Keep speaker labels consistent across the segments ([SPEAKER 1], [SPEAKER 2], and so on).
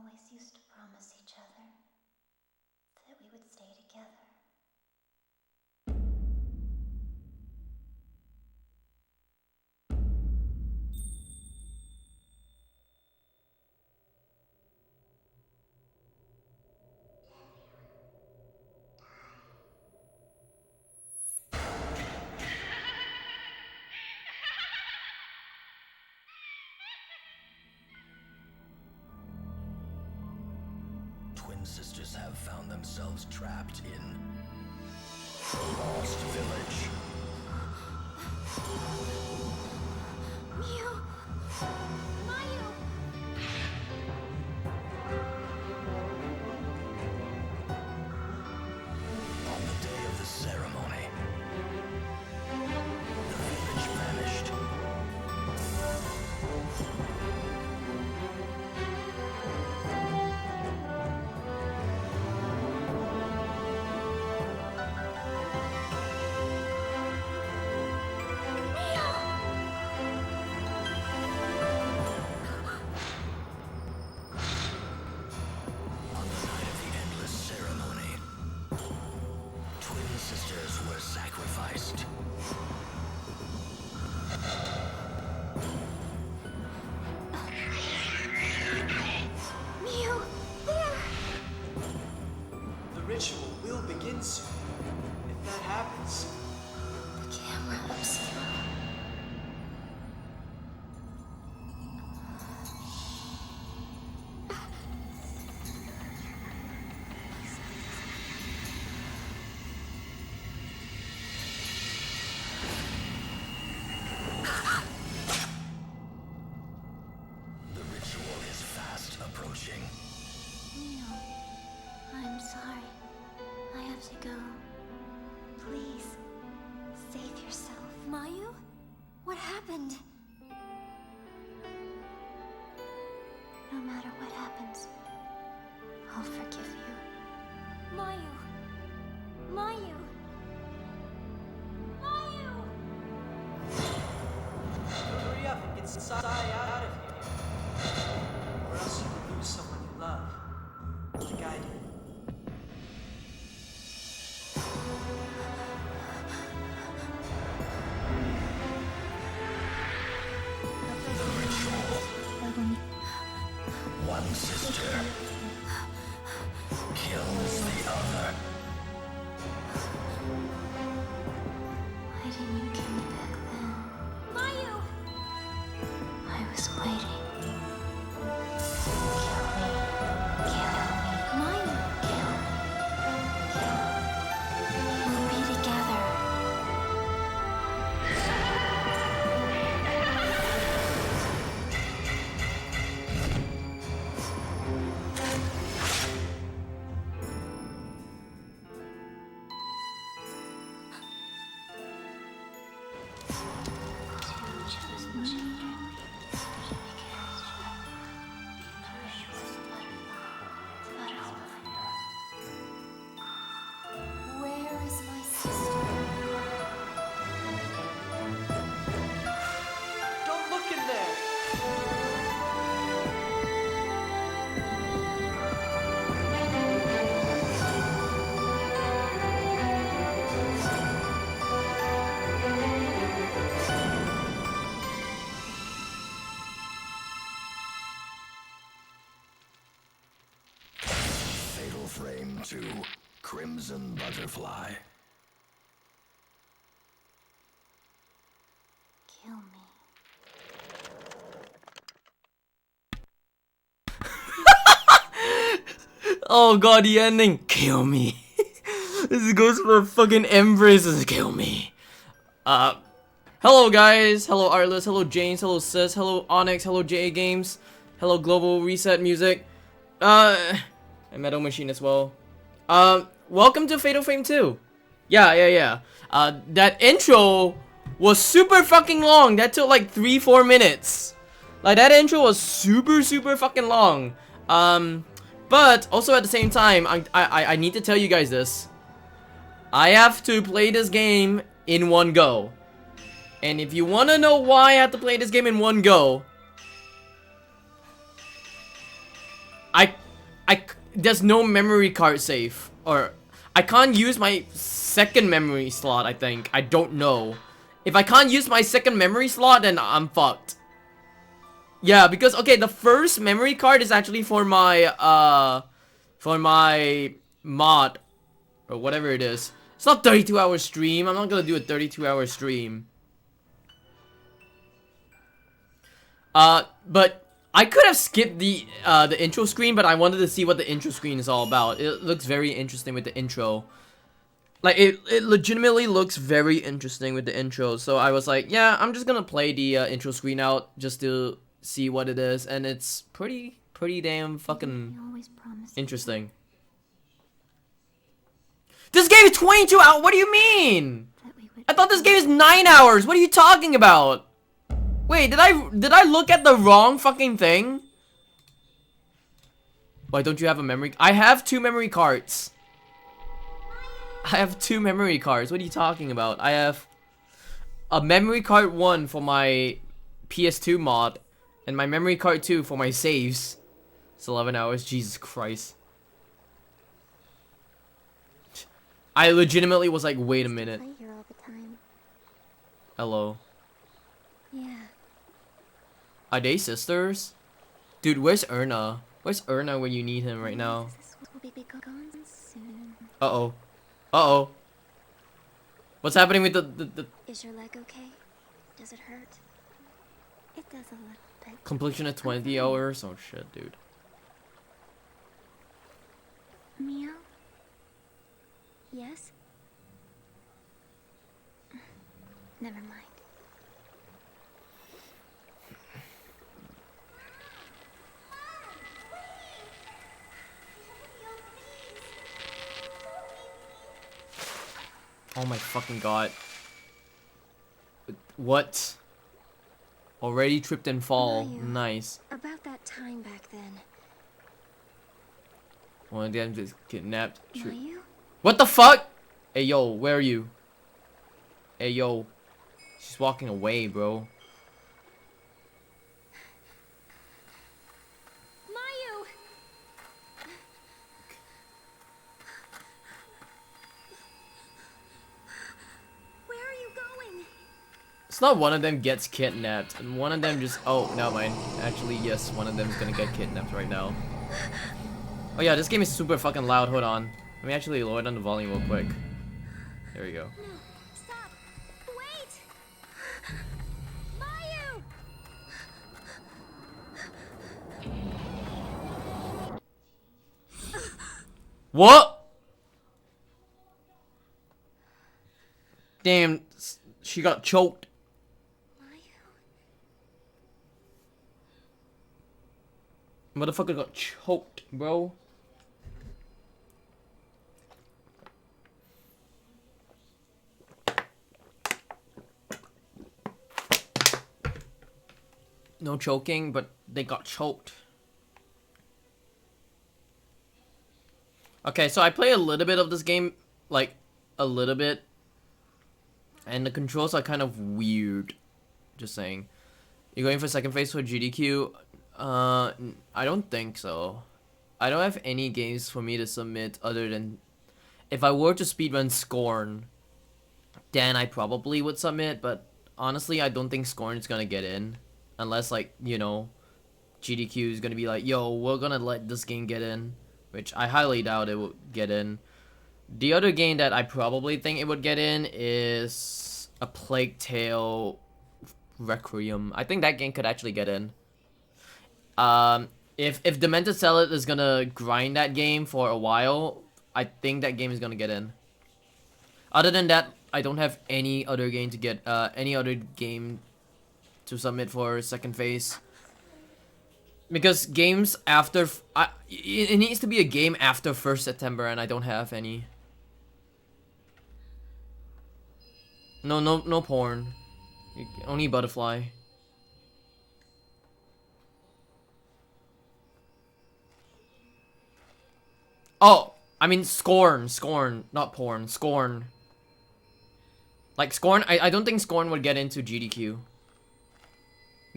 [SPEAKER 1] always used to promise each other that we would stay together.
[SPEAKER 2] Twin sisters have found themselves trapped in a lost village.
[SPEAKER 1] Mew! Mayu!
[SPEAKER 2] On the day of the ceremony, the village vanished. On the night of the endless ceremony, twin sisters were sacrificed.
[SPEAKER 1] Mew! There!
[SPEAKER 3] The ritual will begin soon. If that happens,
[SPEAKER 1] The camera of Zero.
[SPEAKER 2] The ritual is fast approaching.
[SPEAKER 1] Mew, I'm sorry. I have to go. Please, save yourself. Mayu? What happened? No matter what happens, I'll forgive you. Mayu! Mayu! Mayu!
[SPEAKER 3] hurry up and get Sai out of here. Or else you will lose someone you love. Like I did.
[SPEAKER 2] The ritual. One sister kills the other.
[SPEAKER 1] Why didn't you kill me back then? Mayu! I was waiting. Kill me. Kill me. Mayu! Kill me. Kill me. We'll be together. Two chosen children. Where is my sister?
[SPEAKER 3] Don't look in there!
[SPEAKER 2] Fatal Frame 2, Crimson Butterfly.
[SPEAKER 1] Kill me.
[SPEAKER 4] Oh god, the ending. Kill me. This goes for fucking embraces. Kill me. Hello guys. Hello Artless. Hello James. Hello Sis. Hello Onyx. Hello JA Games. Hello Global Reset Music. And Metal Machine as well. Welcome to Fatal Frame 2. Yeah. That intro was super fucking long. That took like 3-4 minutes. Like that intro was super fucking long. But also at the same time, I need to tell you guys this. I have to play this game in one go. And if you want to know why I have to play this game in one go, I there's no memory card save, or I can't use my second memory slot. I think I don't know. If I can't use my second memory slot, then I'm fucked. Yeah, because okay, the first memory card is actually for my mod or whatever it is. It's not 32-hour stream. I'm not gonna do a 32-hour stream. But I could have skipped the intro screen, but I wanted to see what the intro screen is all about. It looks very interesting with the intro. Like, it legitimately looks very interesting with the intro. So I was like, yeah, I'm just gonna play the intro screen out just to see what it is. And it's pretty damn fucking interesting. This game is 22 hours. What do you mean? I thought this game is 9 hours. What are you talking about? Wait, did I look at the wrong fucking thing? Why don't you have a memory? I have 2 memory cards. I have 2 memory cards. What are you talking about? I have a memory card 1 for my PS2 mod and my memory card 2 for my saves. It's 11 hours. Jesus Christ. I legitimately was like, wait a minute.
[SPEAKER 1] Play here all the time.
[SPEAKER 4] Hello.
[SPEAKER 1] Yeah.
[SPEAKER 4] Are they sisters? Dude, where's Erna? Where's Erna when you need him right now?
[SPEAKER 1] This will be gone soon.
[SPEAKER 4] Uh-oh. Uh-oh. What's happening with the
[SPEAKER 1] Is your leg okay? Does it hurt? It does a little bit.
[SPEAKER 4] completion of 20 hours? Oh shit, dude.
[SPEAKER 1] Meow? Yes? Never mind.
[SPEAKER 4] Oh my fucking god. What? Already tripped and fall.
[SPEAKER 1] Mayu.
[SPEAKER 4] Nice.
[SPEAKER 1] About that time back then.
[SPEAKER 4] One of them just kidnapped.
[SPEAKER 1] Mayu?
[SPEAKER 4] What the fuck? Hey yo, where are you? Hey yo. She's walking away, bro.
[SPEAKER 1] Mayu! Where are you going?
[SPEAKER 4] It's not one of them gets kidnapped, and one of them just. Oh, never mind. Actually, yes, one of them is gonna get kidnapped right now. Oh yeah, this game is super fucking loud. Hold on. Let me actually lower down the volume real quick. There we go.
[SPEAKER 1] No, stop! Wait! Mayu!
[SPEAKER 4] What? Damn, she got choked.
[SPEAKER 1] Mayu?
[SPEAKER 4] Motherfucker got choked, bro. No choking, but they got choked. Okay, so I play a little bit of this game, like, a little bit. And the controls are kind of weird. Just saying. You're going for second phase for GDQ? I don't think so. I don't have any games for me to submit other than... If I were to speedrun Scorn, then I probably would submit, but honestly, I don't think Scorn is gonna get in. Unless, like, you know, GDQ is gonna be like, yo, we're gonna let this game get in. Which I highly doubt it will get in. The other game that I probably think it would get in is A Plague Tale Requiem. I think that game could actually get in. If Demented Salad is gonna grind that game for a while, I think that game is gonna get in. Other than that, I don't have any other game to get, any other game to submit for second phase. Because games after, it needs to be a game after 1st September, and I don't have any. No porn. Only butterfly. Oh, I mean Scorn, not porn, Scorn. Like Scorn, I don't think Scorn would get into GDQ.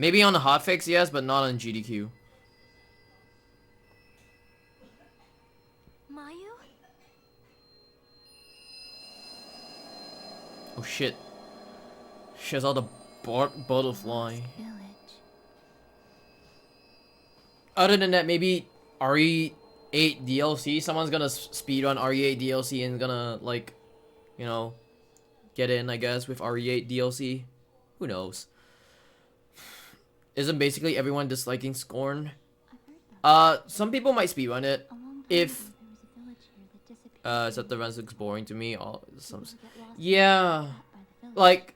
[SPEAKER 4] Maybe on the hotfix, yes, but not on GDQ.
[SPEAKER 1] Mayu?
[SPEAKER 4] Oh shit. She has all the butterfly.
[SPEAKER 1] Village.
[SPEAKER 4] Other than that, maybe RE8 DLC. Someone's gonna speedrun RE8 DLC and gonna, like, you know, get in, I guess, with RE8 DLC. Who knows? Isn't basically everyone disliking Scorn? Some people might speedrun it. If except the run looks boring to me. Yeah, like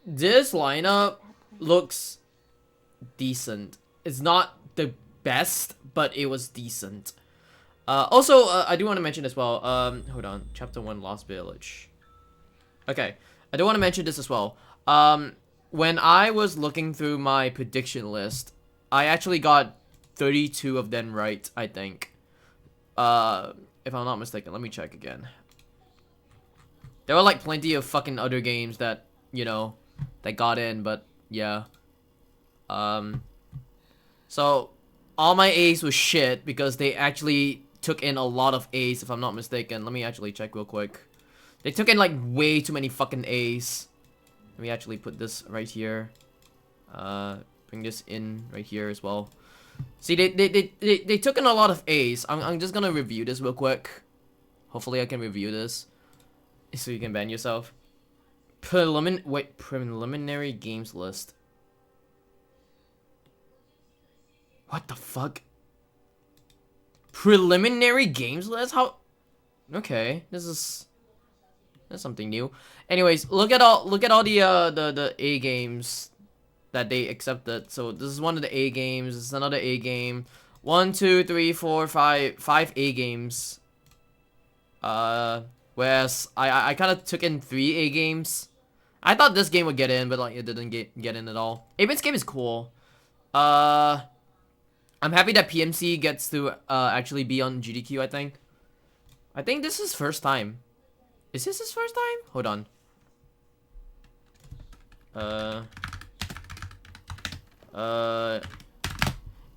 [SPEAKER 4] this lineup looks decent. It's not the best, but it was decent. Also, I do want to mention as well. Hold on, Chapter 1, Lost Village. Okay, I do want to mention this as well. When I was looking through my prediction list, I actually got 32 of them right, I think. If I'm not mistaken, let me check again. There were like plenty of fucking other games that, you know, that got in, but yeah. So all my A's was shit because they actually took in a lot of A's, if I'm not mistaken. Let me actually check real quick. They took in like way too many fucking A's. Let me actually put this right here. Bring this in right here as well. See, they took in a lot of A's. I'm just gonna review this real quick. Hopefully I can review this, so you can ban yourself. Preliminary games list. What the fuck? Preliminary games list? How? Okay, that's something new. Anyways, look at all the A games that they accepted. So this is one of the A games. This is another A game. 1, 2, 3, 4, 5 A games. Whereas I kind of took in 3 A games. I thought this game would get in, but like it didn't get in at all. 8-Bit's game is cool. I'm happy that PMC gets to actually be on GDQ. I think this is first time. Is this his first time? Hold on.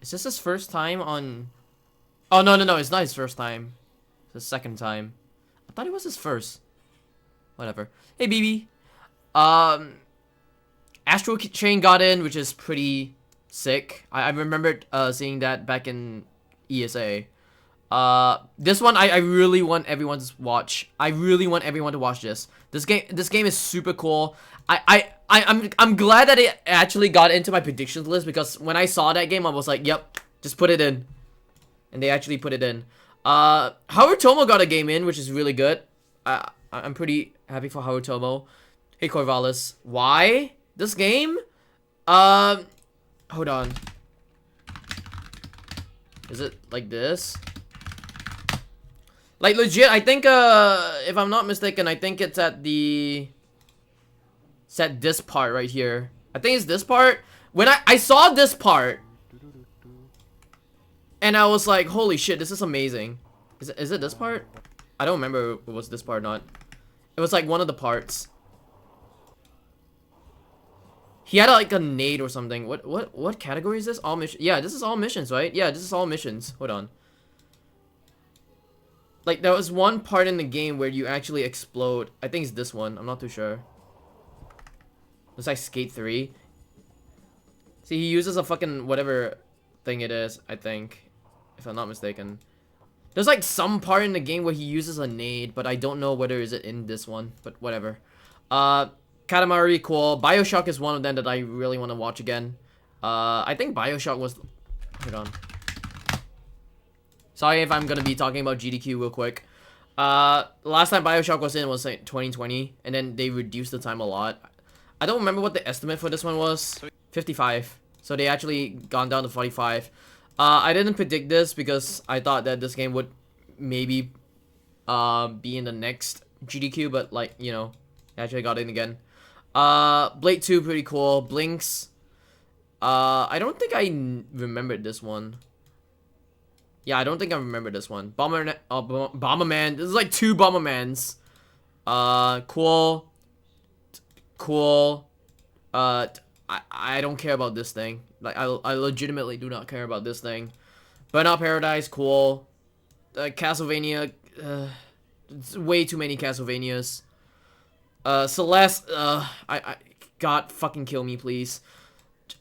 [SPEAKER 4] Is this his first time on... Oh, no, it's not his first time. It's his second time. I thought it was his first. Whatever. Hey, BB. Astral Chain got in, which is pretty sick. I remembered seeing that back in ESA. This one I really want everyone to watch. I really want everyone to watch this. This game is super cool. I'm glad that it actually got into my predictions list, because when I saw that game I was like, yep, just put it in. And they actually put it in. Harutomo got a game in, which is really good. I'm pretty happy for Harutomo. Hey Corvallis, why this game? Hold on. Is it like this? Like legit, I think if I'm not mistaken, I think it's at the... It's at this part right here. I think it's this part. When I saw this part, and I was like, holy shit, this is amazing. Is it this part? I don't remember if it was this part or not. It was like one of the parts. He had like a nade or something. What category is this? All missions. Yeah, this is all missions, right? Yeah, this is all missions. Hold on. Like there was one part in the game where you actually explode. I think it's this one. I'm not too sure. It's like Skate 3. See, he uses a fucking whatever thing it is, I think. If I'm not mistaken. There's like some part in the game where he uses a nade, but I don't know whether is it in this one. But whatever. Katamari, cool. Bioshock is one of them that I really want to watch again. I think Bioshock was... Hold on. Sorry if I'm gonna be talking about GDQ real quick. Last time Bioshock was in was like 2020, and then they reduced the time a lot. I don't remember what the estimate for this one was. 55. So they actually gone down to 45. I didn't predict this because I thought that this game would maybe be in the next GDQ, but like, you know, actually got in again. Blade 2, pretty cool. Blinks. I don't think I remembered this one. Yeah, I don't think I remember this one. Bomberman. This is like 2 Bombermans. Cool. Cool. I don't care about this thing. Like, I legitimately do not care about this thing. Burnout Paradise, cool. Castlevania. It's way too many Castlevanias. Celeste. God, fucking kill me, please.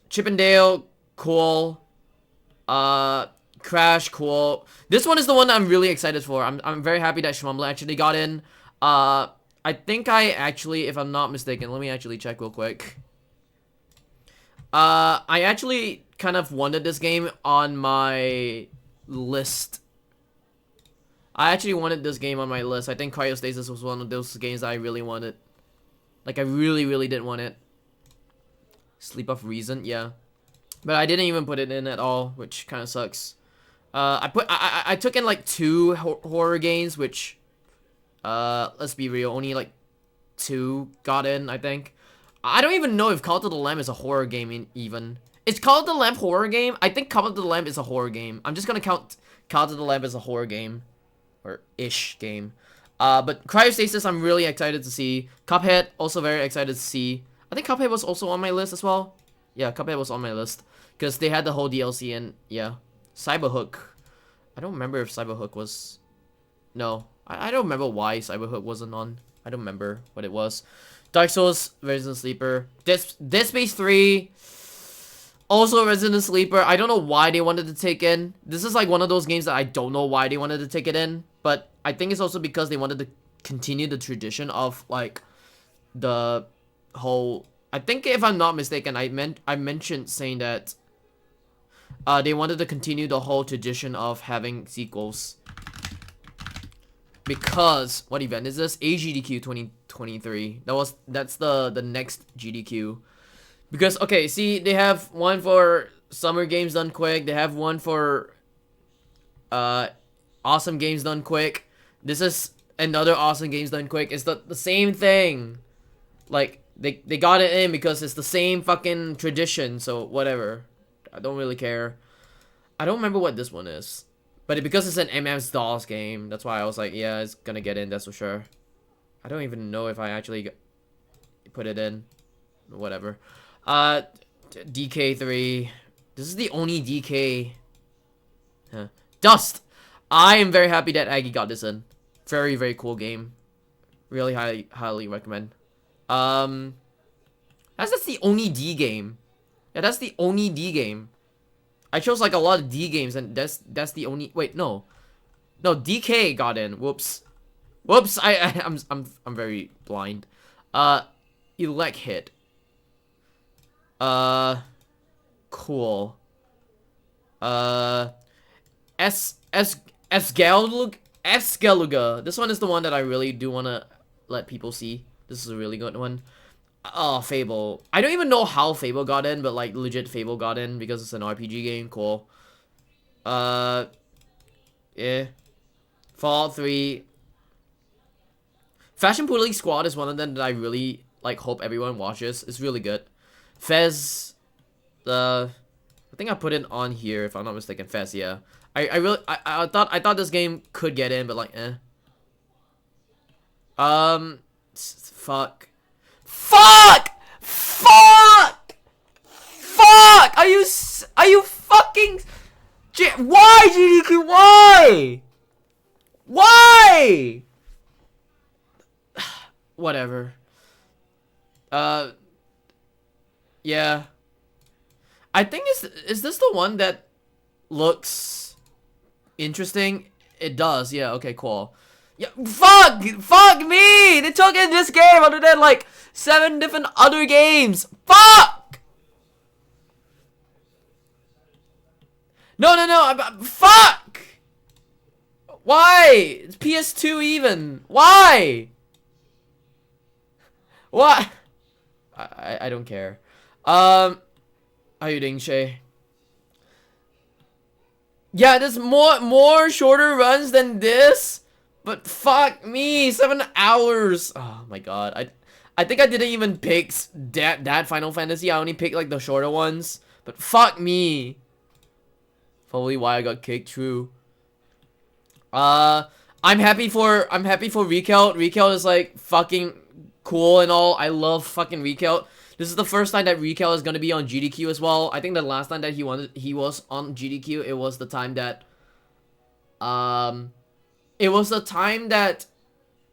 [SPEAKER 4] Chippendale, cool. Crash, cool. This one is the one that I'm really excited for. I'm very happy that Shmumble actually got in. I think I actually, if I'm not mistaken, let me actually check real quick. I actually kind of wanted this game on my list. I actually wanted this game on my list. I think Cryostasis was one of those games that I really wanted. Like, I really did want it. Sleep of Reason, yeah. But I didn't even put it in at all, which kind of sucks. I took in like 2 horror games, which, let's be real, only like 2 got in, I think. I don't even know if Call of the Lamb is a horror game even. Is Call of the Lamb horror game? I think Call of the Lamb is a horror game. I'm just gonna count Call of the Lamb as a horror game. Or ish game. But Cryostasis, I'm really excited to see. Cuphead, also very excited to see. I think Cuphead was also on my list as well. Yeah, Cuphead was on my list. Because they had the whole DLC and, yeah. Cyberhook. I don't remember if Cyberhook was... No. I don't remember why Cyberhook wasn't on. I don't remember what it was. Dark Souls, Resident Sleeper. Dead Space 3... Also Resident Sleeper. I don't know why they wanted to take in. This is like one of those games that I don't know why they wanted to take it in. But I think it's also because they wanted to continue the tradition of like the whole... I think if I'm not mistaken, I mentioned saying that they wanted to continue the whole tradition of having sequels. Because what event is this? AGDQ 2023. That's the next GDQ. Because, okay, see, they have one for Summer Games Done Quick. They have one for Awesome Games Done Quick. This is another Awesome Games Done Quick. It's the same thing. Like, they got it in because it's the same fucking tradition. So, whatever. I don't really care. I don't remember what this one is. But because it's an MM's Dolls game, that's why I was like, yeah, it's gonna get in, that's for sure. I don't even know if I actually put it in. Whatever. DK3. This is the only DK. Huh. Dust! I am very happy that Aggie got this in. Very cool game. Really highly recommend. That's the only D game. Yeah, that's the only D game. I chose like a lot of D games and that's the only... Wait, no. No, DK got in. Whoops. Whoops, I'm very blind. Elect hit. Cool. Esgaluga. This one is the one that I really do want to let people see. This is a really good one. Oh, Fable. I don't even know how Fable got in, but like legit Fable got in because it's an RPG game. Cool. Yeah. Fallout 3. Fashion Police Squad is one of them that I really like hope everyone watches. It's really good. Fez. I think I put it on here if I'm not mistaken. Fez, yeah. I thought this game could get in, but like fuck. Are you fucking why, GDQ? Why? Whatever. Yeah. I think is this the one that looks interesting? It does. Yeah, okay, cool. Yeah, fuck me! They took in this game other than like 7 different other games. Fuck! No, fuck! Why? It's PS2 even. Why? What? I don't care. How you doing, Shay? Yeah, there's more shorter runs than this. But fuck me, 7 hours. Oh my god. I think I didn't even pick that Final Fantasy. I only picked like the shorter ones. But fuck me. Probably why I got kicked, true. I'm happy for Recount. Recount is like fucking cool and all. I love fucking Recount. This is the first time that Recount is gonna be on GDQ as well. I think the last time that he was on GDQ, it was the time that it was the time that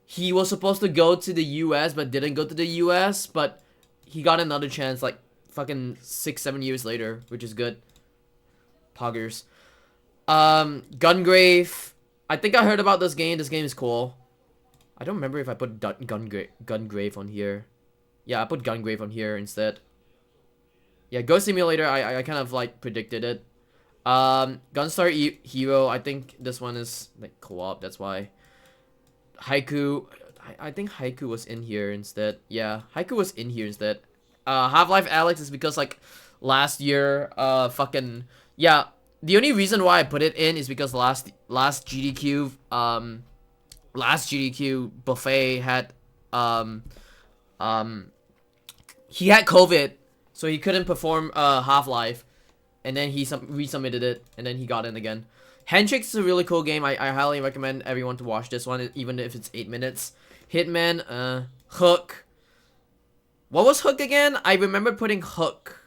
[SPEAKER 4] he was supposed to go to the US but didn't go to the US, but he got another chance like fucking 6-7 years later, which is good. Poggers. Gungrave. I think I heard about this game. This game is cool. I don't remember if I put Gungrave on here. Yeah, I put Gungrave on here instead. Yeah, Ghost Simulator, I kind of like predicted it. Gunstar Hero, I think this one is like co-op, that's why. Haiku, I think Haiku was in here instead. Yeah, Haiku was in here instead. Half-Life Alyx is because like last year, fucking, yeah, the only reason why I put it in is because last GDQ, last GDQ buffet had, he had COVID, so he couldn't perform Half-Life, and then he resubmitted it, and then he got in again. Handshakes is a really cool game. I highly recommend everyone to watch this one, even if it's 8 minutes. Hitman, Hook. What was Hook again? I remember putting Hook.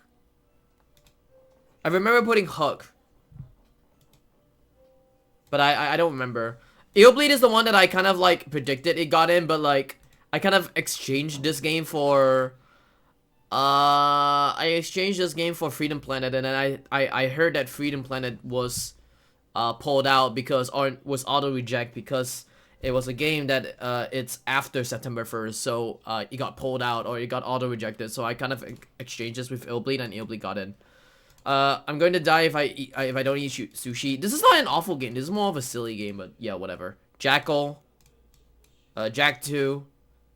[SPEAKER 4] But I don't remember. Eobleed is the one that I kind of like predicted it got in, but like I kind of exchanged this game for Freedom Planet, and then I heard that Freedom Planet was pulled out because, or was auto reject because it was a game that it's after September 1st, so it got pulled out or it got auto rejected. So I kind of exchanged this with Eobleed, and Eobleed got in. I'm going to die if I don't eat sushi. This is not an awful game. This is more of a silly game, but yeah, whatever. Jackal, Jack 2,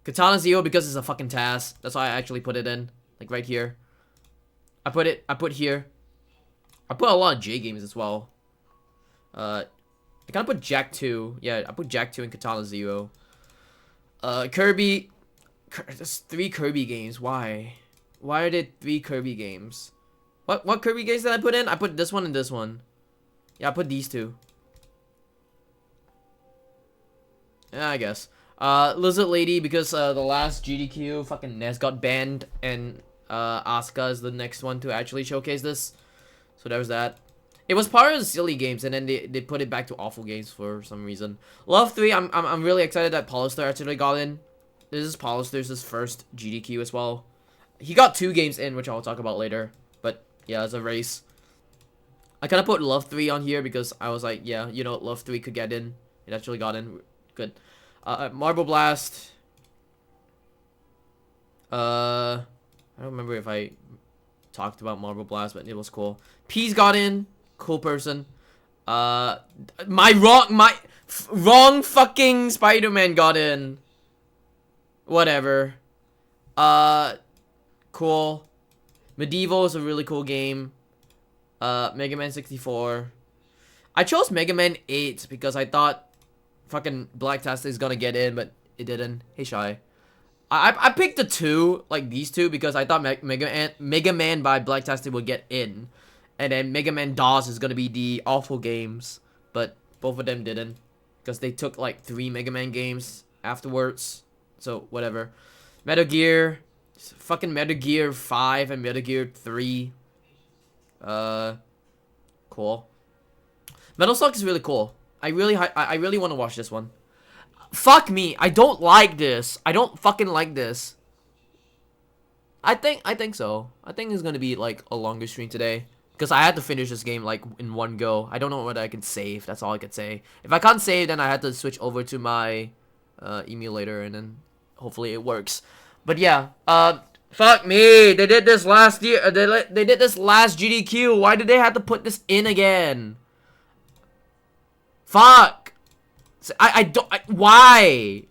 [SPEAKER 4] Katana Zero because it's a fucking task. That's why I actually put it in, like right here. I put here. I put a lot of J games as well. I kind of put Jack 2. Yeah, I put Jack 2 and Katana Zero. Kirby. There's 3 Kirby games. Why? Why are there 3 Kirby games? What Kirby games did I put in? I put this one and this one. Yeah, I put these 2. Yeah, I guess. Lizard Lady because the last GDQ fucking Ness got banned, and Asuka is the next one to actually showcase this. So there was that. It was part of the silly games, and then they put it back to awful games for some reason. Love 3, I'm really excited that Paulister actually got in. This is Paulister's first GDQ as well. He got 2 games in, which I'll talk about later. But yeah, it's a race. I kind of put Love 3 on here because I was like, yeah, you know, Love 3 could get in. It actually got in. Good. Marble Blast. I don't remember if I talked about Marble Blast, but it was cool. Peas got in. Cool person. My wrong fucking Spider-Man got in. Whatever. Cool. Medieval is a really cool game. Mega Man 64. I chose Mega Man 8 because I thought fucking Blacktastic is gonna get in, but it didn't. Hey, Shy. I picked the 2, like these 2, because I thought Mega Man by Blacktastic would get in. And then Mega Man DOS is gonna be the awful games. But both of them didn't. Because they took like 3 Mega Man games afterwards. So, whatever. Metal Gear. Fucking Metal Gear 5 and Metal Gear 3. Cool. Metal Slug is really cool. I really want to watch this one. Fuck me. I don't like this. I don't fucking like this. I think so. I think it's gonna be like a longer stream today. Because I had to finish this game like in one go. I don't know whether I can save. That's all I could say. If I can't save, then I had to switch over to my emulator, and then hopefully it works. But yeah, fuck me. They did this last year. They did this last GDQ. Why did they have to put this in again? Fuck. Why?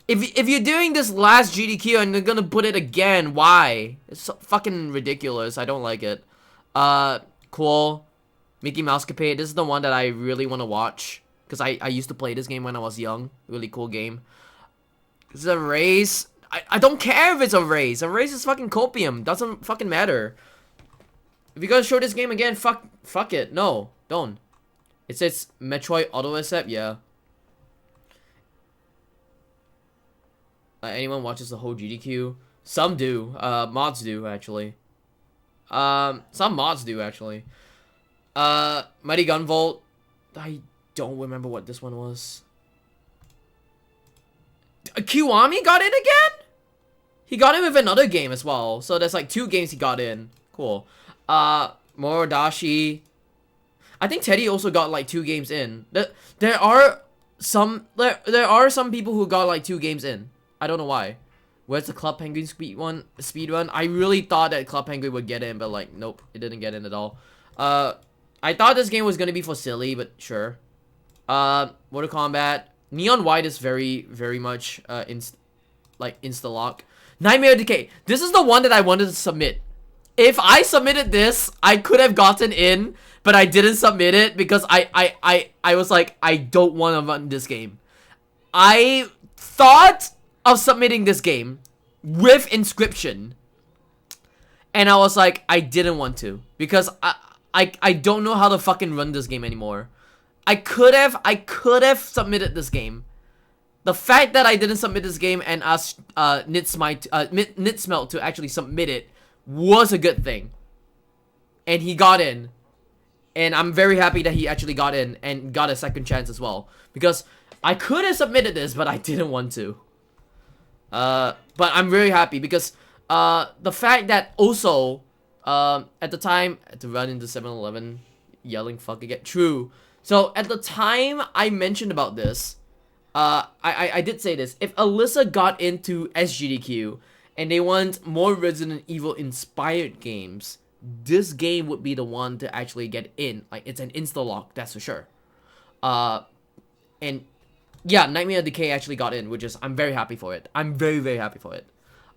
[SPEAKER 4] If you're doing this last GDQ and they're gonna put it again, why? It's so fucking ridiculous. I don't like it. Cool. Mickey Mouse Capade. This is the one that I really want to watch. Because I used to play this game when I was young. Really cool game. This is a race. I don't care if it's a race. A race is fucking copium. Doesn't fucking matter. If you're gonna show this game again, fuck it. No, don't. It says Metroid Auto Accept. Yeah. Anyone watches the whole GDQ? Some do. Mods do, actually. Some mods do, actually. Mighty Gunvolt. I don't remember what this one was. Kiwami got in again? He got in with another game as well. So there's like 2 games he got in. Cool. Morodashi. I think Teddy also got like 2 games in. There are some people who got like 2 games in. I don't know why. Where's the Club Penguin speedrun? I really thought that Club Penguin would get in, but like nope, it didn't get in at all. I thought this game was gonna be for silly, but sure. Mortal Kombat. Neon White is very much insta-lock. Nightmare Decay. This is the one that I wanted to submit. If I submitted this, I could have gotten in, but I didn't submit it because I was like, I don't want to run this game. I thought of submitting this game with Inscription, and I was like, I didn't want to because I don't know how to fucking run this game anymore. I could have submitted this game. The fact that I didn't submit this game and asked Nitsmelt to actually submit it was a good thing. And he got in. And I'm very happy that he actually got in and got a second chance as well. Because I could have submitted this, but I didn't want to. But I'm very happy because the fact that also at the time, I had to run into 7-Eleven yelling fuck again. True. So at the time I mentioned about this, I did say this. If Alyssa got into SGDQ and they want more Resident Evil inspired games, this game would be the one to actually get in. Like, it's an insta-lock, that's for sure. And yeah, Nightmare Decay actually got in, which is, I'm very happy for it. I'm very happy for it.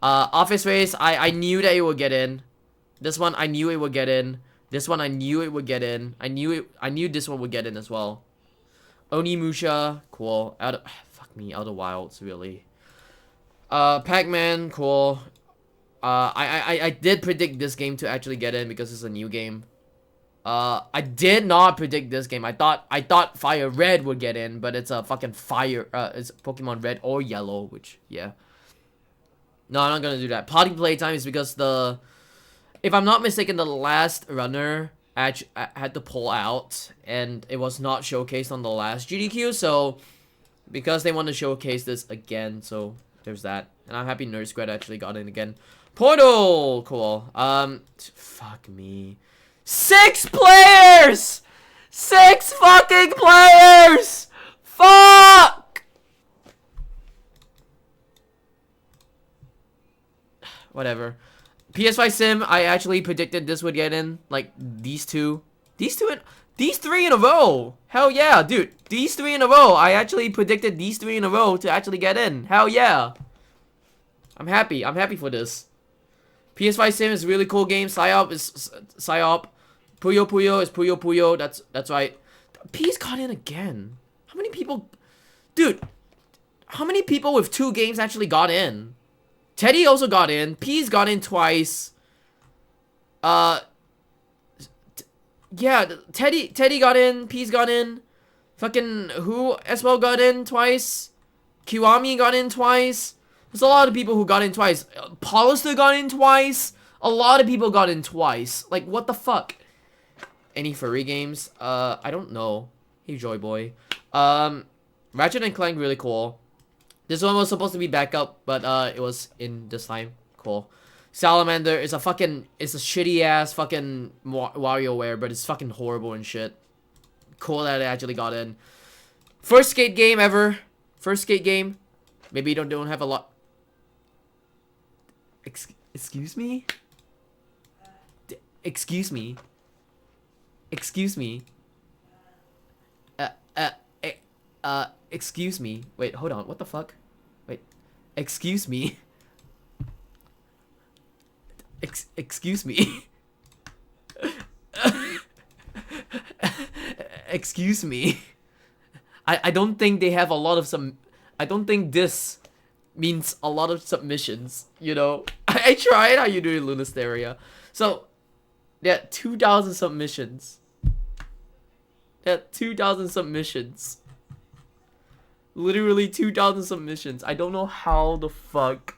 [SPEAKER 4] Office Race, I knew that it would get in. This one, I knew it would get in. This one, I knew it would get in. I knew this one would get in as well. Onimusha, cool. Fuck me, Outer Wilds, really. Pac-Man, cool. I did predict this game to actually get in because it's a new game. I did not predict this game. I thought Fire Red would get in, but it's a fucking Fire. It's Pokemon Red or Yellow, which yeah. No, I'm not gonna do that. Party playtime is because if I'm not mistaken, the last runner had to pull out, and it was not showcased on the last GDQ, so because they want to showcase this again, so there's that. And I'm happy Nerd Squad actually got in again. Portal! Cool. Fuck me. 6 players! 6 fucking players! Fuck! Whatever. PS5 Sim, I actually predicted this would get in. Like, these 3 in a row. Hell yeah, dude. These 3 in a row. I actually predicted these 3 in a row to actually get in. Hell yeah. I'm happy. I'm happy for this. PS5 Sim is a really cool game. Psyop is Psyop. Puyo Puyo is Puyo Puyo. That's right. P's got in again. How many people... Dude. How many people with 2 games actually got in? Teddy also got in. P's got in twice. Yeah, Teddy got in. P's got in. Fucking who as well got in twice. Kiwami got in twice. There's a lot of people who got in twice. Paulister got in twice. A lot of people got in twice. Like, what the fuck? Any furry games? I don't know. Hey, Joy Boy. Ratchet and Clank, really cool. This one was supposed to be backup, but it was in this time. Cool. Salamander is a shitty ass fucking WarioWare, but it's fucking horrible and shit. Cool that it actually got in. First skate game ever. First skate game. Maybe you don't have a lot. Excuse me? Excuse me? Excuse me? Excuse me. Wait, hold on. What the fuck? Wait. Excuse me. Excuse me. Excuse me. I don't think they have a lot of I don't think this means a lot of submissions, you know? I tried. How you doing, Lunasteria? So, yeah, 2,000 submissions. Yeah, 2,000 submissions. Literally 2,000 submissions. I don't know how the fuck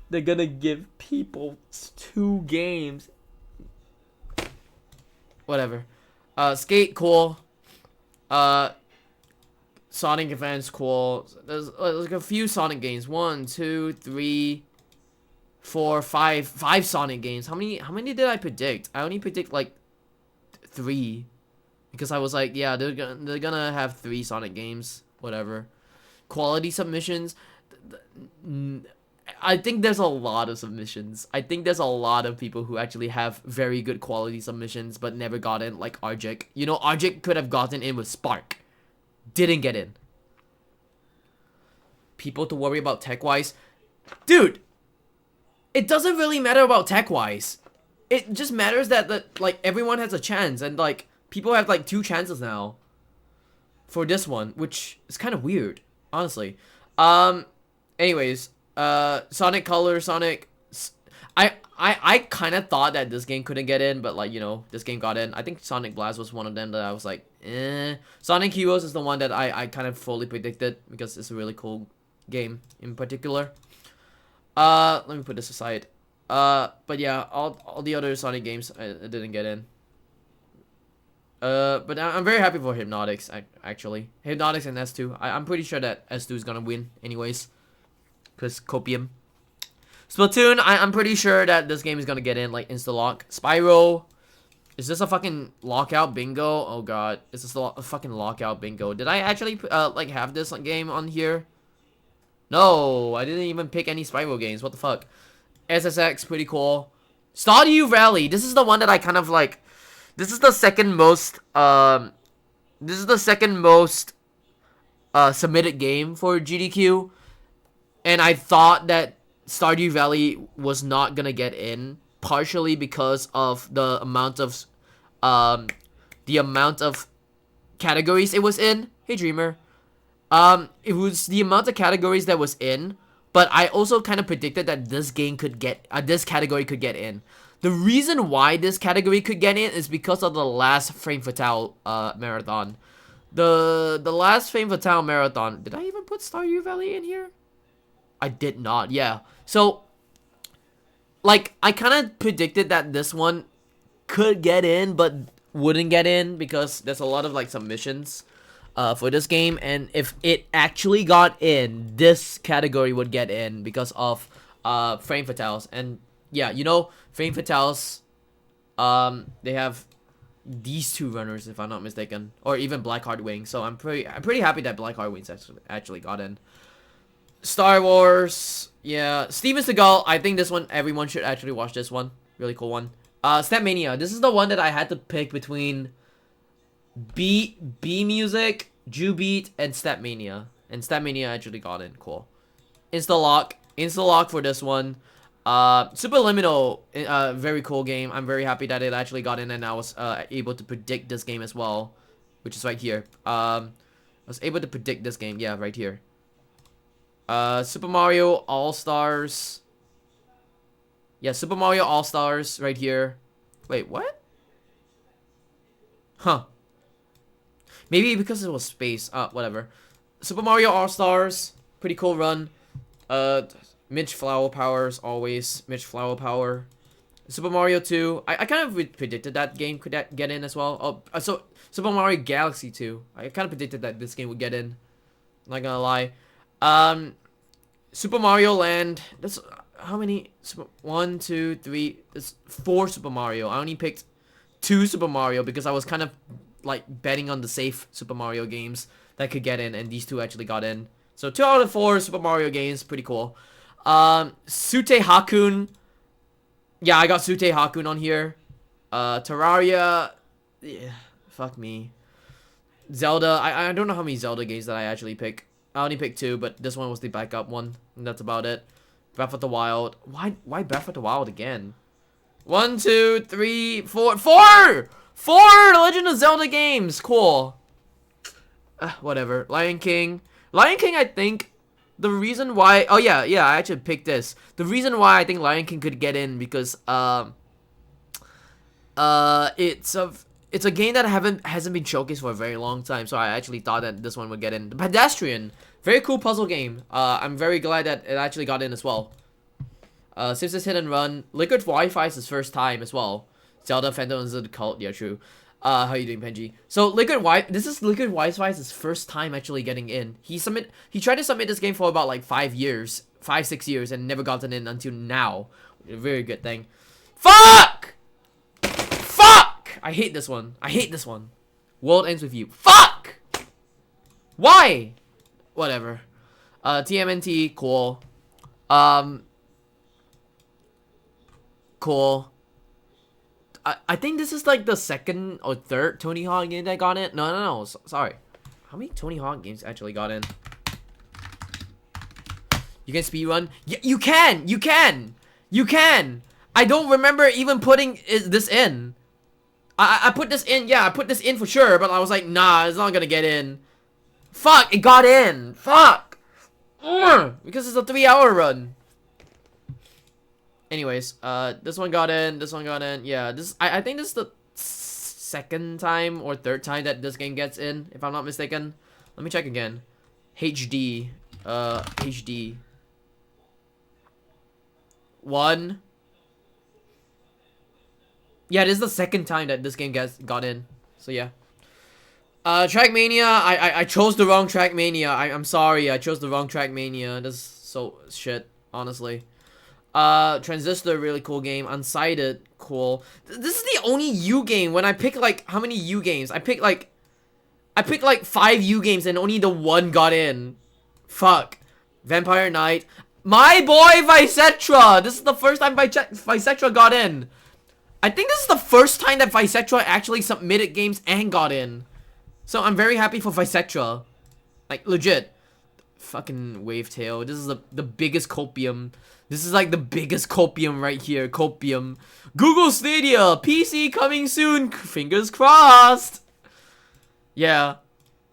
[SPEAKER 4] they're gonna give people 2 games. Whatever. Skate, cool. Sonic events, cool. There's like a few Sonic games. 1, 2, 3, 4, 5. 5 Sonic games. How many did I predict? I only predict like 3. Because I was like, yeah, they're gonna have 3 Sonic games. Whatever. Quality submissions. I think there's a lot of submissions. I think there's a lot of people who actually have very good quality submissions but never got in, like Arjik. You know, Arjik could have gotten in with Spark. Didn't get in. People to worry about tech-wise. Dude, it doesn't really matter about tech-wise. It just matters that like everyone has a chance, and like people have like 2 chances now for this one, which is kind of weird, honestly. Anyways, Sonic Color, Sonic. I kind of thought that this game couldn't get in, but like, you know, this game got in. I think Sonic Blast was one of them that I was like, eh. Sonic Heroes is the one that I kind of fully predicted because it's a really cool game in particular. Let me put this aside. But yeah, all the other Sonic games I didn't get in. But I'm very happy for Hypnotics, actually. Hypnotics and S2. I'm pretty sure that S2 is gonna win anyways. Because Copium. Splatoon, I'm pretty sure that this game is gonna get in, like, insta-lock. Spyro. Is this a fucking lockout bingo? Oh god. Is this a fucking lockout bingo? Did I actually, like, have this game on here? No, I didn't even pick any Spyro games. What the fuck? SSX, pretty cool. Stardew Valley. This is the one that I kind of, like... This is the second most, submitted game for GDQ. And I thought that Stardew Valley was not gonna get in, partially because of the amount of categories it was in. Hey Dreamer. It was the amount of categories that was in, but I also kind of predicted that this game could get, this category could get in. The reason why this category could get in is because of the last Frame Fatale marathon. The last Frame Fatale marathon. Did I even put Stardew Valley in here? I did not. Yeah. So, like, I kind of predicted that this one could get in, but wouldn't get in because there's a lot of like submissions for this game, and if it actually got in, this category would get in because of Frame Fatales. And yeah, you know, Frame Fatales, they have these 2 runners, if I'm not mistaken, or even Blackheart Wing. So I'm pretty happy that Blackheart Wings actually got in. Star Wars, yeah. Steven Seagal, I think this one, everyone should actually watch this one. Really cool one. Step Mania, this is the one that I had to pick between B Music, Jew Beat, and Step Mania. And Step Mania actually got in, cool. Insta-lock for this one. Superliminal, very cool game. I'm very happy that it actually got in and I was able to predict this game as well, which is right here. I was able to predict this game, yeah, right here. Super Mario All-Stars. Yeah, Super Mario All-Stars right here. Wait, what? Huh. Maybe because it was space. Whatever. Super Mario All-Stars. Pretty cool run. Mitch Flower Power as always. Mitch Flower Power. Super Mario 2. I kind of predicted that game could get in as well. Oh, so Super Mario Galaxy 2. I kind of predicted that this game would get in. Not gonna lie. Super Mario Land. That's how many? 1, 2, 3. There's 4 Super Mario. I only picked 2 Super Mario because I was kind of like betting on the safe Super Mario games that could get in, and these 2 actually got in. So 2 out of 4 Super Mario games, pretty cool. Sute Hakun. Yeah, I got Sute Hakun on here. Terraria. Yeah, fuck me. Zelda. I don't know how many Zelda games that I actually pick. I only picked 2, but this one was the backup one, and that's about it. Breath of the Wild. Why Breath of the Wild again? 1, 2, 3, 4. 4 Legend of Zelda games. Cool. Whatever. Lion King. Lion King, I think the reason why... Oh, yeah, I actually picked this. The reason why I think Lion King could get in because, it's a game that hasn't been showcased for a very long time, so I actually thought that this one would get in. The Pedestrian, very cool puzzle game. I'm very glad that it actually got in as well. Simpsons Hit and Run, Liquid Wi-Fi is his first time as well. Zelda Phantom of the Cult, yeah, true. How you doing, Benji? So this is Liquid Wi-Fi's first time actually getting in. He tried to submit this game for about like 6 years, and never gotten in until now. A very good thing. Fuck! Fuck! I hate this one. I hate this one. World ends with you. Fuck! Why? Whatever. TMNT, cool. Cool. I think this is like the second or third Tony Hawk game that got in. No. Sorry. How many Tony Hawk games actually got in? You can speedrun? Yeah, you can! You can! You can! I don't remember even putting this in. I put this in, yeah, I put this in for sure, but I was like, nah, it's not gonna get in. Fuck, it got in! Fuck! Because it's a 3-hour run. Anyways, this one got in, this one got in. Yeah, I think this is the second time or third time that this game gets in, if I'm not mistaken. Let me check again. HD. HD. 1. Yeah, this is the second time that this game got in. So yeah. Trackmania, I chose the wrong Trackmania. I'm sorry, I chose the wrong Trackmania. This is so shit, honestly. Transistor, really cool game. Unsighted, cool. This is the only U game. When I pick like how many U games? I picked like 5 U games and only the one got in. Fuck. Vampire Knight. My boy Vicetra! This is the first time Vicetra got in. I think this is the first time that Vicetra actually submitted games and got in. So I'm very happy for Vicetra. Like, legit. Fucking Wavetail. This is the biggest copium. This is like the biggest copium right here. Copium. Google Stadia. PC coming soon. Fingers crossed. Yeah.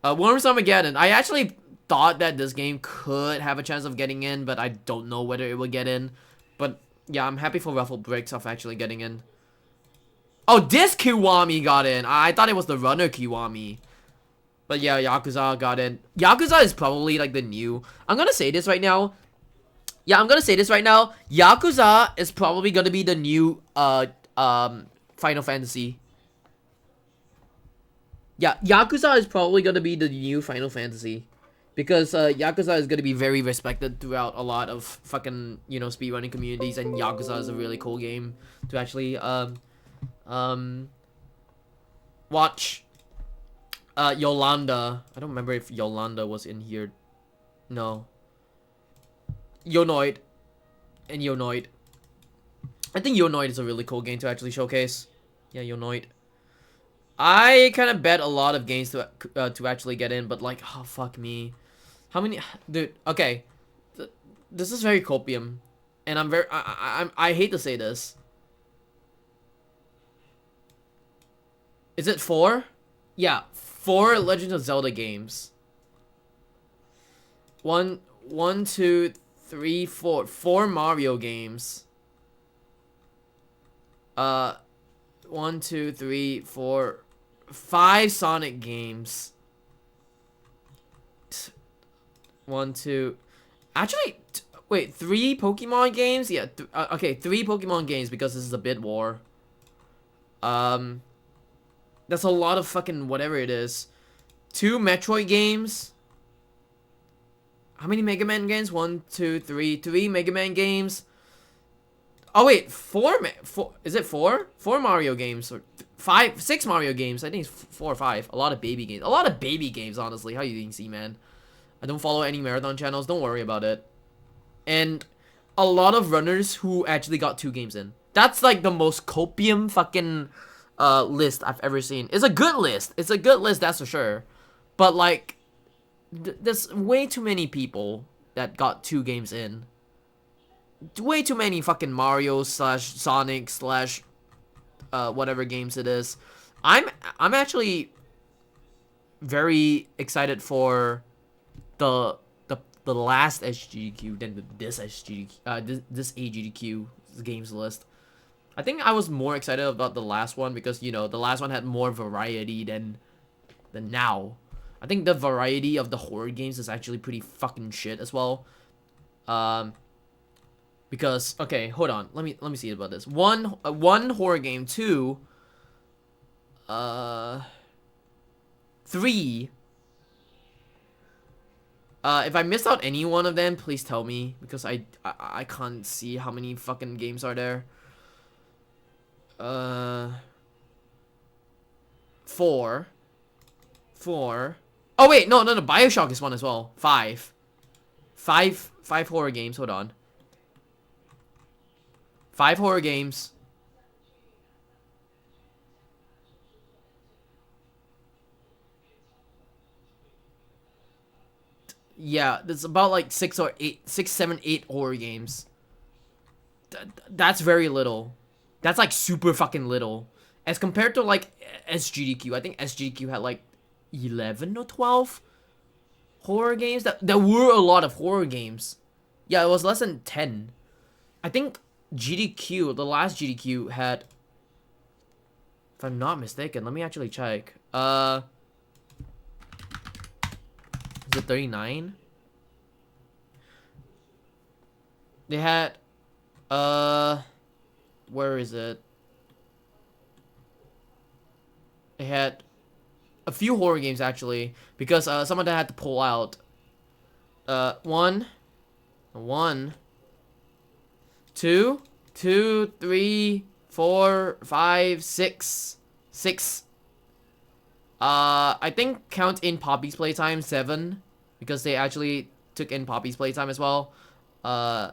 [SPEAKER 4] Worms Armageddon. I actually thought that this game could have a chance of getting in, but I don't know whether it will get in. But yeah, I'm happy for Ruffle Bricks of actually getting in. Oh, this Kiwami got in. I thought it was the runner Kiwami. But yeah, Yakuza got in. Yakuza is probably like the new... I'm gonna say this right now. Yeah, I'm gonna say this right now. Yakuza is probably gonna be the new Final Fantasy. Yeah, Yakuza is probably gonna be the new Final Fantasy. Because Yakuza is gonna be very respected throughout a lot of fucking, you know, speedrunning communities, and Yakuza is a really cool game to actually watch. Yolanda. I don't remember if Yolanda was in here. No. Yonoid. And Yonoid. I think Yonoid is a really cool game to actually showcase. Yeah, Yonoid. I kind of bet a lot of games to actually get in, but like, oh fuck me. How many, dude? Okay, this is very copium, and I hate to say this. Is it 4? Yeah, 4 Legend of Zelda games. 1, 2, 3, 4. 4 Mario games. 1, 2, 3, 4, 5 Sonic games. 1, 2. Actually, wait, 3 Pokemon games? Yeah, okay, 3 Pokemon games because this is a bid war. That's a lot of fucking whatever it is. 2 Metroid games. How many Mega Man games? 1, 2, 3. 3 Mega Man games. Oh wait, 4. Is it 4? 4 Mario games or 5, 6 Mario games. I think it's 4 or 5. A lot of baby games. A lot of baby games, honestly. How you doing, C-Man? I don't follow any marathon channels. Don't worry about it. And a lot of runners who actually got 2 games in. That's like the most copium fucking list I've ever seen. It's a good list. It's a good list, that's for sure. But like, there's way too many people that got 2 games in. Way too many fucking Mario / Sonic / whatever games it is. I'm actually very excited for the last SGDQ than this SGDQ, this AGDQ games list. I think I was more excited about the last one because, you know, the last one had more variety than now. I think the variety of the horror games is actually pretty fucking shit as well. Because, okay, hold on. Let me see about this. One horror game. 2 3. If I missed out any one of them, please tell me, because I can't see how many fucking games are there. 4. Oh wait, no, BioShock is one as well. 5 horror games. Hold on. 5 horror games. Yeah, there's about like 6, 7, 8 horror games. That's very little. That's like super fucking little. As compared to like SGDQ. I think SGDQ had like 11 or 12 horror games. There were a lot of horror games. Yeah, it was less than 10. I think GDQ, the last GDQ had, if I'm not mistaken, let me actually check. Is it 39? They had, where is it? They had a few horror games actually, because some of them had to pull out. 1, 2, 3, 4, 5, 6. I think count in Poppy's playtime 7, because they actually took in Poppy's playtime as well. I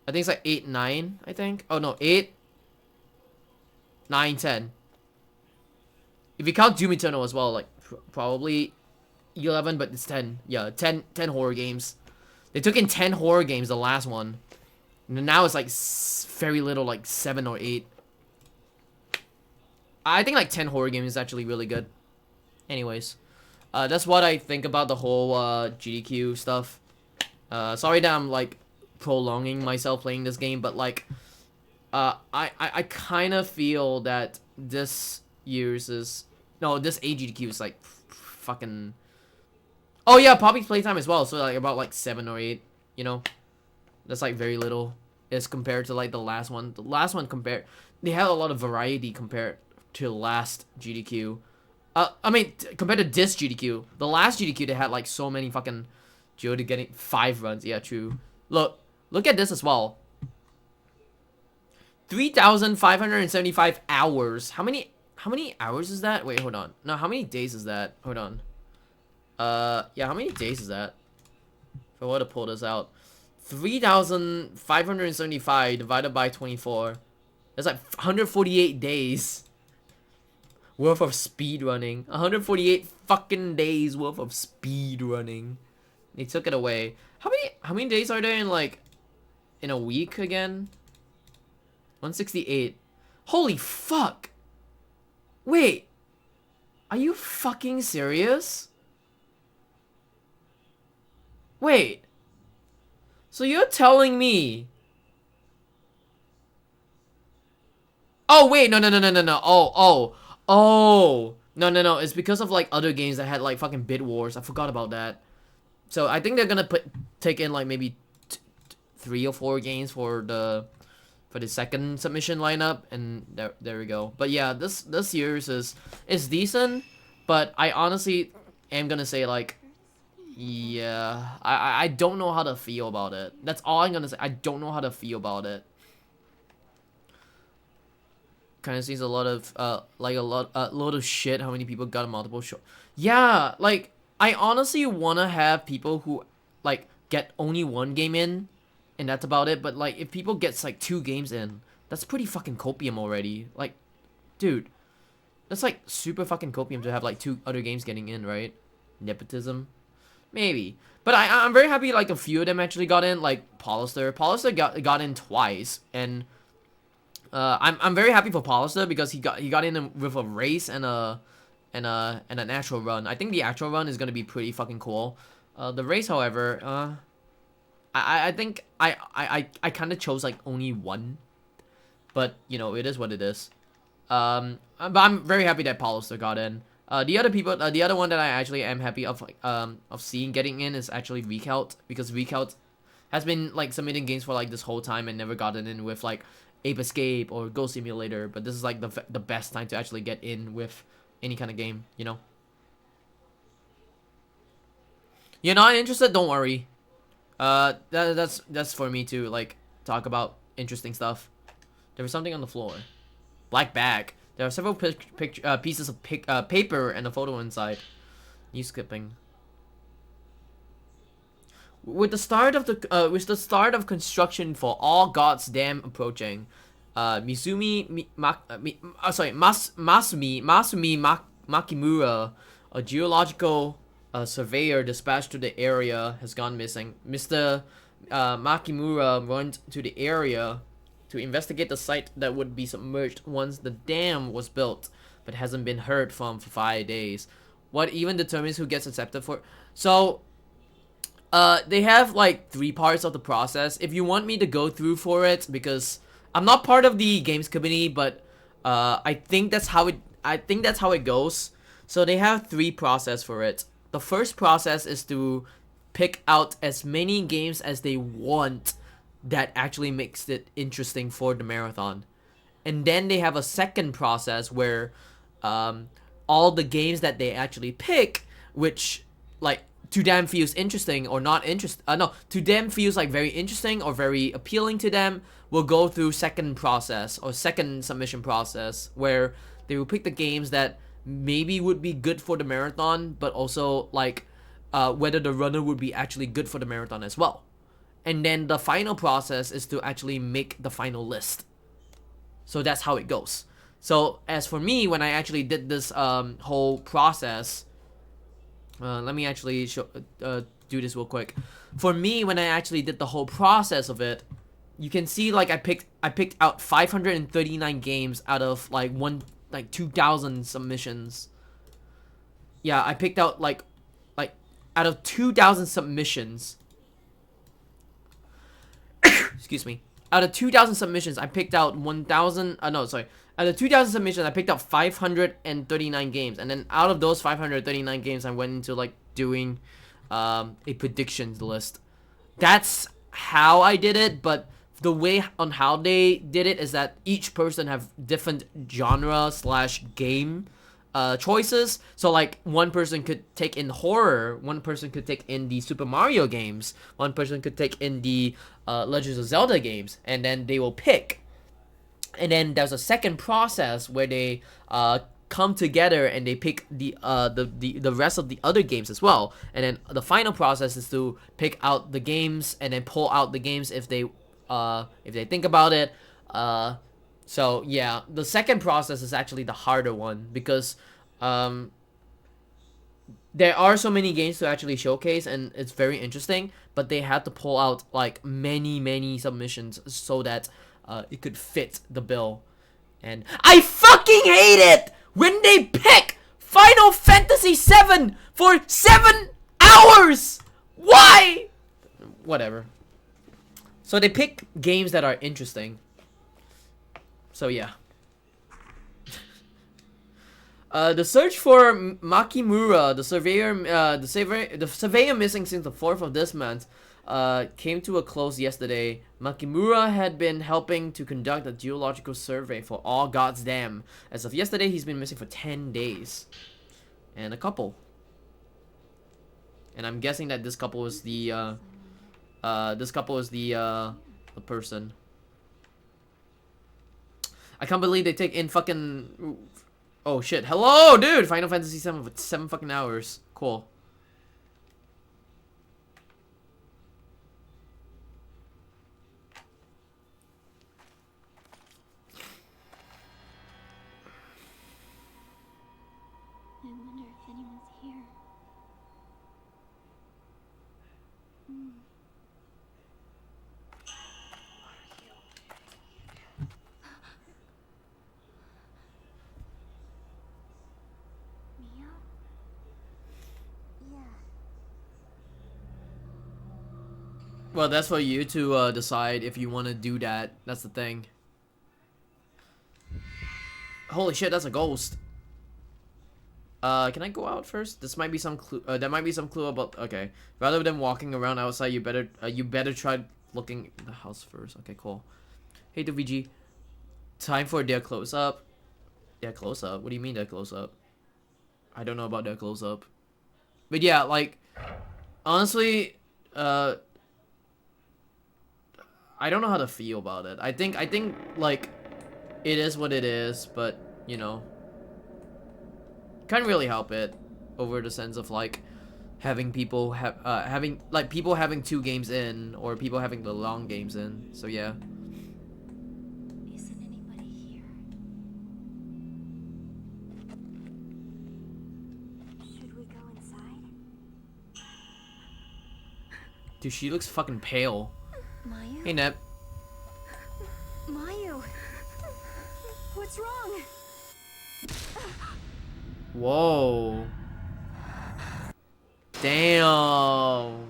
[SPEAKER 4] think it's like 8, 9, I think. Oh no, 8, 9, 10. If you count Doom Eternal as well, like probably 11, but it's 10. Yeah, 10 horror games. They took in 10 horror games, the last one. And now it's like very little, like 7 or 8. I think like 10 horror games is actually really good. Anyways, that's what I think about the whole GDQ stuff. Sorry that I'm like prolonging myself playing this game, but like I kind of feel that this year's is, no, this AGDQ is like fucking, oh yeah, Poppy's playtime as well, so like about like 7 or 8, you know. That's like very little as compared to like the last one. The last one they had a lot of variety compared to the last GDQ. I mean, compared to this GDQ. The last GDQ, they had like so many fucking Geoda getting 5 runs. Yeah, true. Look at this as well. 3,575 hours. How many hours is that? Wait, hold on. No, how many days is that? Hold on. Yeah, how many days is that? If I were to pull this out. 3,575 divided by 24. That's like 148 days worth of speed running. 148 fucking days worth of speed running. They took it away. How many days are there in like in a week again? 168. Holy fuck. Wait. Are you fucking serious? Wait. So you're telling me? Oh wait, no. Oh. No. It's because of like other games that had like fucking bid wars. I forgot about that. So I think they're gonna take in like maybe 3 or 4 games for the second submission lineup, and there we go. But yeah, this year's is decent, but I honestly am gonna say like, yeah, I don't know how to feel about it. That's all I'm gonna say. I don't know how to feel about it. Kind of seems a lot of like a lot of shit. How many people got a multiple show? Yeah, like I honestly wanna have people who like get only 1 game in, and that's about it. But like if people gets like 2 games in, that's pretty fucking copium already. Like, dude, that's like super fucking copium to have like 2 other games getting in, right? Nepotism. Maybe, but I'm very happy like a few of them actually got in, like Polister got in twice, and I'm very happy for Polister because he got in with a race and an actual run. I think the actual run is gonna be pretty fucking cool. The race, however, I think I kind of chose like only 1, but you know, it is what it is. But I'm very happy that Polister got in. The other one that I actually am happy of seeing getting in is actually Recount, because Recount has been like submitting games for like this whole time and never gotten in with like Ape Escape or Ghost Simulator, but this is like the best time to actually get in with any kind of game, you know. You're not interested? Don't worry. That's for me to like talk about interesting stuff. There was something on the floor. Black bag. There are several pieces of paper and a photo inside. You skipping. With the start of construction for All Gods Dam approaching, Masumi Makimura, a geological surveyor dispatched to the area, has gone missing. Mr. Makimura went to the area to investigate the site that would be submerged once the dam was built, but hasn't been heard from for 5 days. What even determines who gets accepted for? So, they have like 3 parts of the process. If you want me to go through for it, because I'm not part of the games committee, but I think that's how it goes. So they have 3 process for it. The first process is to pick out as many games as they want that actually makes it interesting for the marathon. And then they have a second process where all the games that they actually pick, which like to them feels interesting or not to them feels like very interesting or very appealing to them, will go through second process or second submission process, where they will pick the games that maybe would be good for the marathon, but also like whether the runner would be actually good for the marathon as well. And then the final process is to actually make the final list. So that's how it goes. So as for me, when I actually did this whole process, let me actually do this real quick. For me, when I actually did the whole process of it, you can see like I picked out 539 games out of like 2,000 submissions. Yeah, I picked out like out of 2,000 submissions. Excuse me. Out of 2,000 submissions, I picked out 1,000. Out of 2,000 submissions, I picked out 539 games, and then out of those 539 games, I went into like doing a predictions list. That's how I did it, but the way on how they did it is that each person have different genre / game choices. So like one person could take in horror, one person could take in the Super Mario games, one person could take in the Legends of Zelda games, and then they will pick. And then there's a second process where they come together and they pick the rest of the other games as well. And then the final process is to pick out the games and then pull out the games if they think about it. So yeah, the second process is actually the harder one, because there are so many games to actually showcase and it's very interesting, but they had to pull out like many submissions so that it could fit the bill. And I fucking hate it when they pick Final Fantasy VII for 7 hours! Why? Whatever. So they pick games that are interesting. So yeah. The search for Makimura, the surveyor missing since the 4th of this month, came to a close yesterday. Makimura had been helping to conduct a geological survey for All Gods Dam. As of yesterday, he's been missing for 10 days. And a couple. And I'm guessing that this couple is the person. I can't believe they take in fucking... Oh shit. Hello, dude! Final Fantasy VII for 7 fucking hours. Cool.
[SPEAKER 1] I wonder if anyone's here. Mia? Yeah.
[SPEAKER 4] Well, that's for you to decide if you want to do that. That's the thing. Holy shit, that's a ghost. Can I go out first? This might be some clue. There might be some clue about. Okay, rather than walking around outside, you better try looking in the house first. Okay, cool. Hey, the VG. Time for their close up. Their close up. What do you mean their close up? I don't know about their close up. But yeah, like, honestly, I don't know how to feel about it. I think like, it is what it is, but you know, can't really help it over the sense of like having people having people having 2 games in or people having the long games in. So yeah.
[SPEAKER 1] Isn't anybody here? Should we go inside?
[SPEAKER 4] Dude, she looks fucking pale.
[SPEAKER 1] Mayu?
[SPEAKER 4] Hey, Nep.
[SPEAKER 1] Mayu! What's wrong?
[SPEAKER 4] Whoa. Damn.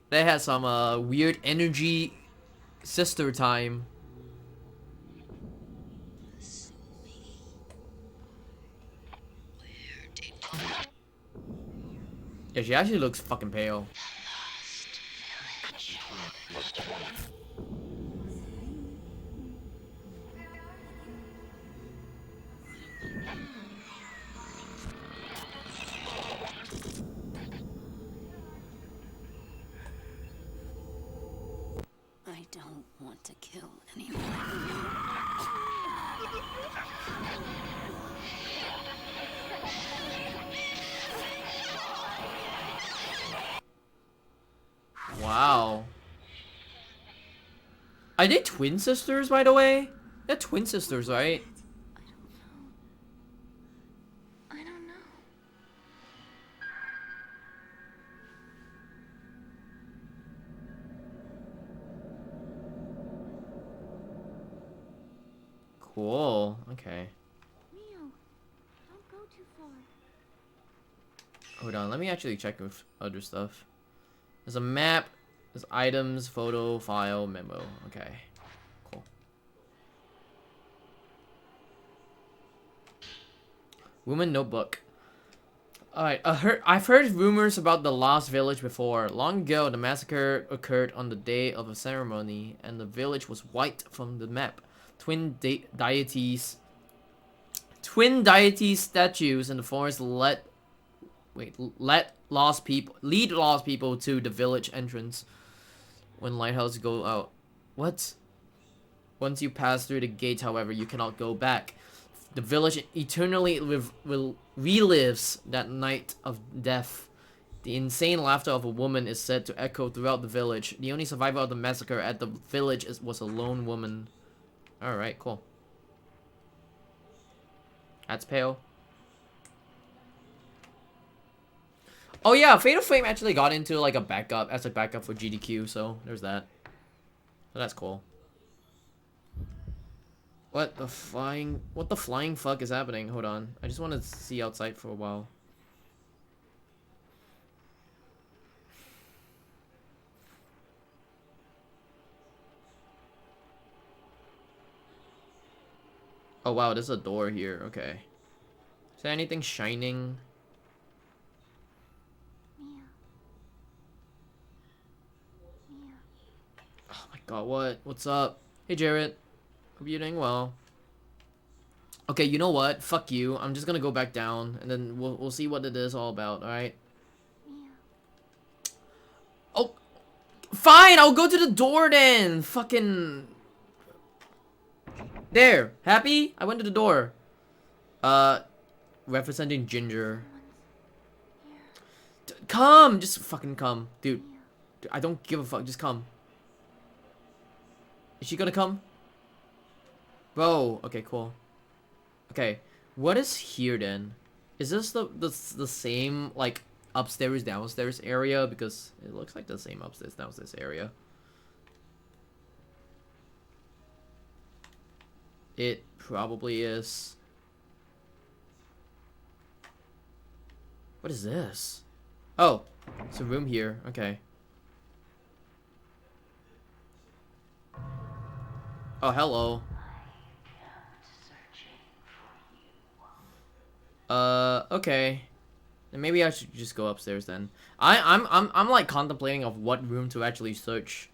[SPEAKER 4] They had some weird energy sister time. Yeah, she actually looks fucking pale.
[SPEAKER 1] I don't want to kill anyone.
[SPEAKER 4] Wow. Are they twin sisters, by the way? They're twin sisters, right?
[SPEAKER 1] I don't know.
[SPEAKER 4] Cool. Okay.
[SPEAKER 1] Mio, don't go too far.
[SPEAKER 4] Hold on. Let me actually check with other stuff. There's a map. There's items, photo, file, memo. Okay. Cool. Woman notebook. Alright, I've heard rumors about the Lost Village before. Long ago, the massacre occurred on the day of a ceremony, and the village was wiped from the map. Twin deities statues in the forest lead lost people to the village entrance when lighthouses go out. What? Once you pass through the gate, however, you cannot go back. The village eternally relives that night of death. The insane laughter of a woman is said to echo throughout the village. The only survivor of the massacre at the village was a lone woman. Alright, cool. That's pale. Oh yeah, Fatal Frame actually got into like a backup for GDQ, so there's that. So that's cool. What the flying fuck is happening? Hold on. I just want to see outside for a while. Oh wow, there's a door here. Okay. Is there anything shining?
[SPEAKER 1] Mia. Mia.
[SPEAKER 4] Oh my god, what? What's up? Hey Jarrett. Hope you're doing well. Okay, you know what? Fuck you. I'm just gonna go back down and then we'll see what it is all about, alright?
[SPEAKER 1] Mia.
[SPEAKER 4] Oh, fine, I'll go to the door then. Fucking there. Happy? I went to the door. Representing Ginger. Come, just fucking come, dude. I don't give a fuck. Just come. Is she gonna come? Bro, okay, cool. Okay, what is here then? Is this the same like upstairs downstairs area? Because it looks like the same upstairs downstairs area. It probably is. What is this? Oh, it's a room here. Okay. Oh, hello. Okay. Then maybe I should just go upstairs then. I'm like contemplating of what room to actually search.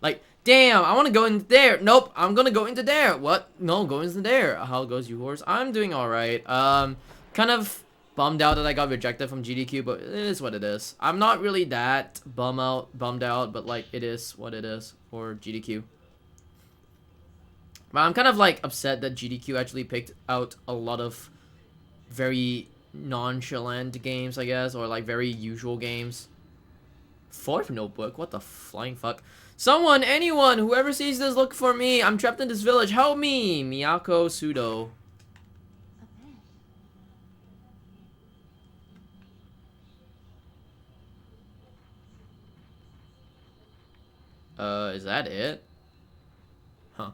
[SPEAKER 4] Like, damn, I want to go in there. Nope, I'm gonna go into there. What? No, go into there. How goes you, horse? I'm doing all right. Kind of bummed out that I got rejected from GDQ, but it is what it is. I'm not really that bummed out, but like it is what it is for GDQ. But I'm kind of like upset that GDQ actually picked out a lot of very nonchalant games, I guess, or like very usual games. Fourth notebook? What the flying fuck? Someone, anyone, whoever sees this, look for me. I'm trapped in this village. Help me! Miyako Sudo. Is that it? Huh.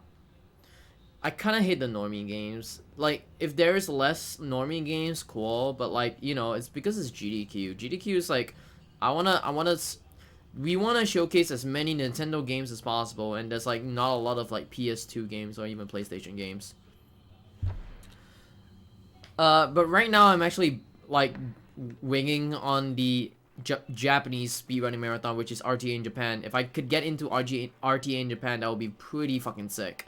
[SPEAKER 4] I kind of hate the normie games. Like, if there's less normie games, cool. But like, you know, it's because it's GDQ. GDQ is like, we wanna showcase as many Nintendo games as possible, and there's like not a lot of like PS2 games or even PlayStation games. But right now I'm actually like winging on the Japanese speedrunning marathon, which is RTA in Japan. If I could get into RTA in Japan, that would be pretty fucking sick.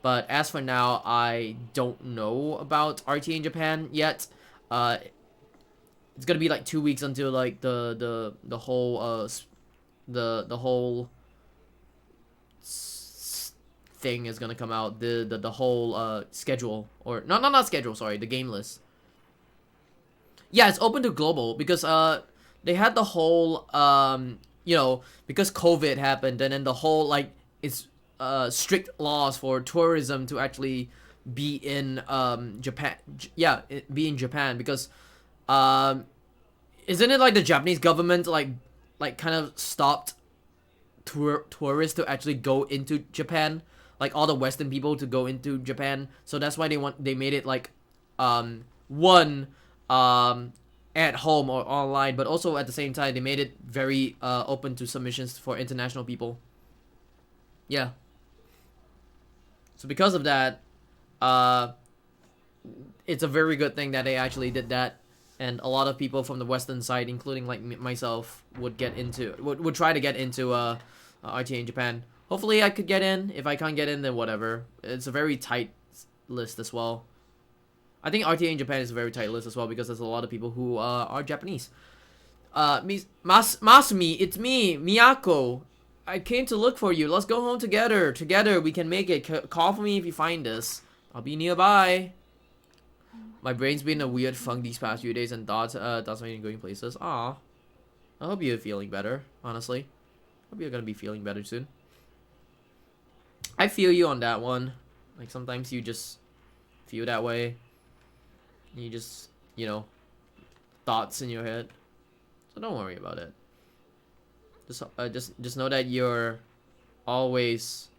[SPEAKER 4] But as for now, I don't know about RTA in Japan yet. It's gonna be like 2 weeks until like the whole the whole thing is gonna come out. The whole schedule, or not schedule, sorry, the game list. Yeah, it's open to global because they had the whole you know, because COVID happened, and then the whole like it's strict laws for tourism to actually be in Japan. Yeah, be in Japan because isn't it like the Japanese government like kind of stopped tourists to actually go into Japan, like all the Western people to go into Japan. So that's why they made it like one at home or online, but also at the same time they made it very open to submissions for international people. Yeah. So because of that, it's a very good thing that they actually did that, and a lot of people from the Western side, including like myself, would try to get into RTA in Japan. Hopefully I could get in. If I can't get in, then whatever. It's a very tight list as well. I think RTA in Japan is a very tight list as well because there's a lot of people who are Japanese. Masumi, it's me, Miyako. I came to look for you. Let's go home together. Together we can make it. Call for me if you find us. I'll be nearby. My brain's been a weird funk these past few days, and thoughts are going places. Aw. I hope you're feeling better, honestly. Hope you're gonna be feeling better soon. I feel you on that one. Like, sometimes you just feel that way. You just, you know, thoughts in your head. So don't worry about it. Just know that you're always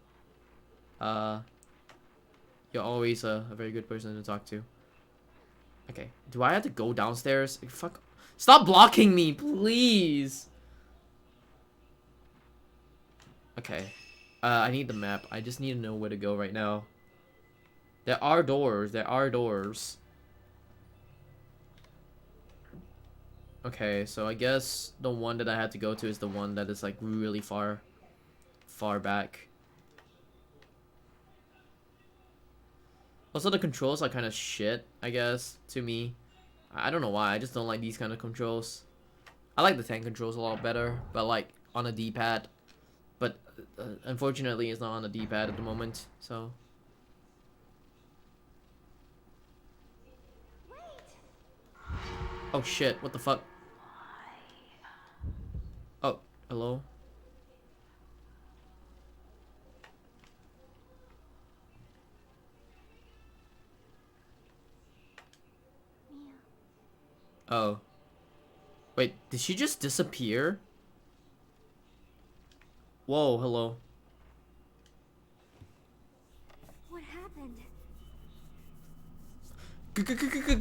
[SPEAKER 4] a very good person to talk to. Okay, do I have to go downstairs? Fuck. Stop blocking me, please. Okay. I need the map. I just need to know where to go right now. There are doors. There are doors. Okay, so I guess the one that I had to go to is the one that is like really far back. Also, the controls are kind of shit, I guess, to me. I don't know why. I just don't like these kind of controls. I like the tank controls a lot better, but like on a D-pad. But unfortunately, it's not on a D-pad at the moment, so. Oh shit, what the fuck? Oh, hello? Oh. Wait, did she just disappear? Whoa, hello.
[SPEAKER 1] What happened?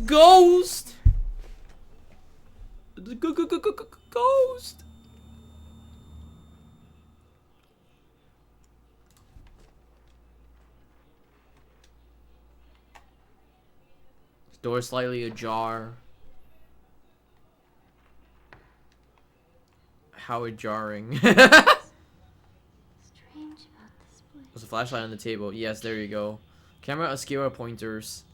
[SPEAKER 4] Ghost! Ghost! Door slightly ajar. How jarring.
[SPEAKER 1] Strange about this place.
[SPEAKER 4] There's a flashlight on the table. Yes, there you go. Camera obscura pointers.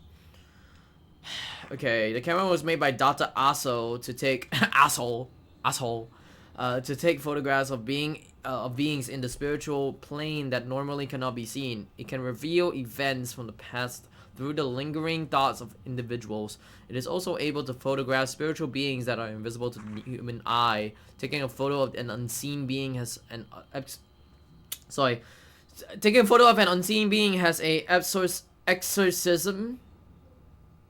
[SPEAKER 4] Okay, the camera was made by Dr. Aso to take asshole to take photographs of beings in the spiritual plane that normally cannot be seen. It can reveal events from the past through the lingering thoughts of individuals. It is also able to photograph spiritual beings that are invisible to the human eye. Taking a photo of an unseen being has an taking a photo of an unseen being has a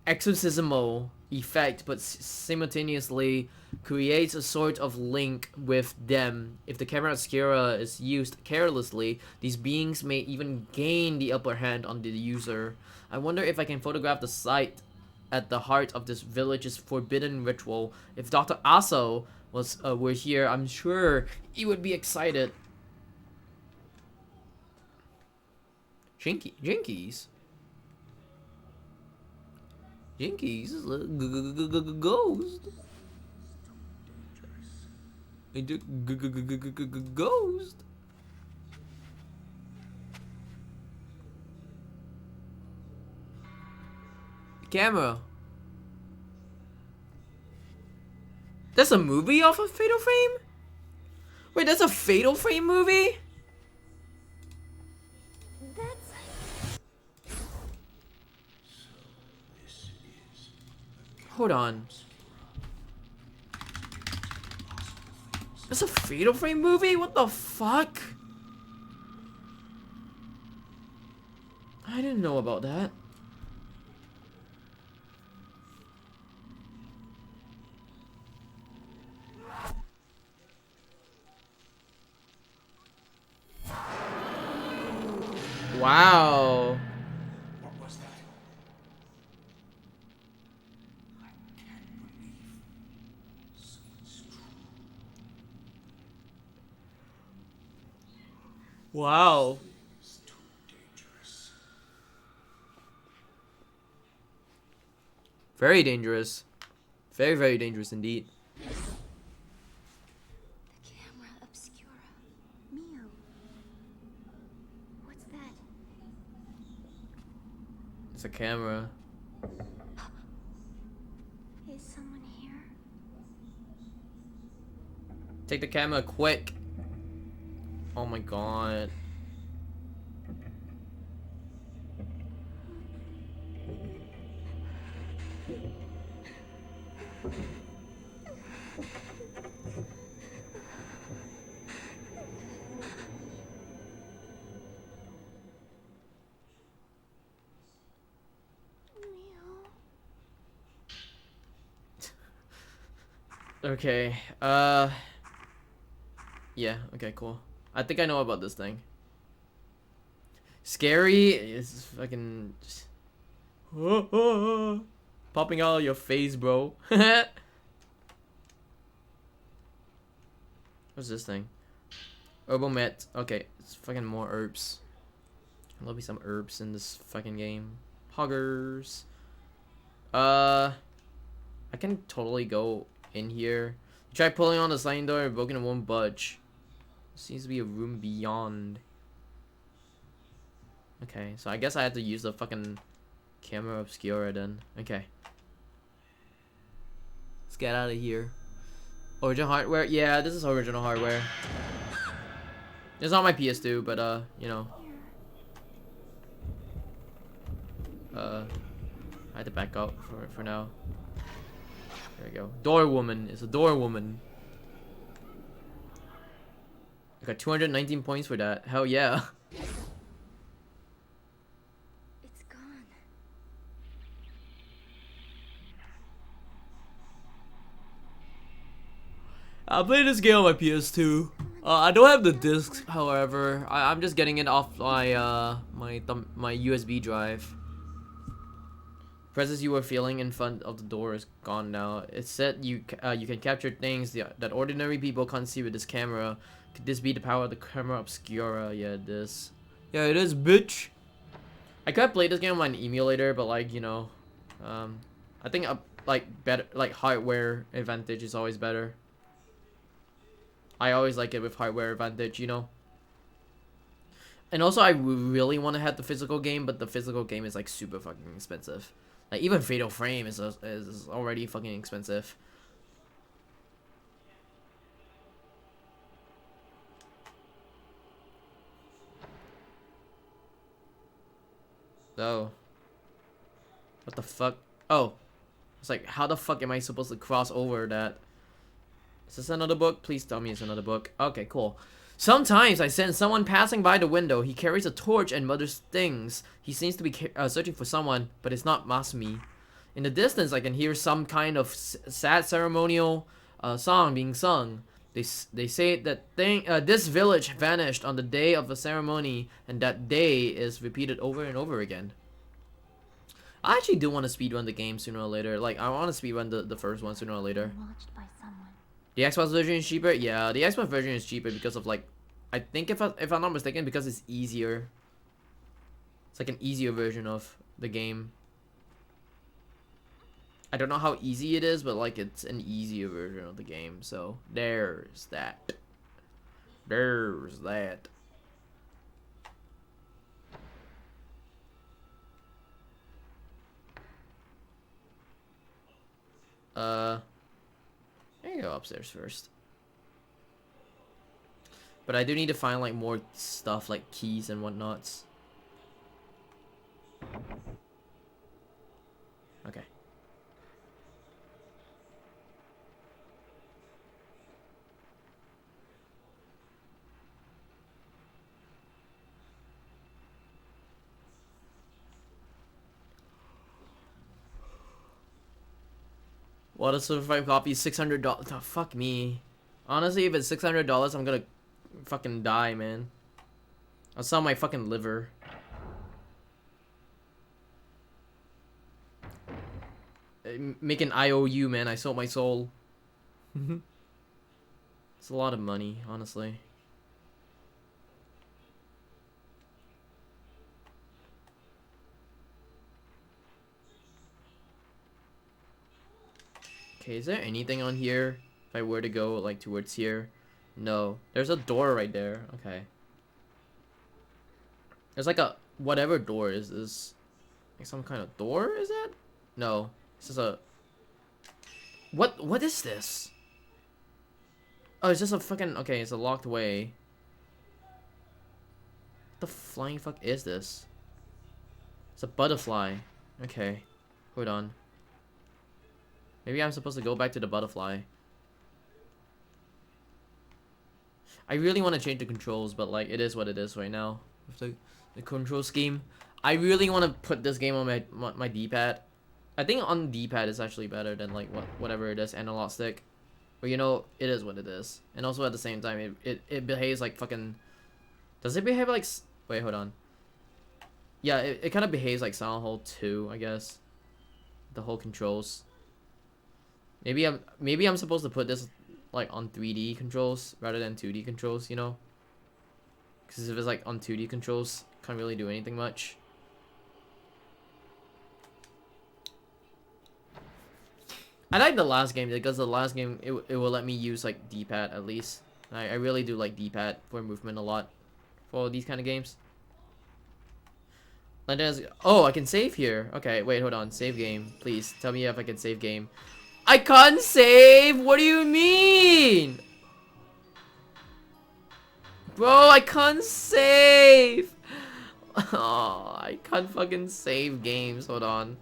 [SPEAKER 4] exorcismal effect, but simultaneously creates a sort of link with them. If the camera obscura is used carelessly, these beings may even gain the upper hand on the user. I wonder if I can photograph the site at the heart of this village's forbidden ritual. If Dr. Aso were here, I'm sure he would be excited. Jinkies. Jinkies is a ghost. Ghost. Camera. That's a movie off of Fatal Frame? Wait, that's a Fatal Frame movie?
[SPEAKER 1] That's...
[SPEAKER 4] Hold on. That's a Fatal Frame movie? What the fuck? I didn't know about that. Wow.
[SPEAKER 2] What was that? I can't believe so it's true.
[SPEAKER 4] Wow.
[SPEAKER 2] It's too dangerous.
[SPEAKER 4] Very dangerous. Very, very dangerous indeed.
[SPEAKER 1] The camera obscura. Mio. What's that?
[SPEAKER 4] It's a camera.
[SPEAKER 1] Is someone here?
[SPEAKER 4] Take the camera quick. Oh my god.
[SPEAKER 1] Mio.
[SPEAKER 4] Okay, yeah, okay, cool. I think I know about this thing. Scary is fucking just popping out of your face, bro. What's this thing? Herbal met. Okay, it's fucking more herbs. There'll be some herbs in this fucking game. Huggers. I can totally go in here. Try pulling on the sliding door, broken it won't budge. Seems to be a room beyond. Okay, so I guess I have to use the fucking camera obscura then. Okay. Let's get out of here. Original hardware? Yeah, this is original hardware. It's not my PS2, but you know. I had to back out for now. There we go. Door woman. It's a door woman. I got 219 points for that. Hell yeah.
[SPEAKER 1] It's gone.
[SPEAKER 4] I played this game on my PS2. I don't have the discs, however. I'm just getting it off my my USB drive. Presence you were feeling in front of the door is gone now. It said you can capture things that ordinary people can't see with this camera. Could this be the power of the camera obscura? Yeah, it is. Yeah, it is, bitch. I could have played this game on an emulator, but like, you know, I think like better, like hardware advantage is always better. I always like it with hardware advantage, you know. And also, I really want to have the physical game, but the physical game is like super fucking expensive. Like even Fatal Frame is already fucking expensive. So, what the fuck? Oh, it's like, how the fuck am I supposed to cross over that? Is this another book? Please tell me it's another book. Okay, cool. Sometimes I sense someone passing by the window. He carries a torch and mutters things. He seems to be searching for someone, but it's not Masumi. In the distance, I can hear some kind of sad ceremonial song being sung. They say that this village vanished on the day of the ceremony, and that day is repeated over and over again. I actually do want to speedrun the game sooner or later. Like, I want to speedrun the first one sooner or later.
[SPEAKER 1] Watched by someone.
[SPEAKER 4] The Xbox version is cheaper? Yeah, the Xbox version is cheaper because of, like, I think if I'm not mistaken, because it's easier. It's like an easier version of the game. I don't know how easy it is, but like it's an easier version of the game. So there's that. There's that. I can go upstairs first. But I do need to find like more stuff like keys and whatnots. Okay. What a certified copy, $600. Oh, fuck me. Honestly, if it's $600, I'm gonna fucking die, man. I'll sell my fucking liver. Make an IOU, man. I sold my soul. It's a lot of money, honestly. Okay, is there anything on here? If I were to go, like, towards here? No. There's a door right there. Okay. There's like a... Whatever door is this? Like some kind of door, is it? No. This is a... What is this? Oh, it's just a fucking... Okay, it's a locked way. What the flying fuck is this? It's a butterfly. Okay. Hold on. Maybe I'm supposed to go back to the butterfly. I really want to change the controls, but like it is what it is right now with the control scheme. I really want to put this game on my D-pad. I think on D-pad is actually better than like whatever it is analog stick. But you know, it is what it is. And also at the same time, it behaves like fucking. Does it behave like? Wait, hold on. Yeah, it kind of behaves like Silent Hill 2, I guess. The whole controls. Maybe I'm supposed to put this like on 3D controls rather than 2D controls, you know? Because if it's like on 2D controls, can't really do anything much. I like the last game because the last game it will let me use like D-pad at least. I really do like D-pad for movement a lot for these kind of games. Oh, I can save here. Okay, wait, hold on. Save game, please. Tell me if I can save game. I can't save? What do you mean? Bro, I can't save. Oh, I can't fucking save games. Hold on.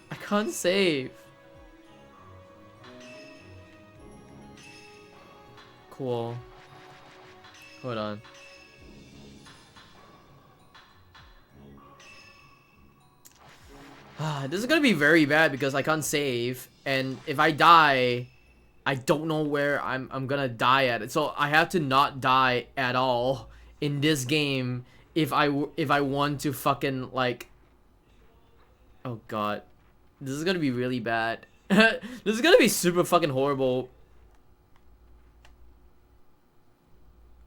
[SPEAKER 4] I can't save. Cool. Hold on. This is gonna be very bad because I can't save, and if I die, I don't know where I'm gonna die at. So I have to not die at all in this game if I want to fucking like. Oh god, this is gonna be really bad. This is gonna be super fucking horrible.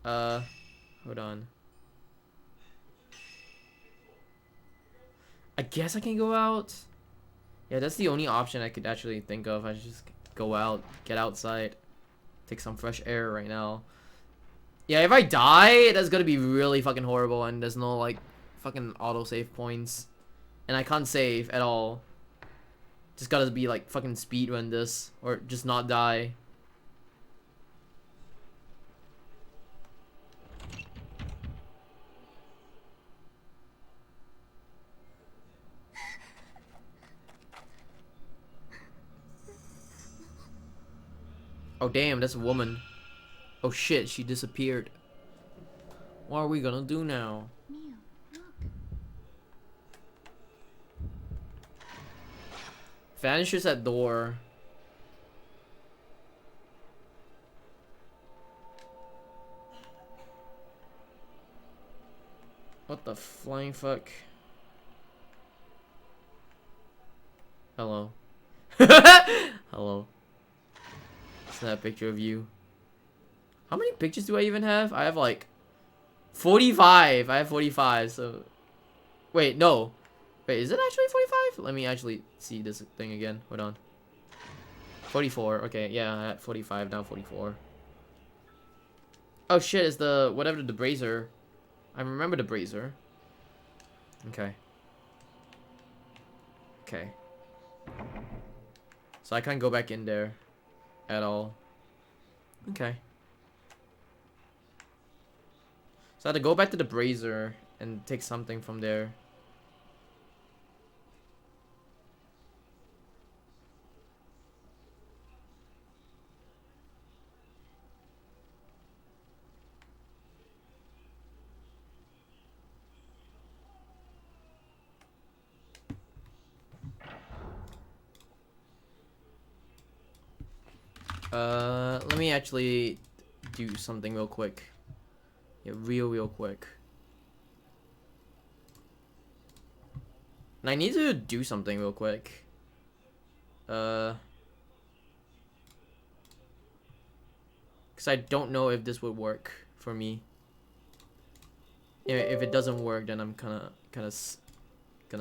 [SPEAKER 4] Hold on. I guess I can go out. Yeah, that's the only option I could actually think of. I should just go out, get outside, take some fresh air right now. Yeah, if I die, that's gonna be really fucking horrible, and there's no like fucking autosave points, and I can't save at all. Just gotta be like fucking speedrun this, or just not die. Oh damn, that's a woman. Oh shit, she disappeared. What are we gonna do now?
[SPEAKER 1] Mio, look.
[SPEAKER 4] Vanishes at door. What the flying fuck? Hello. Hello. Snap picture of you. How many pictures do I even have? I have like 45. I have 45, so wait, no. Wait, is it actually 45? Let me actually see this thing again. Hold on. 44. Okay, yeah, I had 45, now 44. Oh shit, it's the whatever the brazier. I remember the brazier. Okay. Okay. So I can't go back in there at all. Okay. So I had to go back to the brazier and take something from there. Let me actually do something real quick. Yeah, real quick. And I need to do something real quick. Because I don't know if this would work for me. If it doesn't work, then I'm gonna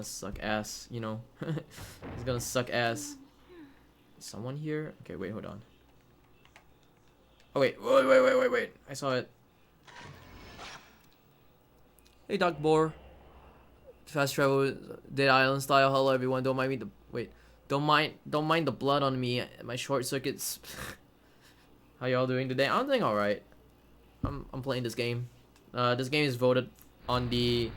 [SPEAKER 4] suck ass, you know. It's gonna suck ass. Someone here? Okay, wait, hold on. Oh wait, wait! I saw it. Hey, Doc Boar. Fast travel, Dead Island style. Hello, everyone. Don't mind me. Don't mind the blood on me. My short circuits. How y'all doing today? I'm doing all right. I'm playing this game. This game is voted on the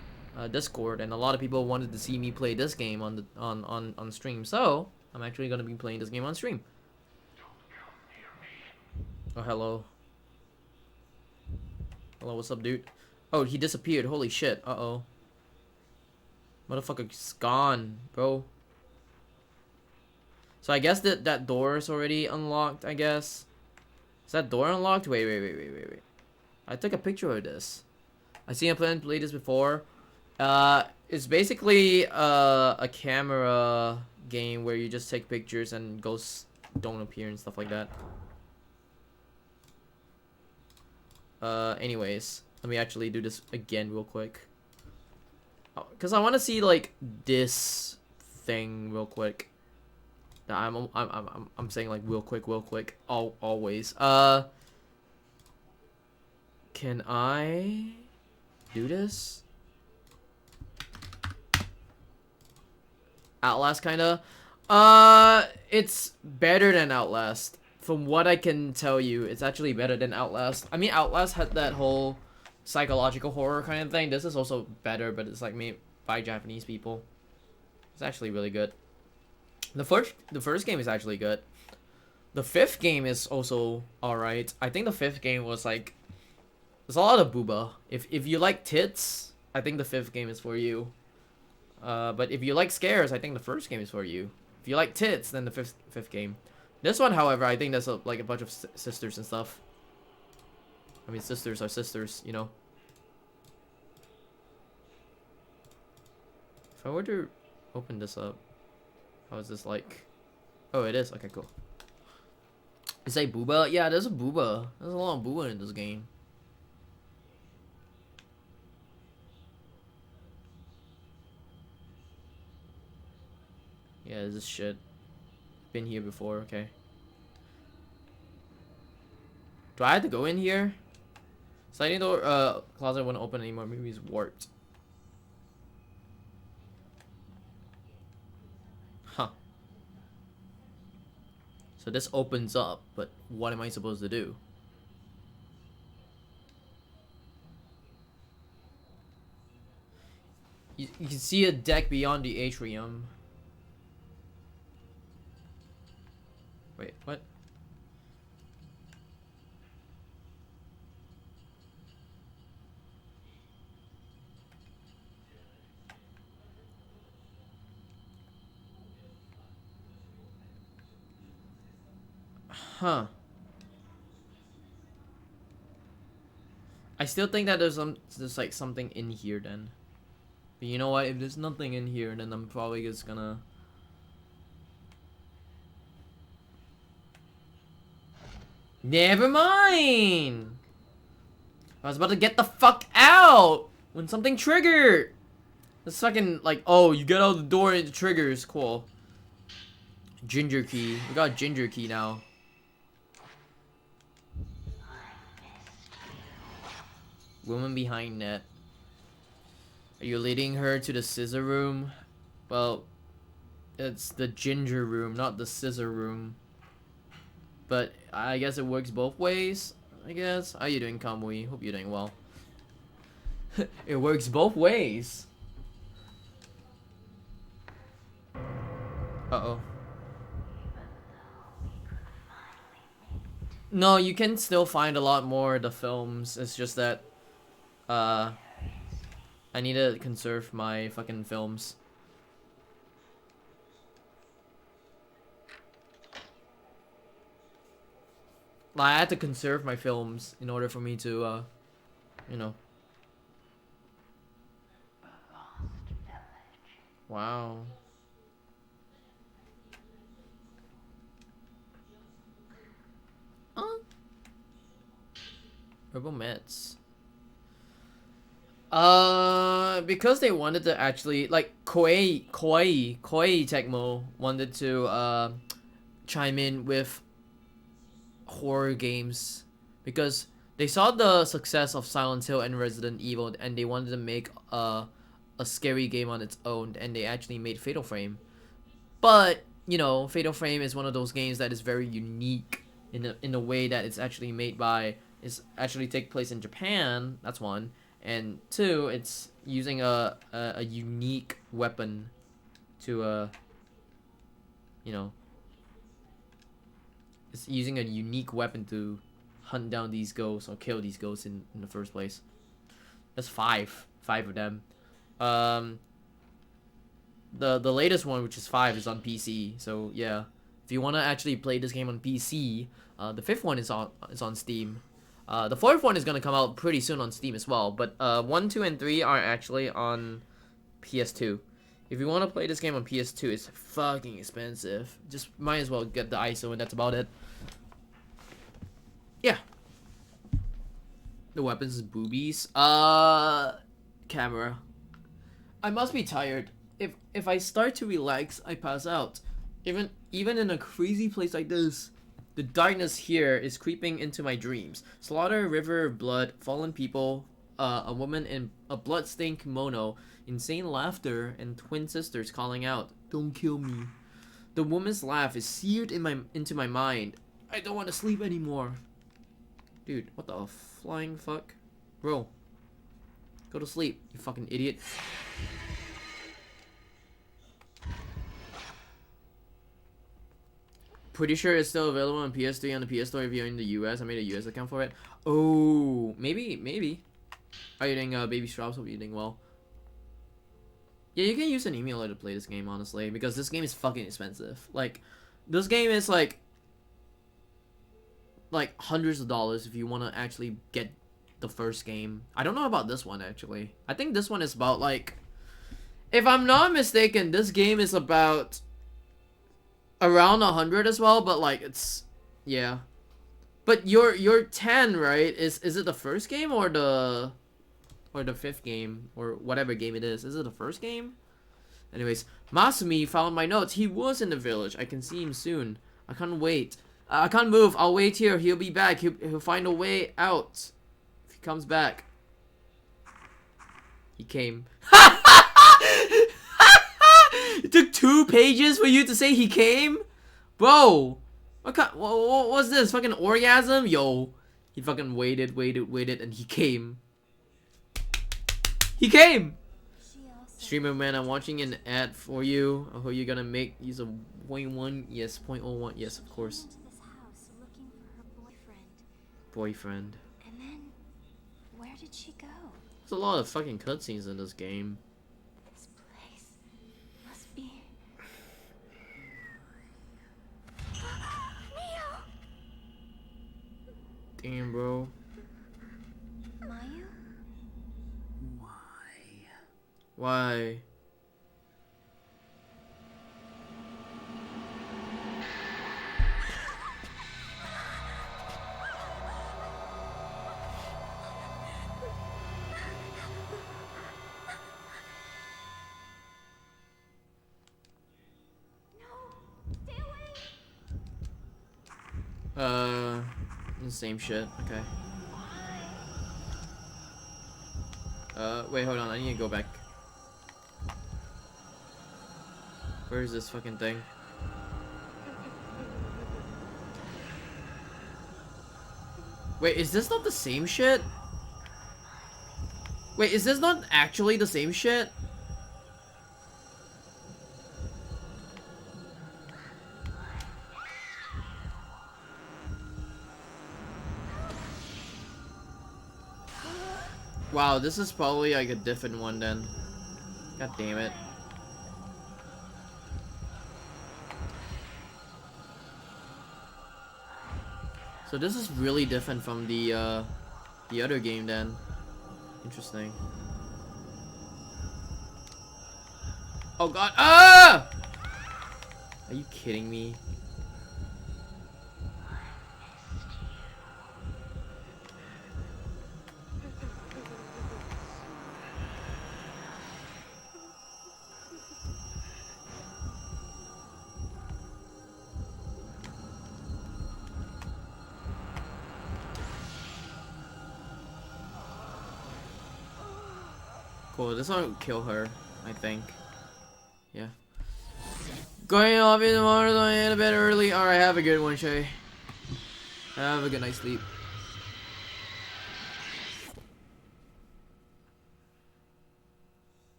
[SPEAKER 4] Discord, and a lot of people wanted to see me play this game on stream. So I'm actually gonna be playing this game on stream. Oh, hello. Hello, what's up, dude? Oh, he disappeared. Holy shit. Uh-oh. Motherfucker's gone, bro. So I guess that door is already unlocked, I guess. Is that door unlocked? Wait. I took a picture of this. I seen a plan play this before. It's basically a camera game where you just take pictures and ghosts don't appear and stuff like that. Anyways, let me actually do this again real quick. Cause I want to see like this thing real quick. I'm saying like real quick. Always. Can I do this? Outlast kinda. It's better than Outlast. From what I can tell you, it's actually better than Outlast. I mean, Outlast had that whole psychological horror kind of thing. This is also better, but it's like made by Japanese people. It's actually really good. The first game is actually good. The fifth game is also alright. I think the fifth game was like, there's a lot of booba. If you like tits, I think the fifth game is for you. But if you like scares, I think the first game is for you. If you like tits, then the fifth game. This one, however, I think there's like a bunch of sisters and stuff. I mean, sisters are sisters, you know. If I were to open this up, how is this like? Oh, it is. Okay, cool. Is a booba? Yeah, there's a booba. There's a lot of booba in this game. Yeah, this is shit. Been here before, okay. Do I have to go in here? Sliding door, closet won't open anymore. Maybe it's warped. Huh. So this opens up, but what am I supposed to do? You can see a deck beyond the atrium. Wait, what? Huh. I still think that there's like something in here then. But you know what? If there's nothing in here, then I'm probably just gonna. Never mind. I was about to get the fuck out when something triggered. This fucking like, oh, you get out the door and it triggers. Cool. Ginger key. We got ginger key now. Woman behind net. Are you leading her to the scissor room? Well, it's the ginger room, not the scissor room. But I guess it works both ways. I guess. How you doing, Kamui? Hope you're doing well. It works both ways. Uh-oh. No, you can still find a lot more of the films. It's just that I need to conserve my fucking films. Like, I had to conserve my films in order for me to you know. Wow. Herbal meds. Because they wanted to actually, like, Koei Tecmo wanted to chime in with horror games because they saw the success of Silent Hill and Resident Evil and they wanted to make a scary game on its own, and they actually made Fatal Frame. But you know, Fatal Frame is one of those games that is very unique in a way that it's actually made by actually take place in Japan. That's one. And two, it's using a unique weapon to you know, it's using a unique weapon to hunt down these ghosts or kill these ghosts in the first place. That's five of them. The latest one, which is 5, is on PC. So yeah, if you want to actually play this game on PC, the 5th one is on Steam. The 4th one is gonna come out pretty soon on Steam as well. But 1, 2, and 3 are actually on PS2. If you want to play this game on PS2, it's fucking expensive. Just might as well get the ISO, and that's about it. Yeah. The weapons is boobies. Camera. I must be tired. If I start to relax, I pass out. Even in a crazy place like this. The darkness here is creeping into my dreams. Slaughter, river, blood, fallen people, a woman in a blood-stained kimono, insane laughter, and twin sisters calling out, "Don't kill me." The woman's laugh is seared into my mind. I don't want to sleep anymore. Dude, what the flying fuck? Bro, go to sleep, you fucking idiot. Pretty sure it's still available on PS3 on the PS Store if you're in the US. I made a US account for it. Oh, maybe. How are you doing, Baby Strauss? Hope you're doing well. Yeah, you can use an emulator to play this game, honestly, because this game is fucking expensive. Like, this game is like hundreds of dollars if you want to actually get the first game. I don't know about this one, actually. I think this one is about, like, if I'm not mistaken, this game is about around 100 as well, but like it's, yeah. But your 10, right? Is it the first game or the 5th game or whatever game it is? Is it the first game? Anyways, Masumi found my notes. He was in the village. I can see him soon. I can't wait. I can't move. I'll wait here. He'll be back. He'll find a way out. If he comes back. He came. It took 2 pages for you to say he came? Bro. What was this? Fucking orgasm? Yo. He fucking waited, and he came. He came! Streamer man, I'm watching an ad for you. I hope you're gonna make use of 0.1. Yes, 0.01. Yes, of course.
[SPEAKER 1] Into this house looking for her boyfriend.
[SPEAKER 4] Boyfriend.
[SPEAKER 1] And then, where did she go?
[SPEAKER 4] There's a lot of fucking cutscenes in this game.
[SPEAKER 1] This place must be... Mio!
[SPEAKER 4] Damn, bro.
[SPEAKER 1] Mayu?
[SPEAKER 4] Why?
[SPEAKER 1] Stay away!
[SPEAKER 4] The same shit. Okay. Wait, hold on. I need to go back. Where is this fucking thing? Wait, is this not the same shit? Wait, is this not actually the same shit? Wow, this is probably like a different one then. God damn it. So this is really different from the other game then. Interesting. Oh god. Ah! Are you kidding me? Cool, this one will kill her, I think. Yeah. Going off in the morning, going in a bit early. Alright, have a good one, Shay. Have a good night's sleep.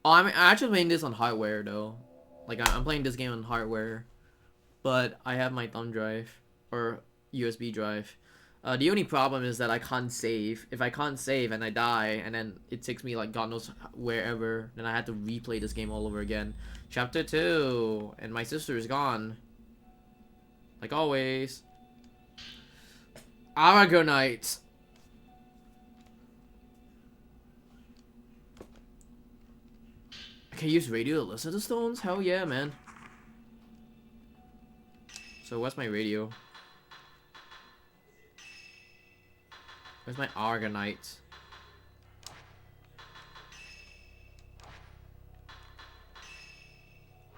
[SPEAKER 4] Oh, I'm actually playing this on hardware though. Like I'm playing this game on hardware, but I have my thumb drive or USB drive. The only problem is that I can't save. If I can't save and I die, and then it takes me like God knows wherever, then I had to replay this game all over again. Chapter 2, and my sister is gone. Like always. Aragonite. I can use radio to listen to stones? Hell yeah, man. So what's my radio? Where's my Argonite?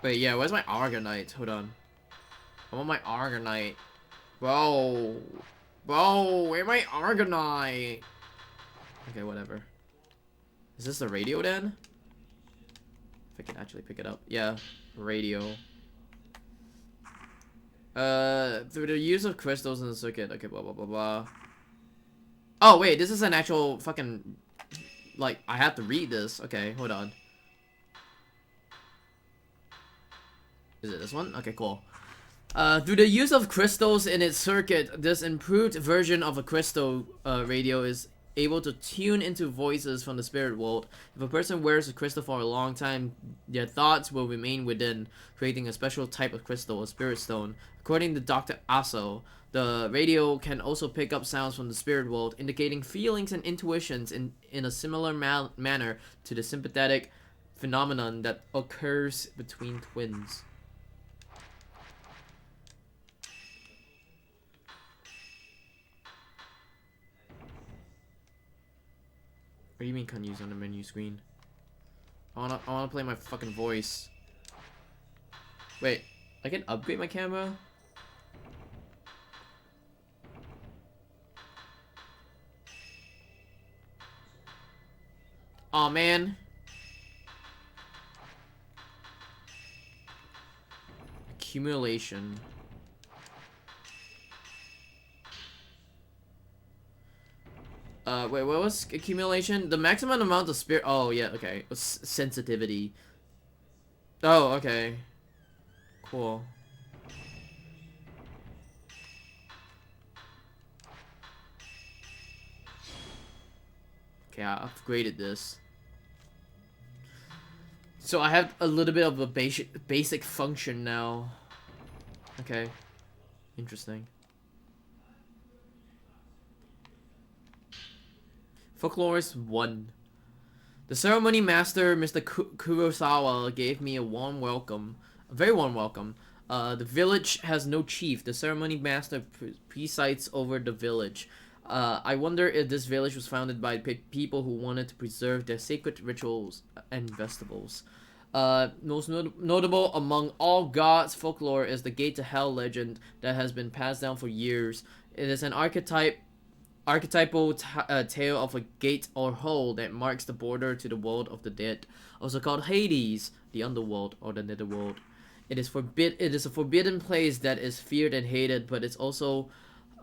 [SPEAKER 4] Wait, yeah, where's my Argonite? Hold on. I want my Argonite. Bro. Bro, where's my Argonite? Okay, whatever. Is this the radio then? If I can actually pick it up. Yeah, radio. Through the use of crystals in the circuit. Okay, blah, blah, blah, blah. Oh, wait, this is an actual fucking... Like, I have to read this. Okay, hold on. Is it this one? Okay, cool. Through the use of crystals in its circuit, this improved version of a crystal radio is able to tune into voices from the spirit world. If a person wears a crystal for a long time, their thoughts will remain within, creating a special type of crystal, a spirit stone. According to Dr. Aso, the radio can also pick up sounds from the spirit world, indicating feelings and intuitions in a similar manner to the sympathetic phenomenon that occurs between twins. What do you mean can't use on the menu screen? I wanna play my fucking voice. Wait, I can upgrade my camera? Aw, man. Accumulation. Wait, what was accumulation? The maximum amount of spirit. Oh, yeah, okay. Sensitivity. Oh, okay. Cool. Okay, I upgraded this. So I have a little bit of a basic function now. Okay. Interesting. Folklorist 1. The ceremony master, Mr. Kurosawa, gave me a warm welcome. A very warm welcome. The village has no chief. The ceremony master presides over the village. I wonder if this village was founded by people who wanted to preserve their sacred rituals and festivals. Most notable among all gods' folklore is the Gate to Hell legend that has been passed down for years. It is an archetypal tale of a gate or hole that marks the border to the world of the dead, also called Hades, the underworld or the netherworld. It is a forbidden place that is feared and hated, but it's also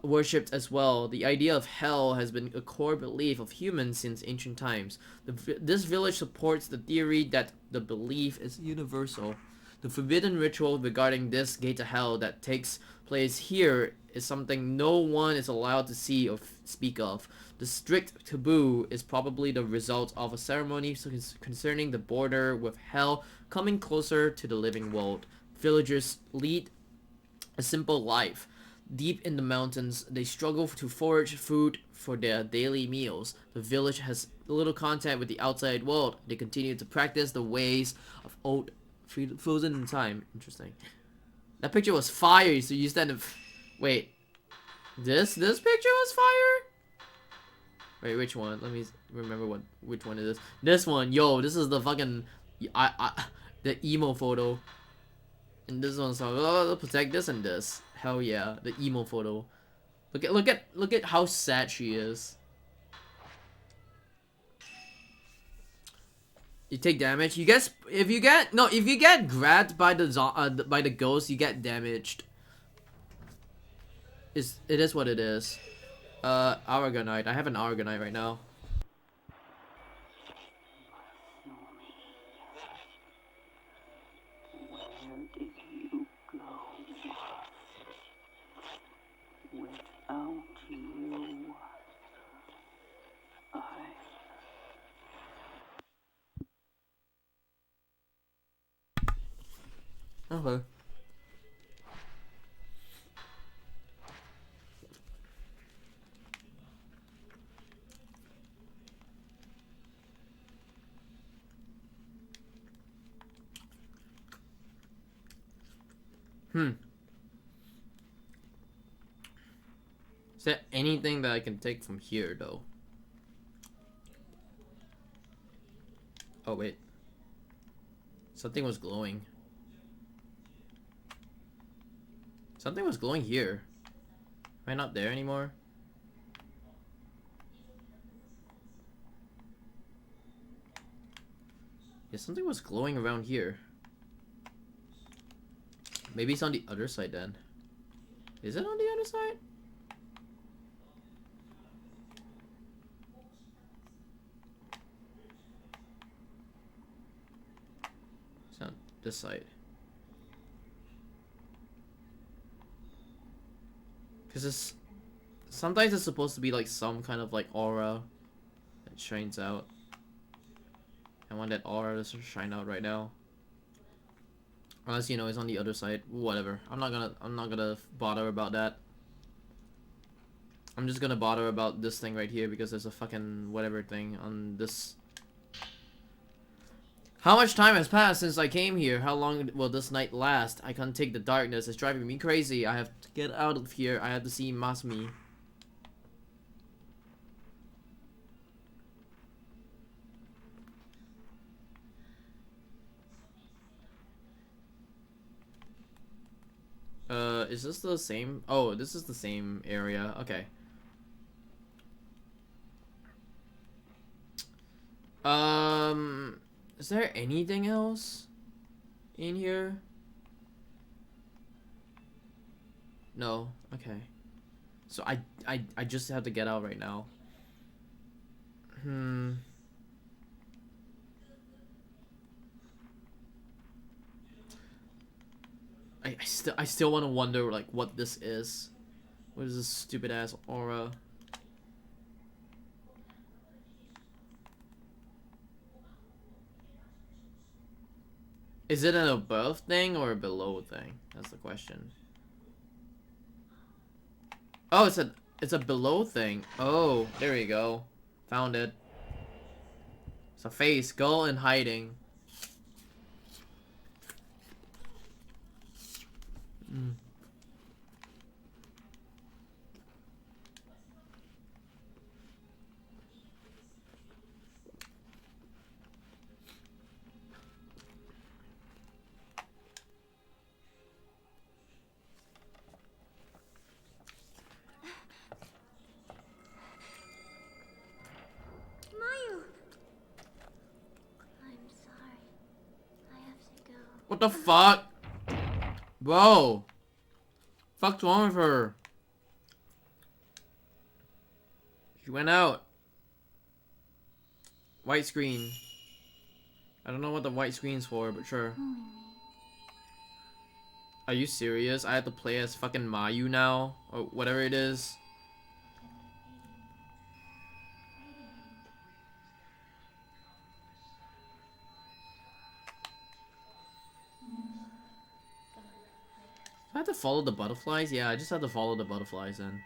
[SPEAKER 4] worshipped as well. The idea of hell has been a core belief of humans since ancient times. This village supports the theory that the belief is universal. The forbidden ritual regarding this gate to hell that takes place here is something no one is allowed to see or speak of. The strict taboo is probably the result of a ceremony concerning the border with hell coming closer to the living world. Villagers lead a simple life. Deep in the mountains, they struggle to forage food for their daily meals. The village has little contact with the outside world. They continue to practice the ways of old frozen in time. Interesting. That picture was fire, so you stand wait. This picture was fire? Wait, which one? Let me remember which one it is. This one, yo, this is the fucking the emo photo. And this one's protect this and this. Hell yeah, the emo photo. Look at how sad she is. You take damage. You get if you get grabbed by the ghost, you get damaged. It is what it is. Aragonite. I have an Aragonite right now. Okay. Is there anything that I can take from here, though? Oh, wait. Something was glowing. Something was glowing here. Am I not there anymore? Yeah, something was glowing around here. Maybe it's on the other side then. Is it on the other side? It's on this side. Because sometimes it's supposed to be like some kind of like aura that shines out. I want that aura to shine out right now. Unless, you know, it's on the other side. Whatever. I'm not gonna bother about that. I'm just gonna bother about this thing right here because there's a fucking whatever thing on this. How much time has passed since I came here? How long will this night last? I can't take the darkness. It's driving me crazy. I have to get out of here. I have to see Masumi. Is this the same? Oh, this is the same area. Okay. Is there anything else in here? No. Okay. So I just have to get out right now. I still want to wonder like what this is. What is this stupid ass aura? Is it an above thing or a below thing? That's the question. Oh, it's a below thing. Oh, there you go. Found it. It's a face, skull in hiding.
[SPEAKER 1] Mayu! I'm sorry. I have to go.
[SPEAKER 4] What the fuck? Bro. Fuck's wrong with her? She went out. White screen. I don't know what the white screen's for, but sure. Are you serious? I have to play as fucking Mayu now? Or whatever it is. I have to follow the butterflies? Yeah, I just have to follow the butterflies then.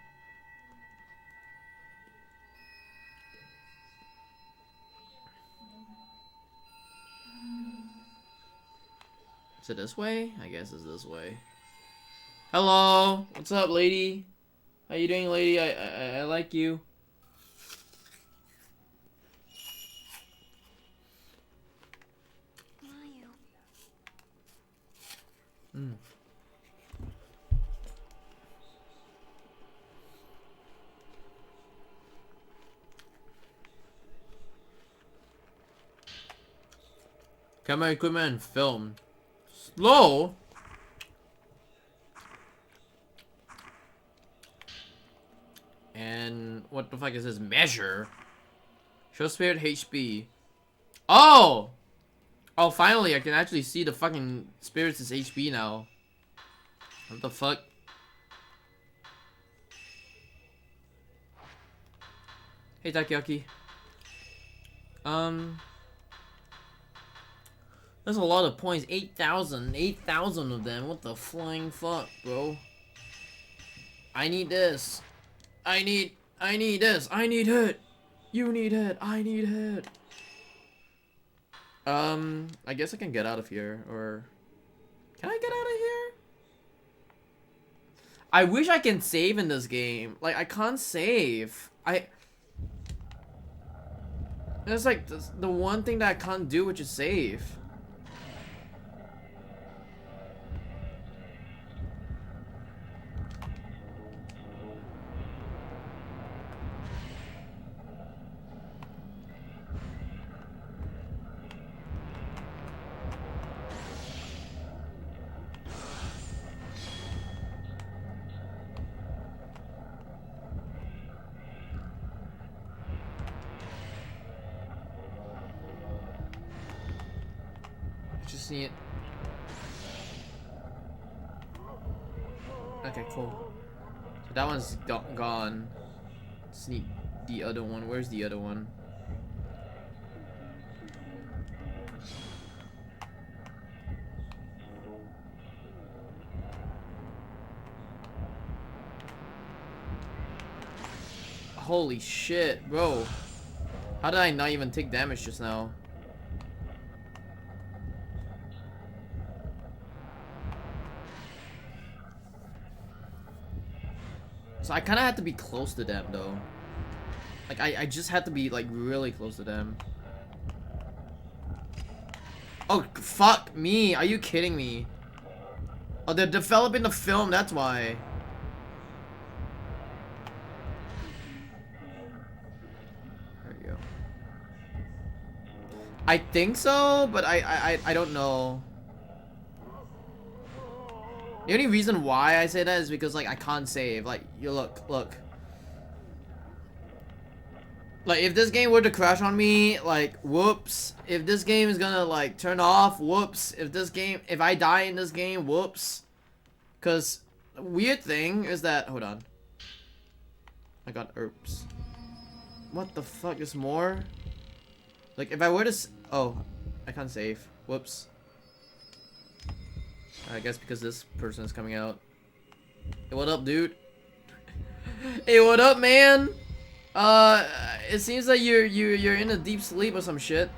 [SPEAKER 4] Is it this way? I guess it's this way. Hello! What's up, lady? How you doing, lady? I like you.
[SPEAKER 1] Mayu.
[SPEAKER 4] Camera equipment and film. Slow? And what the fuck is this? Measure? Show spirit HB. Oh! Oh, finally, I can actually see the fucking spirits' HP now. What the fuck? Hey, Takoyaki. That's a lot of points. 8,000. 8,000 of them. What the flying fuck, bro? I need this. I need this. I need it. You need it. I need it. I guess I can get out of here, or... Can I get out of here? I wish I can save in this game. Like, I can't save. It's like the one thing that I can't do, which is save. Just see it. Okay, cool. So that one's gone. Just need the other one. Where's the other one? Holy shit, bro. How did I not even take damage just now? So I kind of had to be close to them, though. Like, I just had to be, like, really close to them. Oh, fuck me. Are you kidding me? Oh, they're developing the film, that's why. There you go. I think so, but I don't know. The only reason why I say that is because, like, I can't save. Like, you look. Like, if this game were to crash on me, like, whoops. If this game is gonna, like, turn off, whoops. If I die in this game, whoops. Cause, weird thing is that, hold on. I got herbs. What the fuck, there's more? Like, if I were to oh, I can't save. Whoops. I guess because this person is coming out. Hey, what up, dude? Hey, what up, man? It seems like you're in a deep sleep or some shit.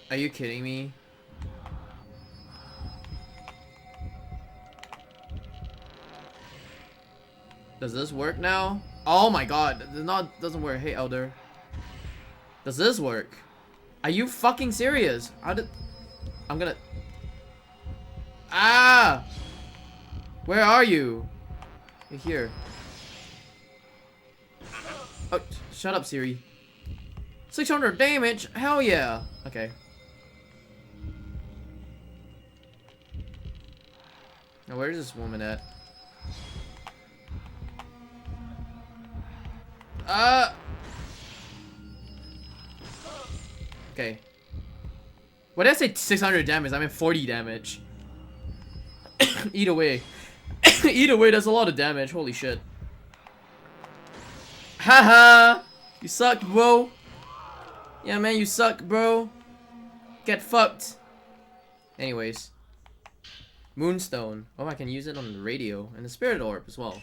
[SPEAKER 4] Are you kidding me? Does this work now? Oh my god, doesn't work. Hey, Elder. Does this work? Are you fucking serious? I'm gonna... Ah! Where are you? You're here. Oh, shut up, Siri. 600 damage? Hell yeah. Okay. Now, where's this woman at? Okay. What did I say 600 damage? I mean 40 damage. Either way. Either way, that's a lot of damage. Holy shit. Haha! You suck, bro. Yeah, man, you suck, bro. Get fucked. Anyways. Moonstone. Oh, I can use it on the radio. And the Spirit Orb as well.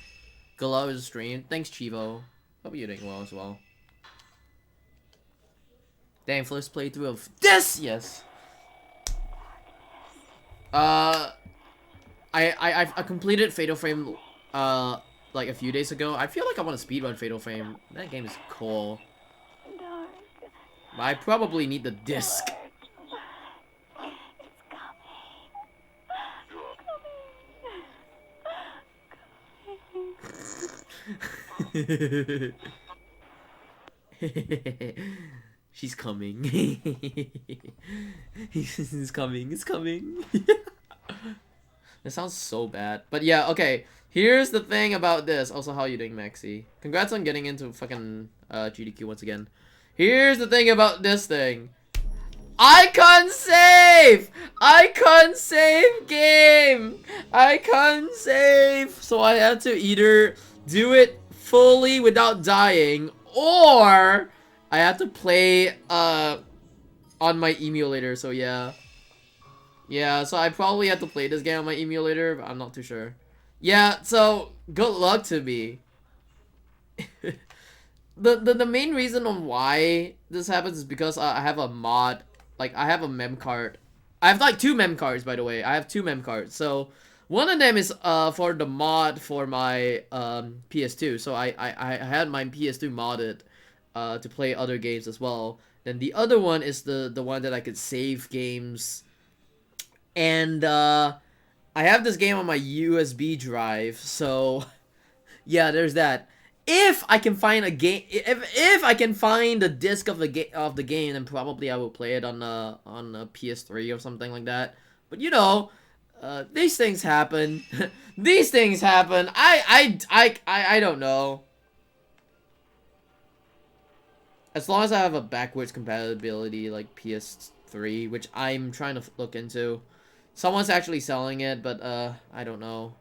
[SPEAKER 4] Good luck with the stream. Thanks, Chivo. Hope you're doing well as well. Dang, first playthrough of this! Yes! I completed Fatal Frame, like a few days ago. I feel like I want to speedrun Fatal Frame. That game is cool. But I probably need the disc. She's coming. He's coming. It's coming. That sounds so bad. But yeah, okay. Here's the thing about this. Also, how you doing, Maxi? Congrats on getting into fucking GDQ once again. Here's the thing about this thing. I can't save! I can't save game! I can't save! So I had to either do it fully without dying, or I have to play on my emulator. So yeah, so I probably have to play this game on my emulator, but I'm not too sure. Yeah, so good luck to me. the main reason on why this happens is because I have a mod. Like, I have a mem card. I have like 2 mem cards, by the way. I have 2 mem cards. So one of them is for the mod for my PS2. So I had my PS2 modded to play other games as well. Then the other one is the one that I could save games. And I have this game on my USB drive. So yeah, there's that. If I can find a game, if I can find the disc of the game, then probably I will play it on a PS3 or something like that. But you know, these things happen. These things happen. I don't know. As long as I have a backwards compatibility like PS3, which I'm trying to look into. Someone's actually selling it, but I don't know.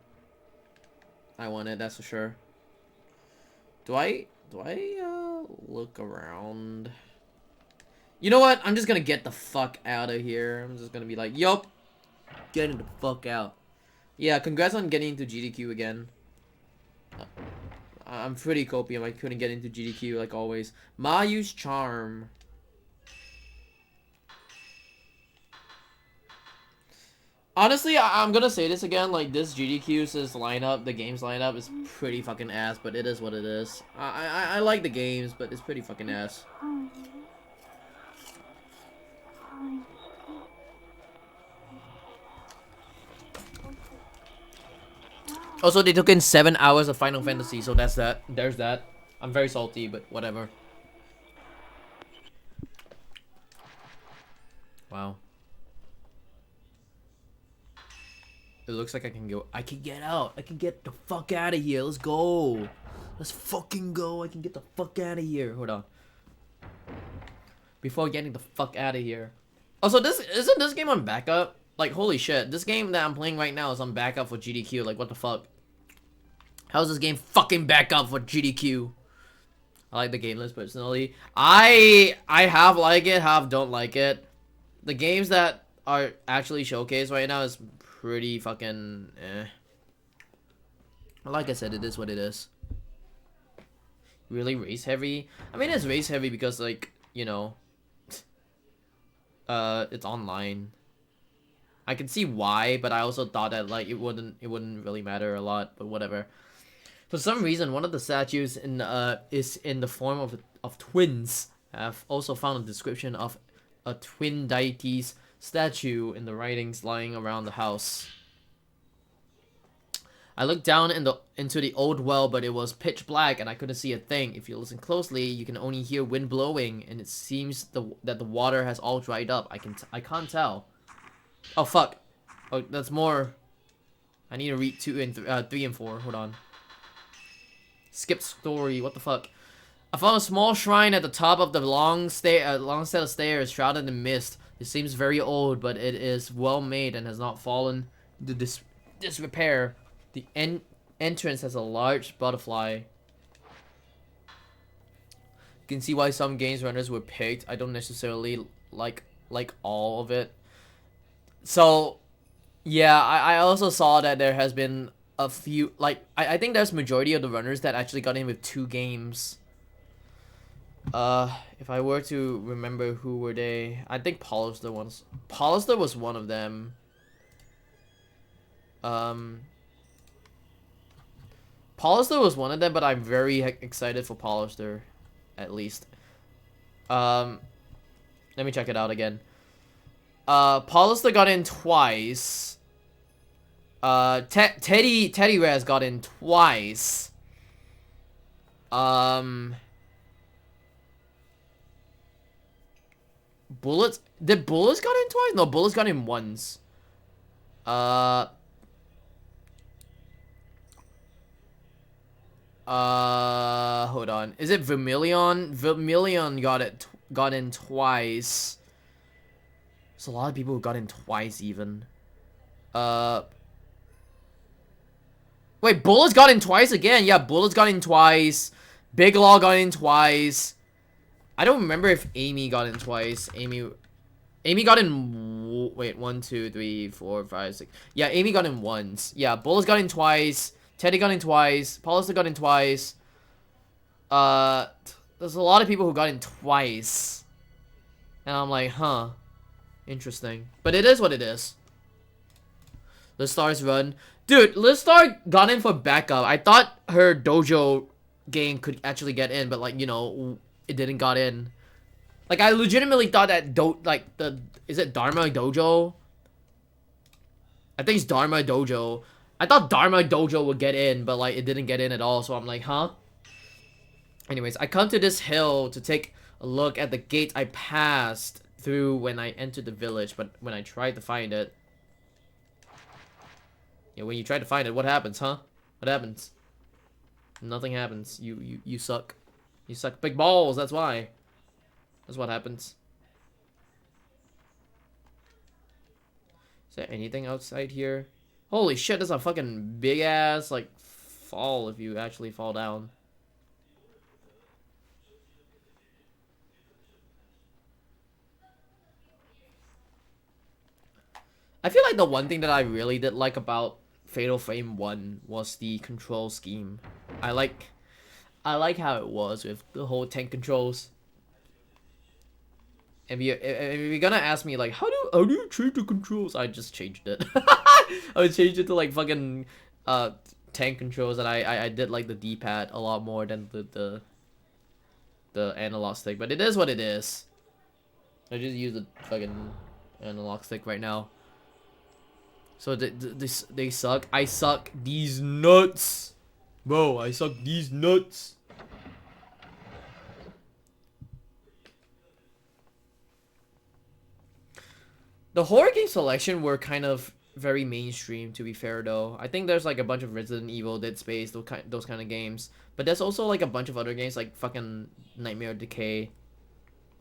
[SPEAKER 4] I want it, that's for sure. Do I look around? You know what? I'm just gonna get the fuck out of here. I'm just gonna be like, yup, getting the fuck out. Yeah, congrats on getting into GDQ again. I'm pretty copium. I couldn't get into GDQ like always. Mayu's Charm. Honestly, I'm gonna say this again, like, this GDQ's lineup, the games lineup is pretty fucking ass, but it is what it is. I like the games, but it's pretty fucking ass. Also, they took in 7 hours of Final Fantasy, so that's that. There's that. I'm very salty, but whatever. Wow. It looks like I can go. I can get out. I can get the fuck out of here. Let's go. Let's fucking go. I can get the fuck out of here. Hold on. Before getting the fuck out of here. Also, isn't this game on backup? Like, holy shit. This game that I'm playing right now is on backup for GDQ. Like, what the fuck? How's this game fucking backup for GDQ? I like the game list personally. I half like it, half don't like it. The games that are actually showcased right now is pretty fucking eh. Like I said, it is what it is. Really race heavy? I mean, it's race heavy because, like, you know, it's online. I can see why, but I also thought that, like, it wouldn't really matter a lot, but whatever. For some reason, one of the statues is in the form of twins. I've also found a description of a twin deities statue in the writings lying around the house. I looked down into the old well, but it was pitch black and I couldn't see a thing. If you listen closely, you can only hear wind blowing, and it seems that the water has all dried up. I can't tell. Oh fuck! Oh, that's more. I need to read 3 and 4. Hold on. Skip story. What the fuck? I found a small shrine at the top of the long set of stairs, shrouded in mist. It seems very old, but it is well made and has not fallen into disrepair. The entrance has a large butterfly. You can see why some games runners were picked. I don't necessarily like all of it. So, yeah, I also saw that there has been a few, like, I think there's majority of the runners that actually got in with 2 games. If I were to remember who were they, I think Pollister was one of them. Pollister was one of them, but I'm very excited for Pollister, at least. Let me check it out again. Pollister got in twice. Teddy Raz got in twice. Bullets? Did Bullets got in twice? No, Bullets got in once. Hold on. Is it Vermilion? Vermilion got in twice. There's a lot of people who got in twice even. Wait, Bullets got in twice again. Yeah, Bullets got in twice. Big Law got in twice. I don't remember if Amy got in twice. Amy got in. Wait, 1, 2, 3, 4, 5, 6. Yeah, Amy got in once. Yeah, Bullets got in twice. Teddy got in twice. Pollister got in twice. There's a lot of people who got in twice. And I'm like, huh. Interesting. But it is what it is. Listar's run. Dude, Listar got in for backup. I thought her dojo game could actually get in, but, like, you know, it didn't got in. Like, I legitimately thought that is it Dharma Dojo? I think it's Dharma Dojo. I thought Dharma Dojo would get in, but, like, it didn't get in at all, so I'm like, huh? Anyways, I come to this hill to take a look at the gate I passed through when I entered the village, but when I tried to find it... Yeah, when you try to find it, what happens, huh? What happens? Nothing happens. You suck. You suck big balls, that's why. That's what happens. Is there anything outside here? Holy shit, there's a fucking big ass, like, fall if you actually fall down. I feel like the one thing that I really did like about Fatal Frame 1 was the control scheme. I like how it was with the whole tank controls. If you're gonna ask me, like, how do you change the controls? I just changed it. I changed it to, like, fucking tank controls, and I did like the D-pad a lot more than the analog stick. But it is what it is. I just use the fucking analog stick right now. So they suck. I suck these nuts. Bro, I suck these nuts. The horror game selection were kind of very mainstream, to be fair though. I think there's like a bunch of Resident Evil, Dead Space, those kind of games. But there's also like a bunch of other games like fucking Nightmare Decay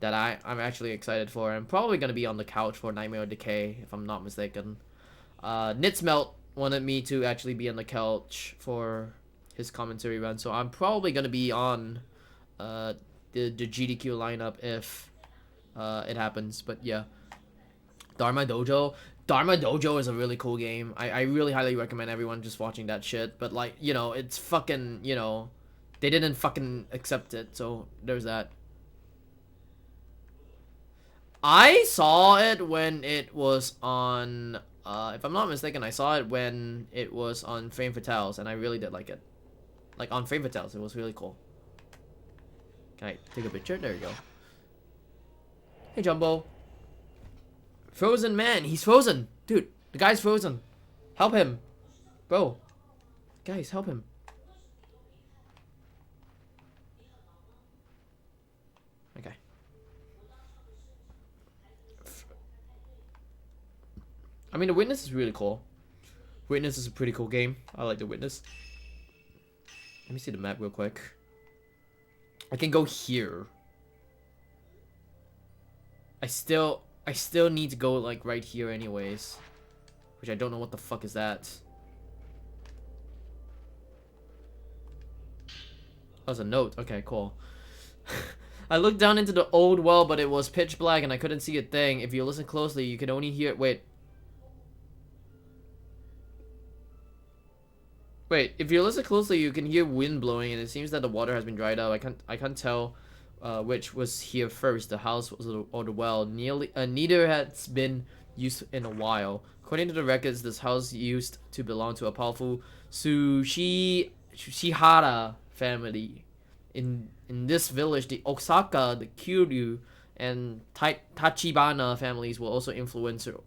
[SPEAKER 4] that I'm actually excited for. I'm probably gonna be on the couch for Nightmare Decay if I'm not mistaken. Nitsmelt wanted me to actually be on the couch for his commentary run, so I'm probably gonna be on the GDQ lineup if it happens. But yeah. Dharma Dojo is a really cool game. I really highly recommend everyone just watching that shit. But like, you know, it's fucking, you know, they didn't fucking accept it, so there's that. I saw it when it was on, if I'm not mistaken, I saw it when it was on Frame Fatales, and I really did like it. Like, on Frame Fatales, it was really cool. Can I take a picture? There you go. Hey, Jumbo. Frozen man, he's frozen. Dude, the guy's frozen. Help him. Bro. Guys, help him. Okay. I mean, The Witness is really cool. Witness is a pretty cool game. I like The Witness. Let me see the map real quick. I can go here. I still need to go like right here anyways. Which I don't know what the fuck is that. Oh, it's a note. Okay, cool. I looked down into the old well, but it was pitch black and I couldn't see a thing. If you listen closely, you can only hear... Wait, if you listen closely, you can hear wind blowing, and it seems that the water has been dried up. I can't tell which was here first, the house or the well. Neither has been used in a while. According to the records, this house used to belong to a powerful Shihara family. In this village, the Osaka, the Kiryu, and Tachibana families were also influential.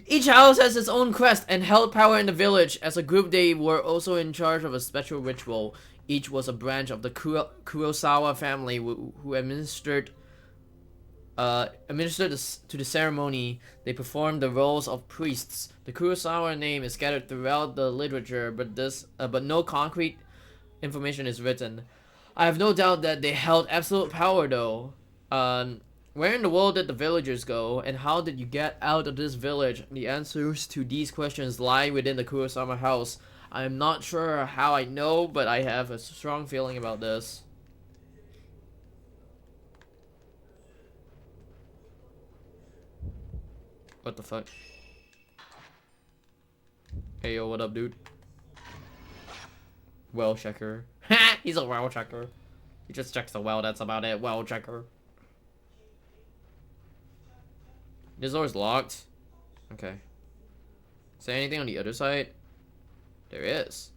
[SPEAKER 4] Each house has its own quest and held power in the village. As a group, they were also in charge of a special ritual. Each was a branch of the Kurosawa family who administered to the ceremony. They performed the roles of priests. The Kurosawa name is scattered throughout the literature, but no concrete information is written. I have no doubt that they held absolute power, though. Where in the world did the villagers go, and how did you get out of this village? The answers to these questions lie within the Kurosawa house. I am not sure how I know, but I have a strong feeling about this. What the fuck? Hey yo, what up, dude? Well checker. Ha! He's a well checker. He just checks the well, that's about it. Well checker. This door's locked. Okay. Is there anything on the other side? There is.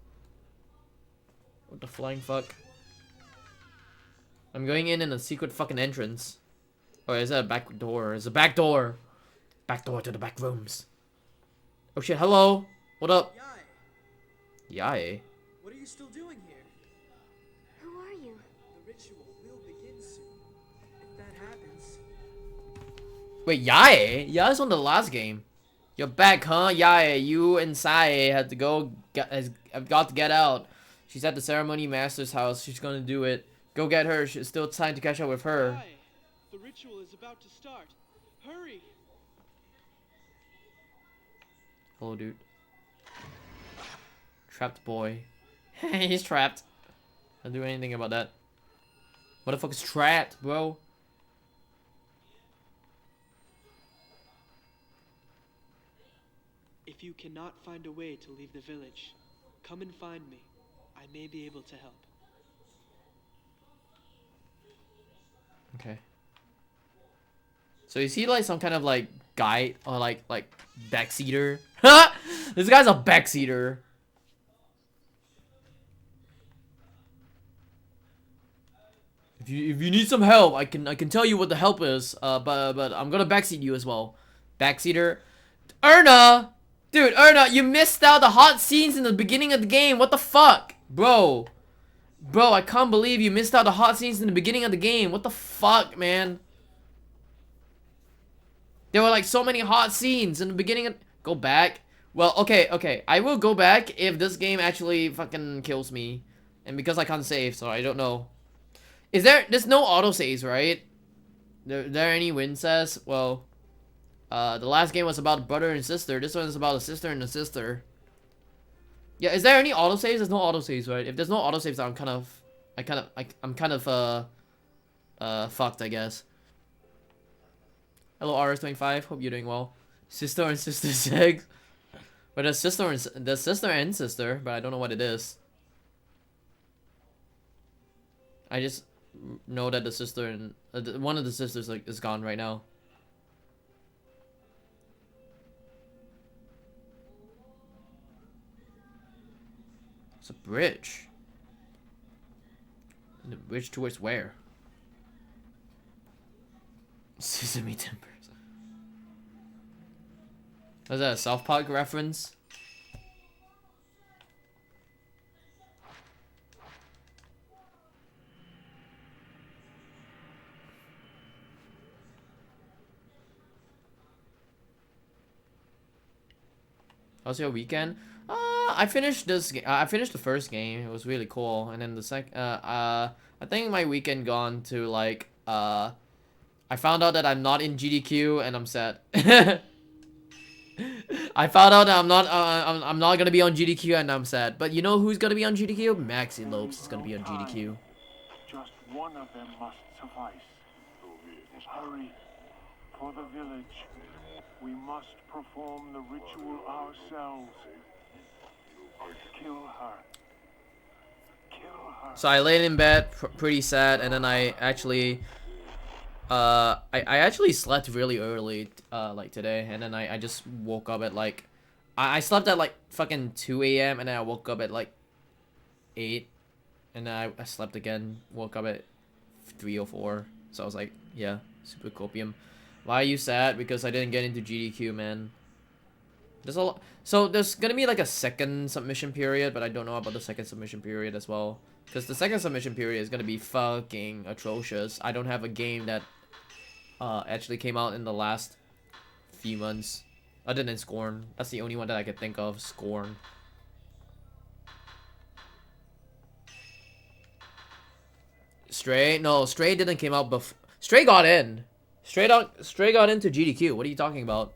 [SPEAKER 4] What the flying fuck? I'm going in a secret fucking entrance. Oh, is that a back door? It's a back door. Back door to the back rooms. Oh shit, hello. What up? Yae.
[SPEAKER 3] What are you still doing here?
[SPEAKER 1] Who are you?
[SPEAKER 3] The ritual will begin soon. If that happens...
[SPEAKER 4] Wait, Yae? Yae's on the last game. You're back, huh? Yae, you and Sae have got to get out. She's at the ceremony master's house. She's gonna do it. Go get her. It's still time to catch up with her.
[SPEAKER 5] Hi. The ritual is about to start. Hurry!
[SPEAKER 4] Hello, dude. Trapped boy. He's trapped. Can't do anything about that. What the fuck is trapped, bro?
[SPEAKER 5] If you cannot find a way to leave the village, come and find me. I may be able to help.
[SPEAKER 4] Okay. So is he like some kind of like guide or like backseater? This guy's a backseater. If you need some help, I can tell you what the help is. But I'm gonna backseat you as well. Backseater, Erna! Dude, Erna, you missed out the hot scenes in the beginning of the game. What the fuck? Bro. Bro, I can't believe you missed out the hot scenes in the beginning of the game. What the fuck, man? There were like so many hot scenes in the beginning of... Go back. Well, okay. I will go back if this game actually fucking kills me. And because I can't save, so I don't know. There's no autosaves, right? There any win says? Well, the last game was about brother and sister. This one is about a sister and a sister. Yeah, is there any autosaves? There's no autosaves, right? If there's no autosaves, I'm kind of fucked, I guess. Hello, RS25. Hope you're doing well. Sister and sister sex. But there's sister and sister, but I don't know what it is. I just know that the sister and one of the sisters like is gone right now. It's a bridge. And the bridge towards where? Sesame Timbers. Was that a South Park reference? How's your weekend? I finished this. I finished the first game. It was really cool, and then the second. I think my weekend gone to like. I found out that I'm not in GDQ, and I'm sad. I found out that I'm not gonna be on GDQ, and I'm sad. But you know who's gonna be on GDQ? Maxi Lopes is gonna be on GDQ.
[SPEAKER 2] Just one of them must suffice. Hurry. For the village. We must perform the ritual ourselves. Kill her. Kill her.
[SPEAKER 4] So I laid in bed, pretty sad, and then I actually, I actually slept really early, like today, and then I just woke up at like, I slept at like fucking 2 a.m. and then I woke up at like 8, and then I slept again, woke up at 3 or 4. So I was like, yeah, super copium. Why are you sad? Because I didn't get into GDQ, man. There's a lot. So there's gonna be like a second submission period, but I don't know about the second submission period as well. Because the second submission period is gonna be fucking atrocious. I don't have a game that actually came out in the last few months. Other than Scorn. That's the only one that I could think of. Scorn. Stray? No, Stray didn't came out before. Stray got in. Stray got into GDQ. What are you talking about?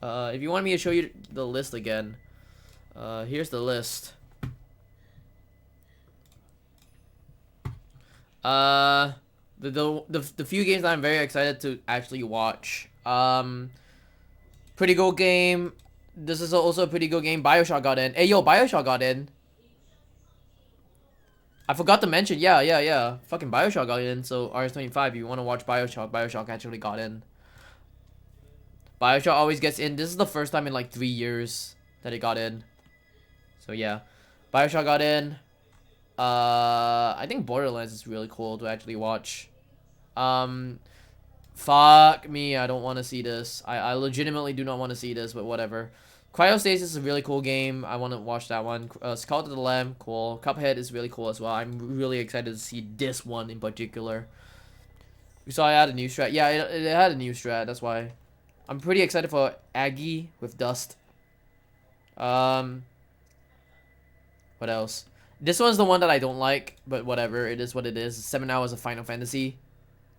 [SPEAKER 4] If you want me to show you the list again, here's the list. The few games that I'm very excited to actually watch. Pretty good game. This is also a pretty good game. BioShock got in. Hey yo, BioShock got in. I forgot to mention. Yeah. Fucking BioShock got in. So RS25, you want to watch BioShock actually got in. BioShock always gets in. This is the first time in like 3 years that it got in. So yeah, BioShock got in. I think Borderlands is really cool to actually watch. Fuck me, I don't want to see this. I legitimately do not want to see this, but whatever. Cryostasis is a really cool game. I want to watch that one. Cult of the Lamb, cool. Cuphead is really cool as well. I'm really excited to see this one in particular. We saw it had a new strat. Yeah, it had a new strat. That's why. I'm pretty excited for Aggie with Dust. What else? This one's the one that I don't like, but whatever. It is what it is. 7 hours of Final Fantasy.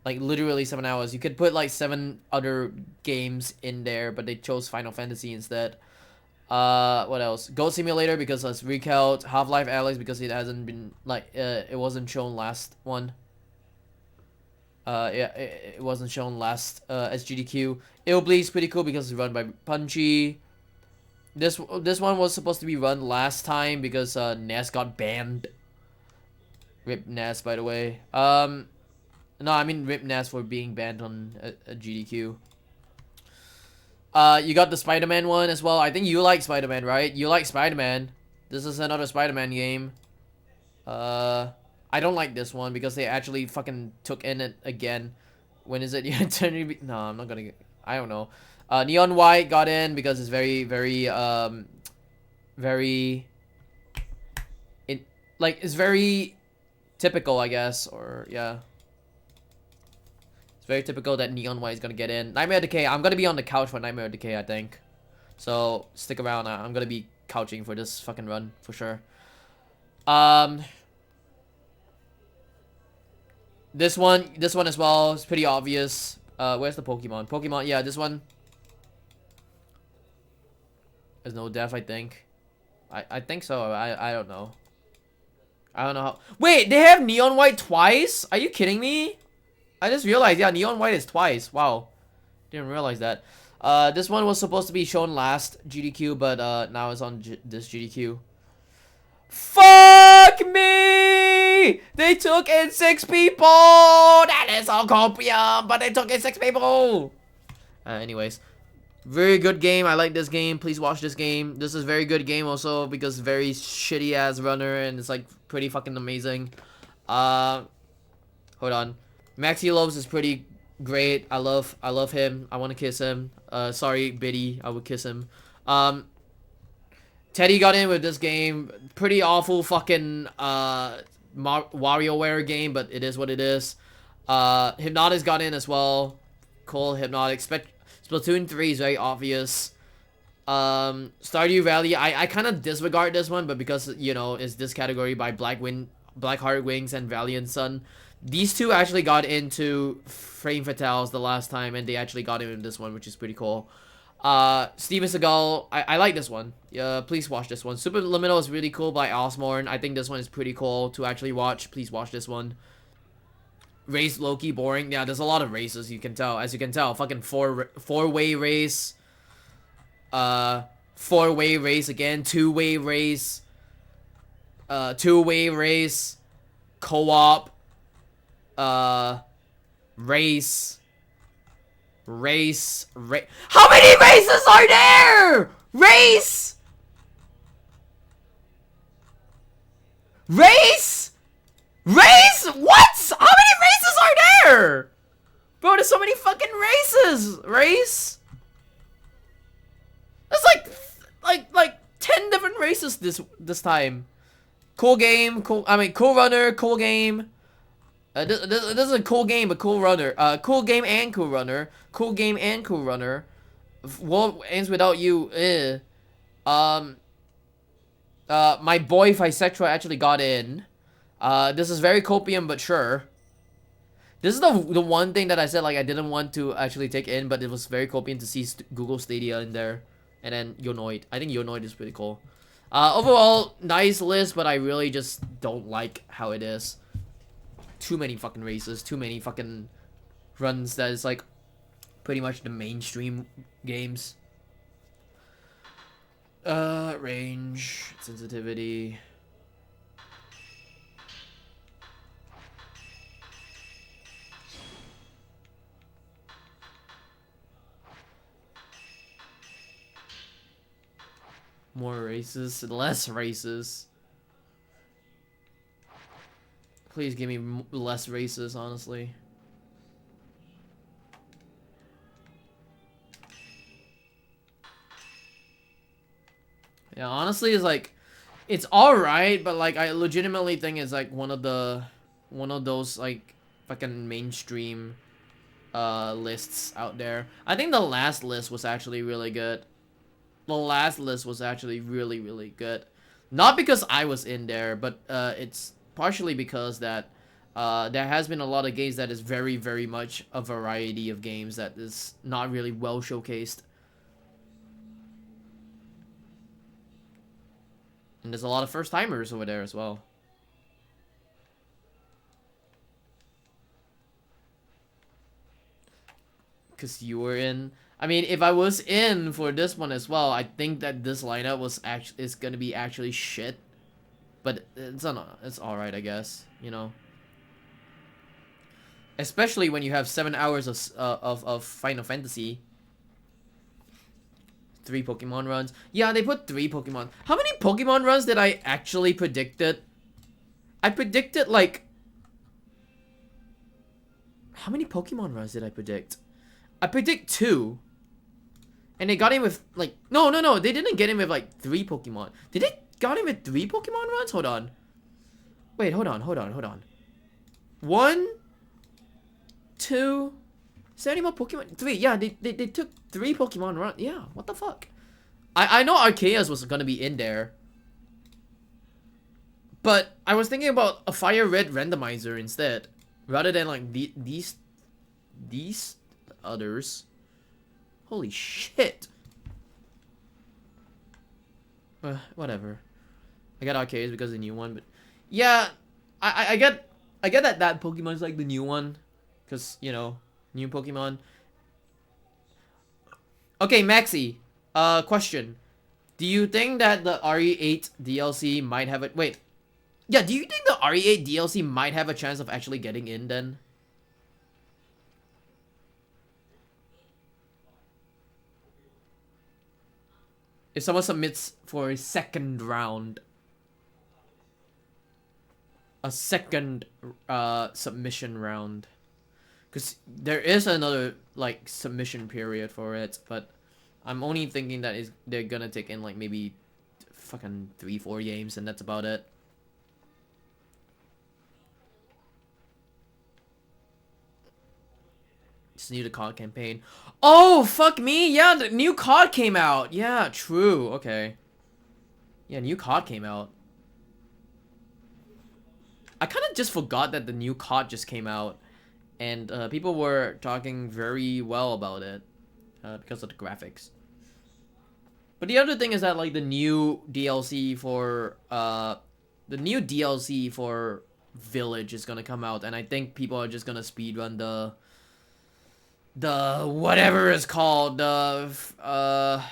[SPEAKER 4] Like, literally 7 hours. You could put, like, 7 other games in there, but they chose Final Fantasy instead. What else? Goat Simulator, because it's recount. Half-Life Alyx, because it hasn't been, like, it wasn't shown last one. Yeah, it wasn't shown last, as GDQ. Illbleed's pretty cool because it's run by Punchy. This one was supposed to be run last time because, Ness got banned. Rip Ness, by the way. No, I mean Rip Ness for being banned on a GDQ. You got the Spider-Man one as well. I think you like Spider-Man, right? You like Spider-Man. This is another Spider-Man game. I don't like this one because they actually fucking took in it again. When is it? No, I'm not gonna get... I don't know. Neon White got in because it's very it's very typical, I guess, or yeah. It's very typical that Neon White is gonna get in. Nightmare Decay, I'm gonna be on the couch for Nightmare Decay, I think. So stick around. I'm gonna be couching for this fucking run for sure. This one as well is pretty obvious. Where's the Pokemon? Pokemon, yeah, this one. There's no death, I think. I think so. I don't know. I don't know how. Wait, they have Neon White twice? Are you kidding me? I just realized, yeah, Neon White is twice. Wow. Didn't realize that. This one was supposed to be shown last GDQ, but now it's on this GDQ. Fuck me! They took in 6 people! That is so copium, but they took in 6 people! Anyways. Very good game. I like this game. Please watch this game. This is a very good game also because very shitty ass runner and it's like pretty fucking amazing. Hold on. Maxi Lopes is pretty great. I love him. I want to kiss him. Sorry, Biddy. I would kiss him. Teddy got in with this game. Pretty awful fucking WarioWare game, but it is what it is. Hypnotics got in as well. Cool, Hypnotics. Splatoon 3 is very obvious. Stardew Valley, I kind of disregard this one, but because, you know, it's this category by Blackheart Wings and Valiant Sun. These two actually got into Frame Fatales the last time, and they actually got in this one, which is pretty cool. Steven Seagal, I like this one. Please watch this one. Superliminal is really cool by Osmorn. I think this one is pretty cool to actually watch. Please watch this one. Race Loki boring. Yeah, there's a lot of races, you can tell. As you can tell, fucking four-way race. Four-way race again. Two-way race. Two-way race. Co-op. Race. How many races are there? Race. What? How many races are there? Bro, there's so many fucking races. Race. That's like 10 different races this time. Cool game. Cool runner. Cool game. This is a cool game, but cool runner. Cool game and cool runner. Cool game and cool runner. World ends without you. My boy Bisexual actually got in. This is very copium, but sure. This is the one thing that I said like I didn't want to actually take in, but it was very copium to see Google Stadia in there. And then Yonoid. I think Yonoid is pretty cool. Overall, nice list, but I really just don't like how it is. Too many fucking races, too many fucking runs that is like pretty much the mainstream games. Range, sensitivity. More races, less races. Please give me less races, honestly. Yeah, honestly, it's like, it's alright, but like, I legitimately think it's like one of those like fucking mainstream lists out there. I think the last list was actually really good. The last list was actually really, really good. Not because I was in there, but it's partially because that there has been a lot of games that is very, very much a variety of games that is not really well showcased. And there's a lot of first-timers over there as well. Because you were in... I mean, if I was in for this one as well, I think that this lineup is gonna be actually shit. But it's alright, I guess, you know. Especially when you have 7 hours of Final Fantasy. 3 Pokemon runs. Yeah, they put 3 Pokemon. How many Pokemon runs did I actually predicted? I predicted like... How many Pokemon runs did I predict? I predict 2. And they got him with like no, they didn't get him with like 3 Pokemon. Did they got him with 3 Pokemon runs? Hold on. Wait, hold on. 1, 2. Is there any more Pokemon? 3. Yeah, they took 3 Pokemon runs. Yeah, what the fuck? I know Arceus was gonna be in there. But I was thinking about a Fire Red randomizer instead. Rather than like these others. Holy shit. Whatever. I got Arceus because of the new one, but yeah, I get that Pokemon's like the new one, cause you know, new Pokemon. Okay, Maxi. Question. Do you think that the RE8 DLC might have it? Wait. Yeah, do you think the RE8 DLC might have a chance of actually getting in then? If someone submits for a second round. A second submission round. Because there is another like submission period for it, but I'm only thinking that they're gonna take in like maybe fucking 3-4 games and that's about it. Just need a card campaign. Oh, fuck me. Yeah, the new card came out. Yeah, true. Okay. Yeah, new card came out. I kind of just forgot that the new card just came out. And people were talking very well about it. Because of the graphics. But the other thing is that like the new DLC for Village is gonna come out, and I think people are just gonna speedrun the whatever it's called, the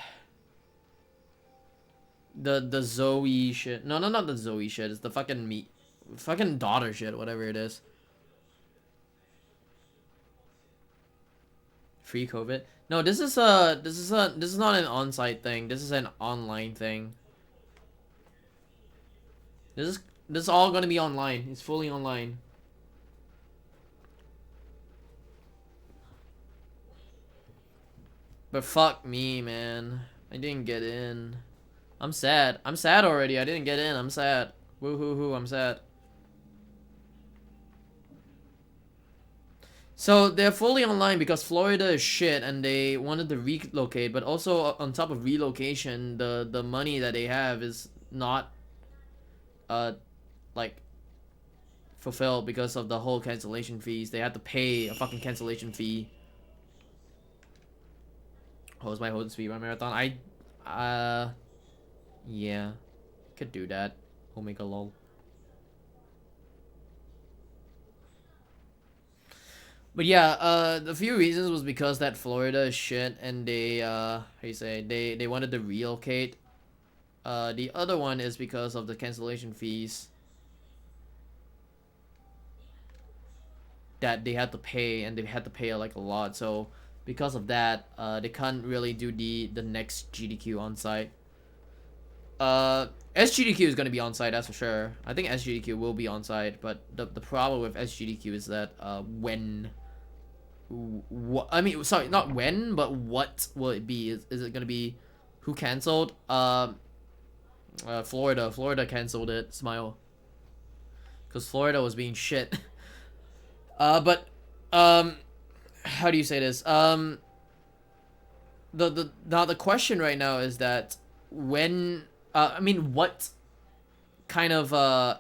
[SPEAKER 4] Zoe shit. No, not the Zoe shit. It's the fucking daughter shit, whatever it is. Free COVID? No, this is not an on-site thing. This is an online thing. This is all gonna be online. It's fully online. But fuck me, man. I didn't get in. I'm sad. I'm sad already. I didn't get in. I'm sad. Woo hoo hoo. I'm sad. So they're fully online because Florida is shit and they wanted to relocate, but also on top of relocation, the money that they have is not like fulfilled because of the whole cancellation fees. They had to pay a fucking cancellation fee. Oh, is my whole speed run marathon? Yeah, could do that. Omega lol. But yeah, the few reasons was because that Florida is shit and they how you say, they wanted to relocate. The other one is because of the cancellation fees that they had to pay, and they had to pay like a lot. So because of that, they can't really do the next GDQ on site. SGDQ is gonna be on site, that's for sure. I think SGDQ will be on site, but the problem with SGDQ is that I mean, sorry, not when, but what will it be? Is it gonna be who canceled? Florida canceled it. Smile, because Florida was being shit. But how do you say this? Now the question right now is that when I mean, what kind of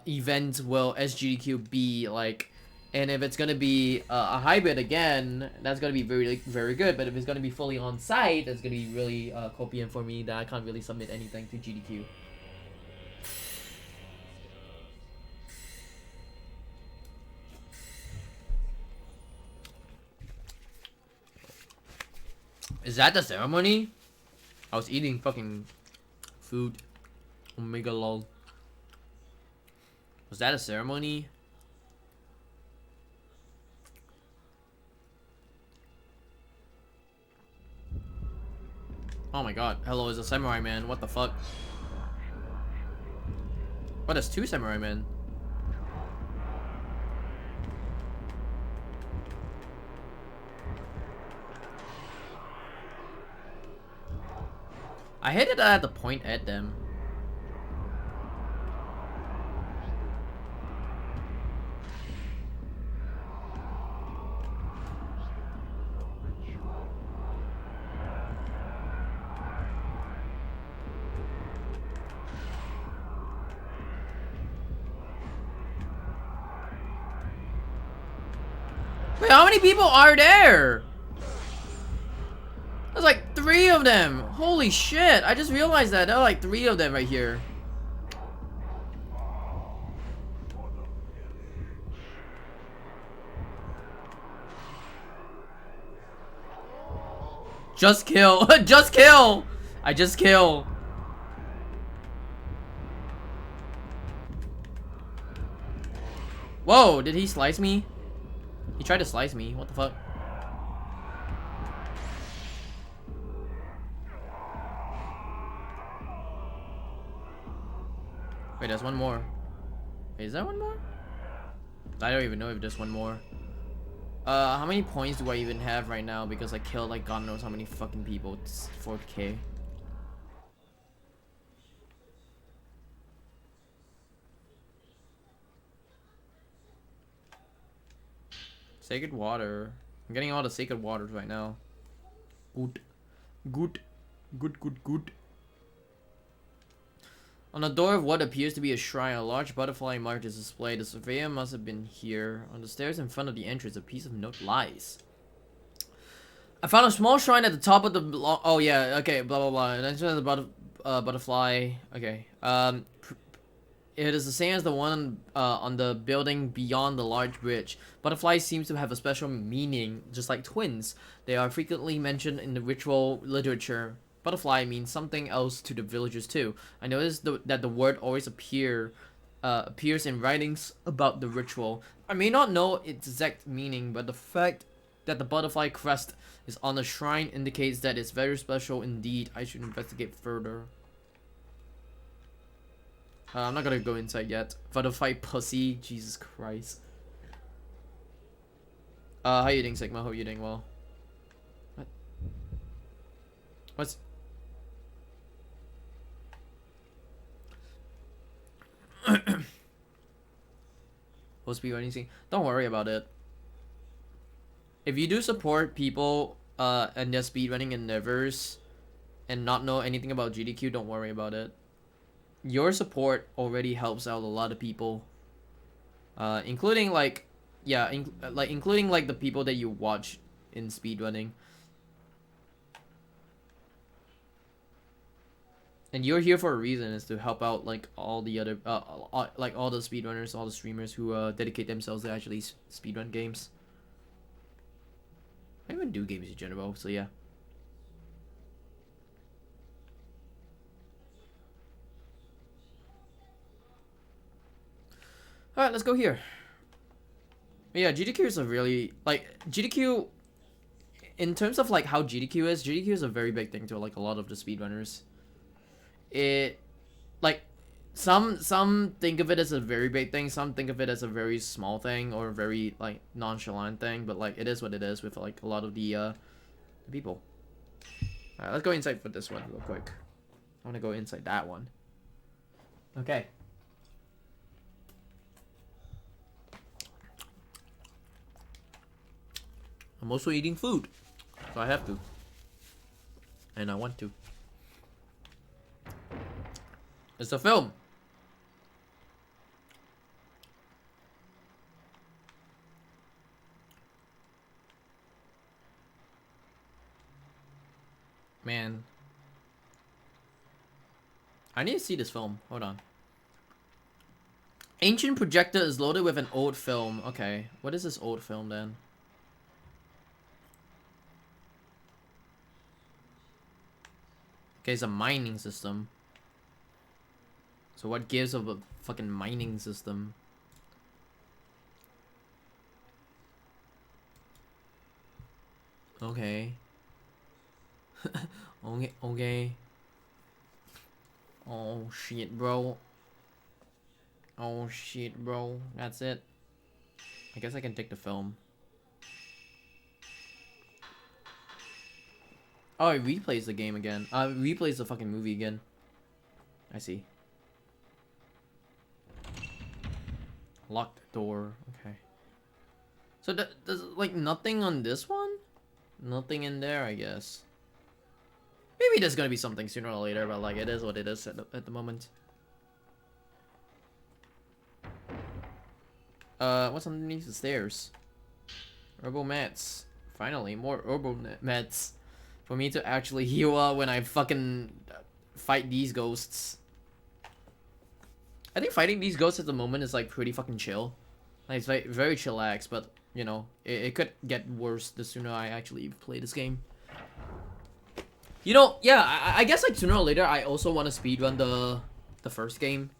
[SPEAKER 4] event will SGDQ be like? And if it's gonna be a hybrid again, that's gonna be very good. But if it's gonna be fully on site, that's gonna be really copiant for me that I can't really submit anything to GDQ. Is that the ceremony? I was eating fucking food. Omega lol. Was that a ceremony? Oh my god. Hello, is a samurai man. What the fuck? What, there's 2 samurai men? I hated that I had to point at them. Wait, how many people are there? There's like 3 of them. Holy shit. I just realized that. There are like 3 of them right here. Just kill. Just kill. I just kill. Whoa, did he slice me? He tried to slice me. What the fuck? Wait, there's one more. Wait, is that one more? I don't even know if there's one more. How many points do I even have right now? Because I killed like God knows how many fucking people. It's 4K. Sacred water. I'm getting all the sacred waters right now. Good. Good. Good, good, good. On the door of what appears to be a shrine, a large butterfly mark is displayed. The surveyor must have been here. On the stairs in front of the entrance, a piece of note lies. I found a small shrine at the top of the... Oh, yeah, okay, blah, blah, blah. An entrance of the butterfly. Okay. It is the same as the one on the building beyond the large bridge. Butterflies seem to have a special meaning, just like twins. They are frequently mentioned in the ritual literature. Butterfly means something else to the villagers too. I noticed that the word always appears in writings about the ritual. I may not know its exact meaning, but the fact that the butterfly crest is on the shrine indicates that it's very special indeed. I should investigate further. I'm not gonna go inside yet. Butterfly pussy, Jesus Christ. How you doing, Sigma? Hope you doing well. What? What's... Supposed to be anything? Don't worry about it. If you do support people and their speedrunning endeavors and not know anything about GDQ, don't worry about it. Your support already helps out a lot of people, including like, yeah, including like the people that you watch in speedrunning. And you're here for a reason, is to help out like all the other, like all the speedrunners, all the streamers who dedicate themselves to actually speedrun games. I even do games in general, so yeah. Alright, let's go here. But yeah, GDQ is a really, like, GDQ, in terms of like how GDQ is a very big thing to like a lot of the speedrunners. It, like, some think of it as a very big thing, some think of it as a very small thing or a very like nonchalant thing, but like it is what it is with like a lot of the people. Alright, let's go inside for this one real quick. I want to go inside that one. Okay. I'm also eating food, so I have to. And I want to. It's a film. Man. I need to see this film. Hold on. Ancient projector is loaded with an old film. Okay. What is this old film then? Okay, it's a mining system. So what gives of a fucking mining system? Okay. Okay, okay. Oh shit, bro. Oh shit, bro. That's it. I guess I can take the film. Oh, it replays the game again. Replays the fucking movie again. I see. Locked door. Okay. So there's like nothing on this one? Nothing in there, I guess. Maybe there's gonna be something sooner or later, but like it is what it is at the moment. What's underneath the stairs? Herbal mats. Finally, more herbal mats for me to actually heal up when I fucking fight these ghosts. I think fighting these ghosts at the moment is like pretty fucking chill. Like it's very, very chillax, but you know, it could get worse the sooner I actually play this game. You know, yeah, I guess like sooner or later I also want to speedrun the first game.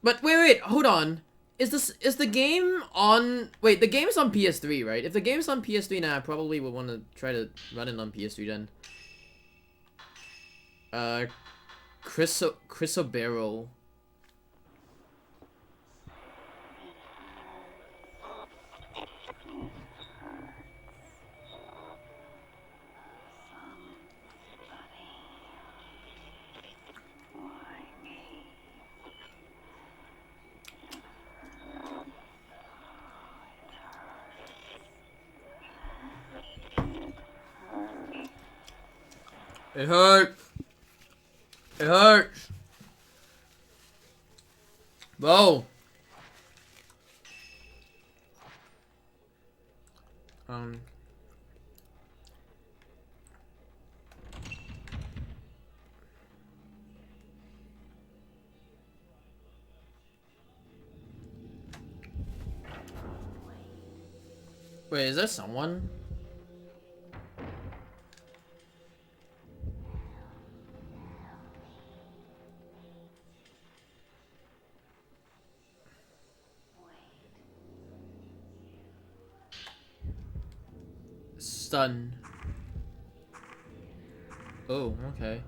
[SPEAKER 4] But wait, hold on. Is the game on... Wait, the game is on PS3, right? If the game is on PS3, then I probably would want to try to run it on PS3 then. Chrysobero. It hurts. It hurts. Whoa. Wait, is there someone? Stun. Oh, okay.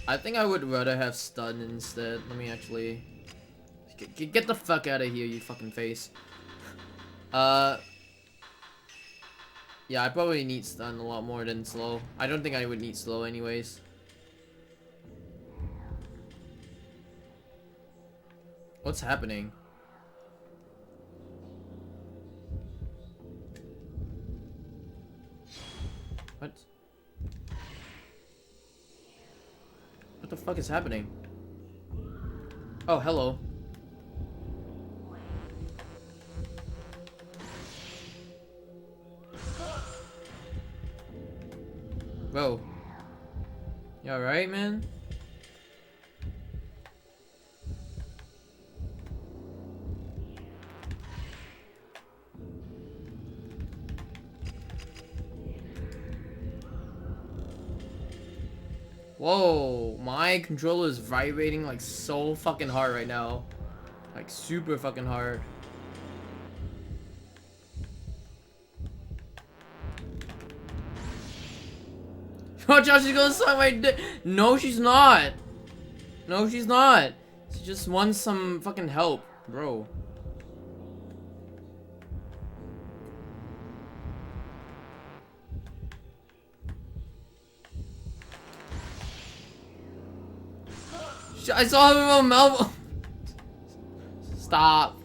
[SPEAKER 4] I think I would rather have stun instead. Let me actually... Get the fuck out of here, you fucking face. Yeah, I probably need stun a lot more than slow. I don't think I would need slow anyways. What's happening? What? What the fuck is happening? Oh, hello. Bro. You alright, man? Whoa, my controller is vibrating like so fucking hard right now. Like super fucking hard. Watch out, she's gonna suck my dick. No, she's not. No, she's not. She just wants some fucking help, bro. I saw him in my mouth. Stop.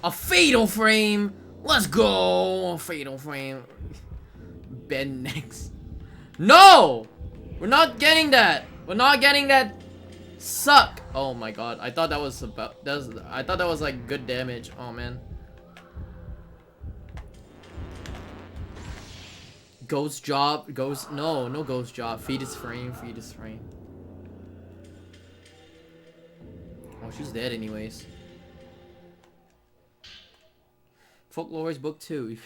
[SPEAKER 4] A fatal frame. Let's go. A fatal frame. Ben next. No! We're not getting that. We're not getting that. Suck. Oh my god. I thought that was about I thought that was like good damage. Oh man. Ghost job. Ghost. No ghost job. Fetus frame. Fetus frame. Oh, she's dead anyways. Folklore's book 2.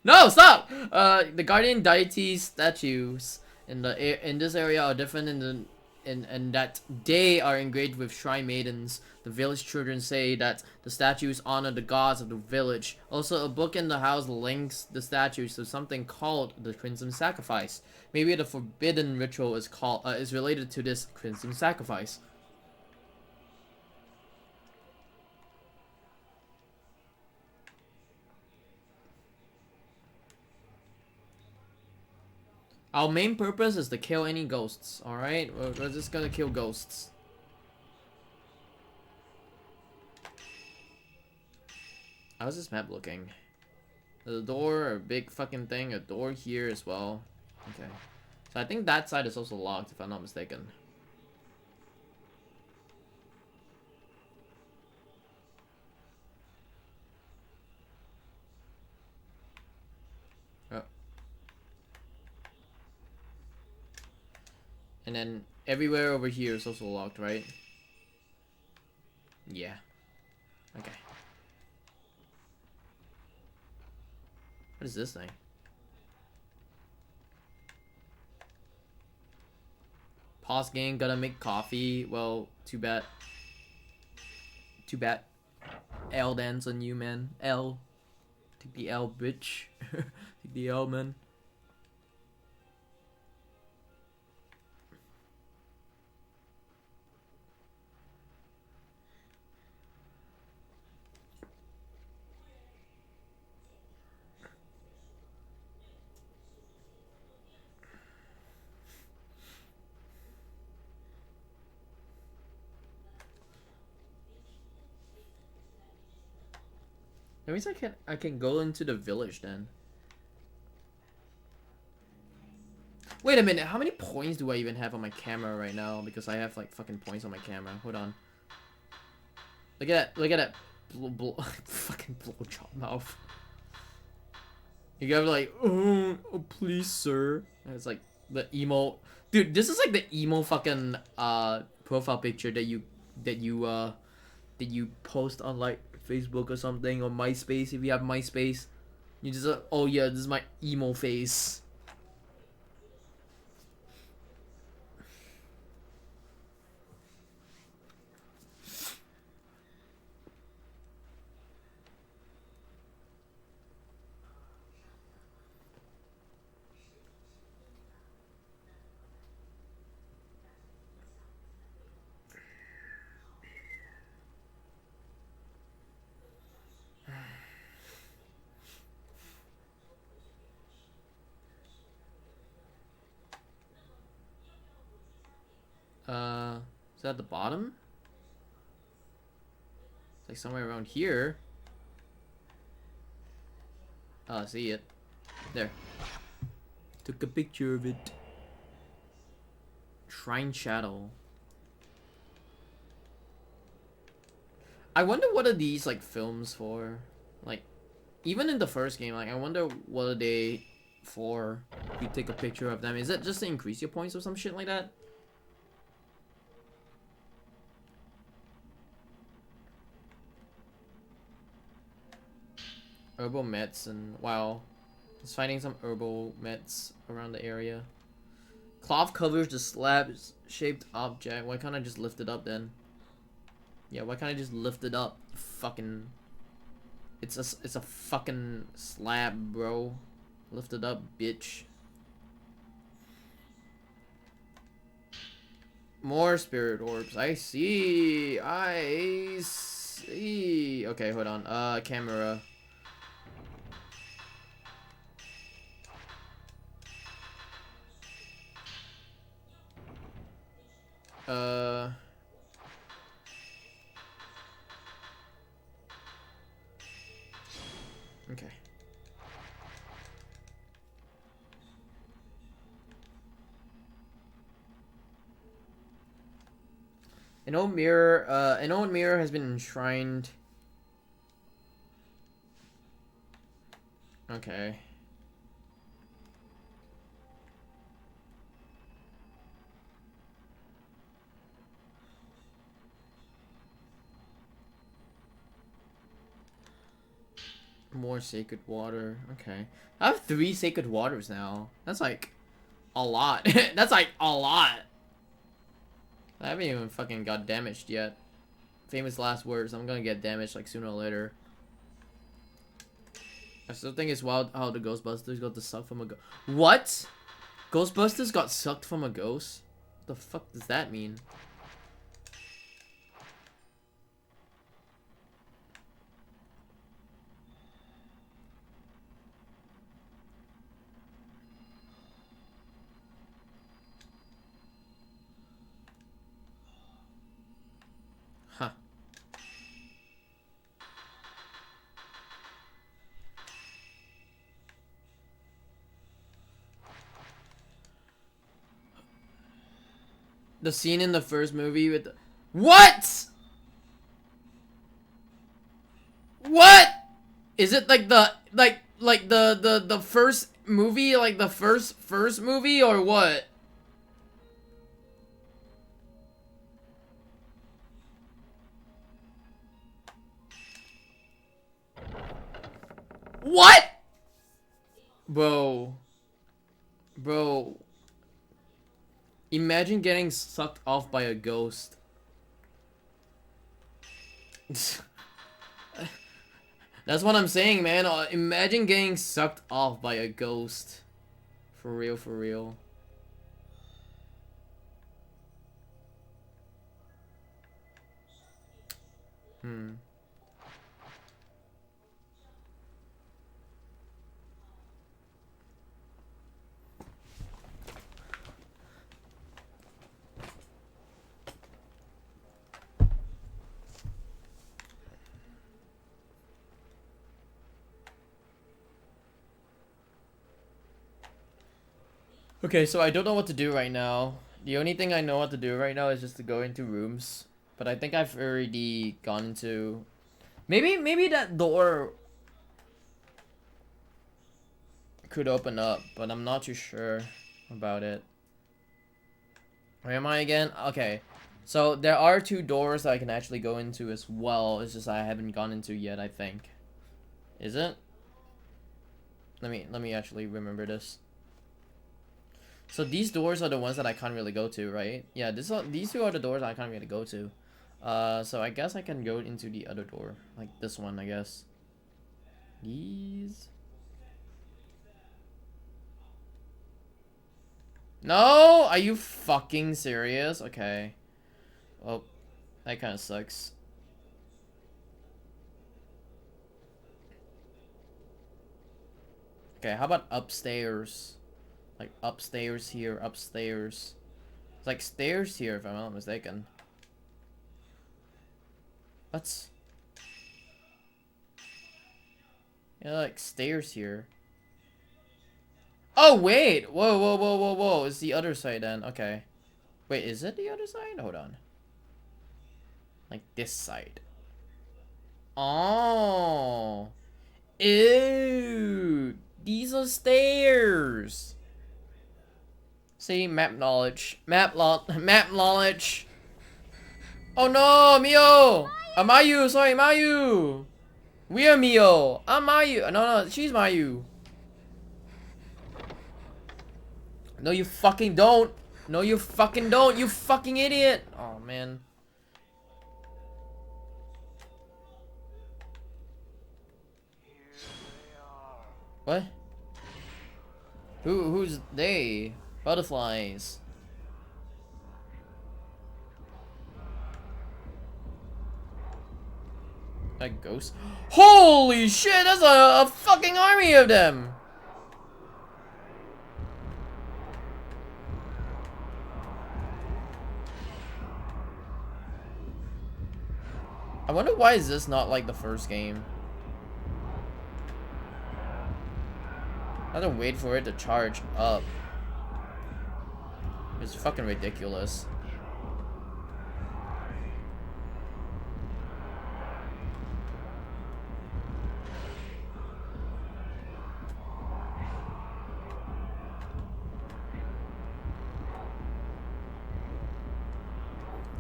[SPEAKER 4] No, stop! The guardian deity statues in this area are different and that they are engaged with shrine maidens. The village children say that the statues honor the gods of the village. Also, a book in the house links the statues to something called the Crimson Sacrifice. Maybe the forbidden ritual is related to this Crimson Sacrifice. Our main purpose is to kill any ghosts, alright? We're just gonna kill ghosts. How's this map looking? There's a door, a big fucking thing, a door here as well. Okay. So I think that side is also locked, if I'm not mistaken. Oh. And then everywhere over here is also locked, right? Yeah. Okay. What is this thing? Pause game, gotta make coffee. Well, too bad. Too bad. L dance on you, man. L. Take the L, bitch. Take the L, man. That means I can go into the village then. Wait a minute, how many points do I even have on my camera right now? Because I have like fucking points on my camera. Hold on. Look at that fucking blowjob mouth. You gotta be like, oh please sir. And it's like the emo, dude. This is like the emo fucking profile picture that you post on like Facebook or something, or MySpace if you have MySpace. You just oh yeah, this is my emo face. Is that the bottom? It's like somewhere around here. Oh, I see it. There. Took a picture of it. Shrine Shadow. I wonder what are these like films for? Like, even in the first game, like I wonder what are they for? You take a picture of them. Is it just to increase your points or some shit like that? Herbal medicine. Wow. Just finding some herbal meds around the area. Cloth covers the slab-shaped object. Why can't I just lift it up then? Yeah, why can't I just lift it up? Fucking... It's a fucking slab, bro. Lift it up, bitch. More spirit orbs. I see. I see. Okay, hold on. Camera. Okay. An old mirror has been enshrined. Okay. More sacred water. Okay. I have 3 sacred waters now. That's like a lot. That's like a lot. I haven't even fucking got damaged yet. Famous last words. I'm gonna get damaged like sooner or later. I still think it's wild how the Ghostbusters got the suck from a ghost. What? Ghostbusters got sucked from a ghost? What the fuck does that mean? Huh. The scene in the first movie with the— What? What? Is it like the the first movie, like the first movie, or what? What? Bro. Bro. Imagine getting sucked off by a ghost. That's what I'm saying, man. Imagine getting sucked off by a ghost. For real, for real. Okay, so I don't know what to do right now. The only thing I know what to do right now is just to go into rooms. But I think I've already gone into... Maybe that door could open up, but I'm not too sure about it. Where am I again? Okay. So there are 2 doors that I can actually go into as well. It's just I haven't gone into yet, I think. Is it? Let me actually remember this. So these doors are the ones that I can't really go to, right? Yeah, these 2 are the doors I can't really go to. So I guess I can go into the other door. Like this one, I guess. These. No! Are you fucking serious? Okay. Well, that kind of sucks. Okay, how about upstairs? Like upstairs here, upstairs. It's like stairs here if I'm not mistaken. What's... Yeah, like stairs here. Oh wait! Whoa, whoa, whoa, whoa, whoa. It's the other side then. Okay. Wait, is it the other side? Hold on. Like this side. Oh. Ew. These are stairs. See, map knowledge. Map knowledge. Oh no, Mio! Mayu, sorry, Mayu! We are Mio! I'm Mayu! No, she's Mayu. No, you fucking don't! No, you fucking don't, you fucking idiot! Oh, man. What? Who's they? Butterflies. A ghost? Holy shit, that's a fucking army of them! I wonder why is this not like the first game? I have to wait for it to charge up. It's fucking ridiculous.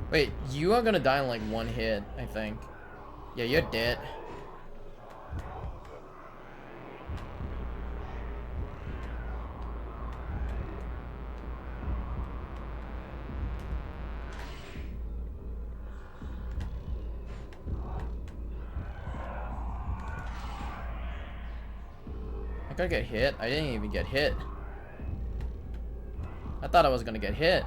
[SPEAKER 4] Wait, you are gonna die in like 1 hit, I think. Yeah, you're dead. gonna get hit? I didn't even get hit. I thought I was gonna get hit.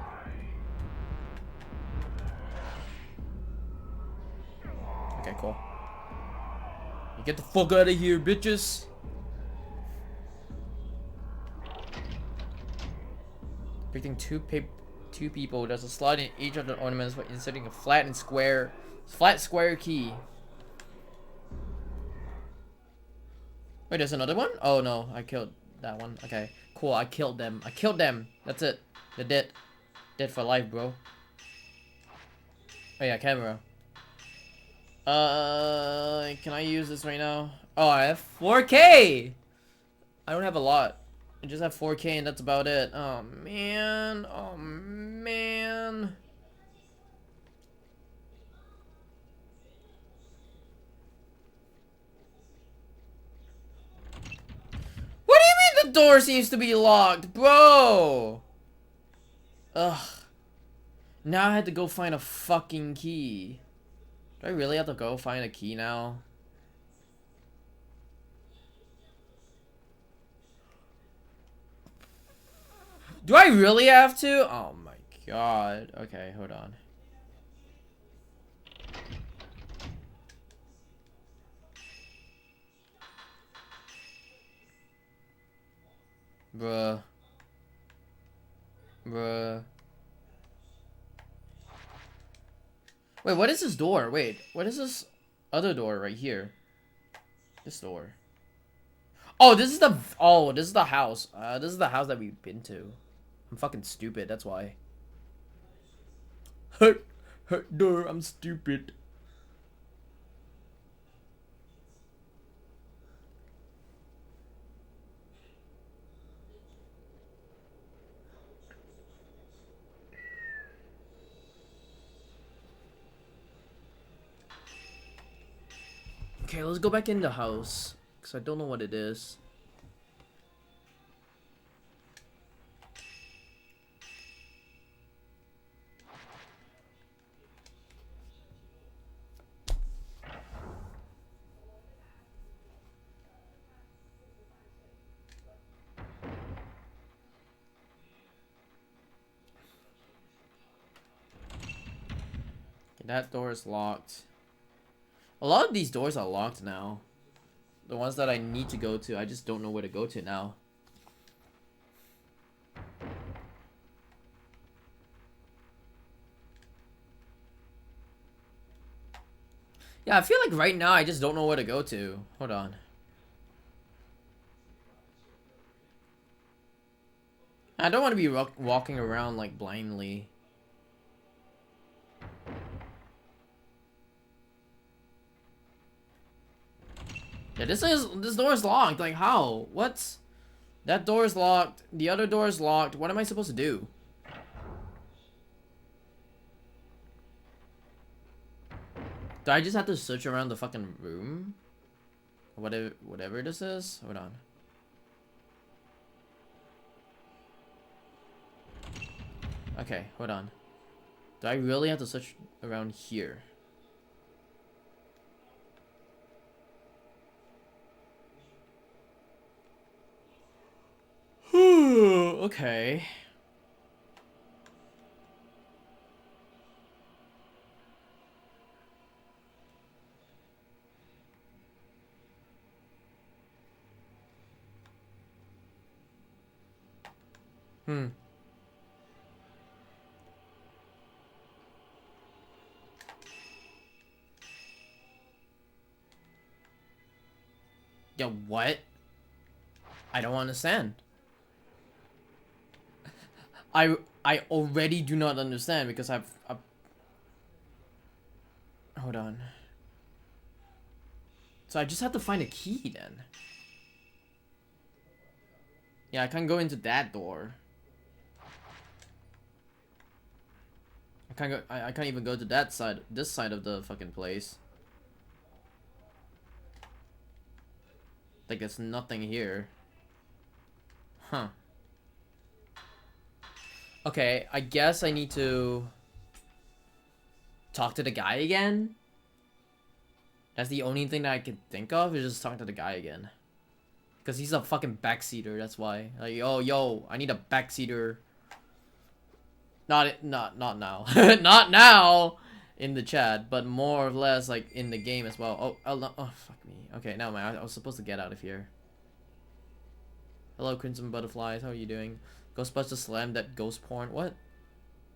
[SPEAKER 4] Okay, cool. You get the fuck out of here, bitches. Depicting two people. There's a slot in each of the ornaments for inserting a flat square key. Wait, there's another one? Oh no, I killed that one. Okay, cool. I killed them. That's it. They're dead. Dead for life, bro. Oh yeah, camera. Can I use this right now? Oh, I have 4K. I don't have a lot. I just have 4K and that's about it. Oh man. Oh man. What do you mean the door seems to be locked, bro? Ugh. Now I had to go find a fucking key. Do I really have to go find a key now? Do I really have to? Oh my god. Okay, hold on. Bruh. Bruh. Wait, what is this door? Wait, what is this other door right here? This door. Oh, this is the house. This is the house that we've been to. I'm fucking stupid, that's why. Door, I'm stupid. Okay, let's go back in the house. Because I don't know what it is. Okay, that door is locked. A lot of these doors are locked now. The ones that I need to go to, I just don't know where to go to now. Yeah, I feel like right now I just don't know where to go to. Hold on. I don't want to be walking around like blindly. Yeah, this door is locked. Like how? What? That door is locked. The other door is locked. What am I supposed to do? Do I just have to search around the fucking room? Whatever this is? Hold on. Okay, hold on. Do I really have to search around here? Okay. Yeah, what? I don't understand. I already do not understand because I've hold on. So I just have to find a key then. Yeah, I can't go into that door. I can't even go to that side, this side of the fucking place. Like there's nothing here. Huh. Okay, I guess I need to talk to the guy again. That's the only thing that I can think of is just talk to the guy again. Because he's a fucking backseater, that's why. Like, yo, I need a backseater. Not now. Not now in the chat, but more or less like in the game as well. Oh, no. Oh, fuck me. Okay, never mind. I was supposed to get out of here. Hello, Crimson Butterflies. How are you doing? Ghostbusters slammed that ghost porn. What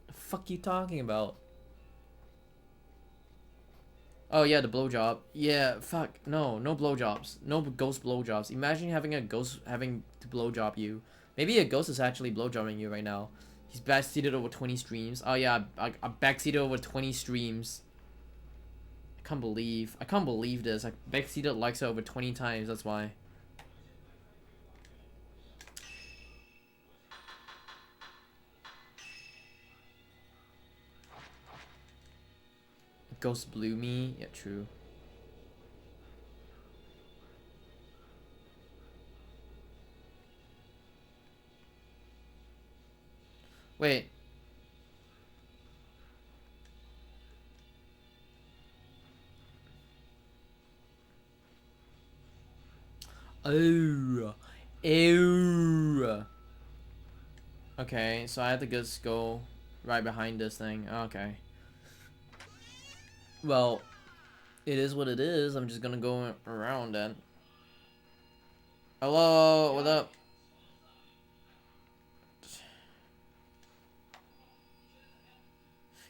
[SPEAKER 4] the fuck you talking about? Oh yeah, the blowjob. Yeah, fuck. No blowjobs. No ghost blowjobs. Imagine having a ghost having to blowjob you. Maybe a ghost is actually blowjobbing you right now. He's backseated over 20 streams. Oh yeah, I backseated over 20 streams. I can't believe this. I backseated likes over 20 times. That's why. Ghost blew me. Yeah, true. Wait. Oh. Ew. Okay, so I have to just go right behind this thing. Okay. Well, it is what it is. I'm just gonna go around then. Hello, what up?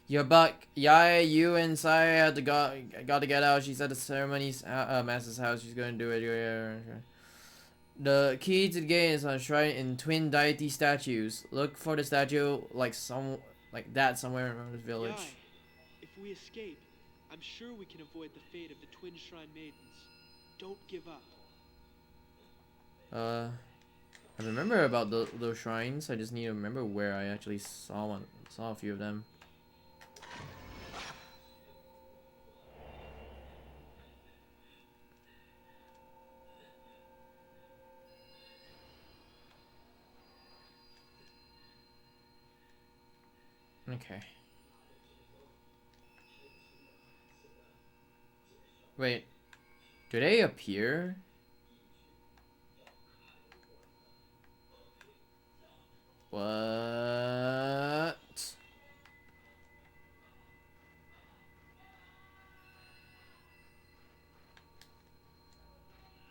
[SPEAKER 4] You're back. Yeah, you and Saya had to got to get out. She said the ceremony's master's house. She's gonna do it. The key to the game is enshrined in twin deity statues. Look for the statue like that somewhere around this village.
[SPEAKER 5] Yai, if we escape, I'm sure we can avoid the fate of the twin shrine maidens. Don't give up.
[SPEAKER 4] I remember about those shrines. I just need to remember where I actually saw a few of them. Okay. Wait. Do they appear? What?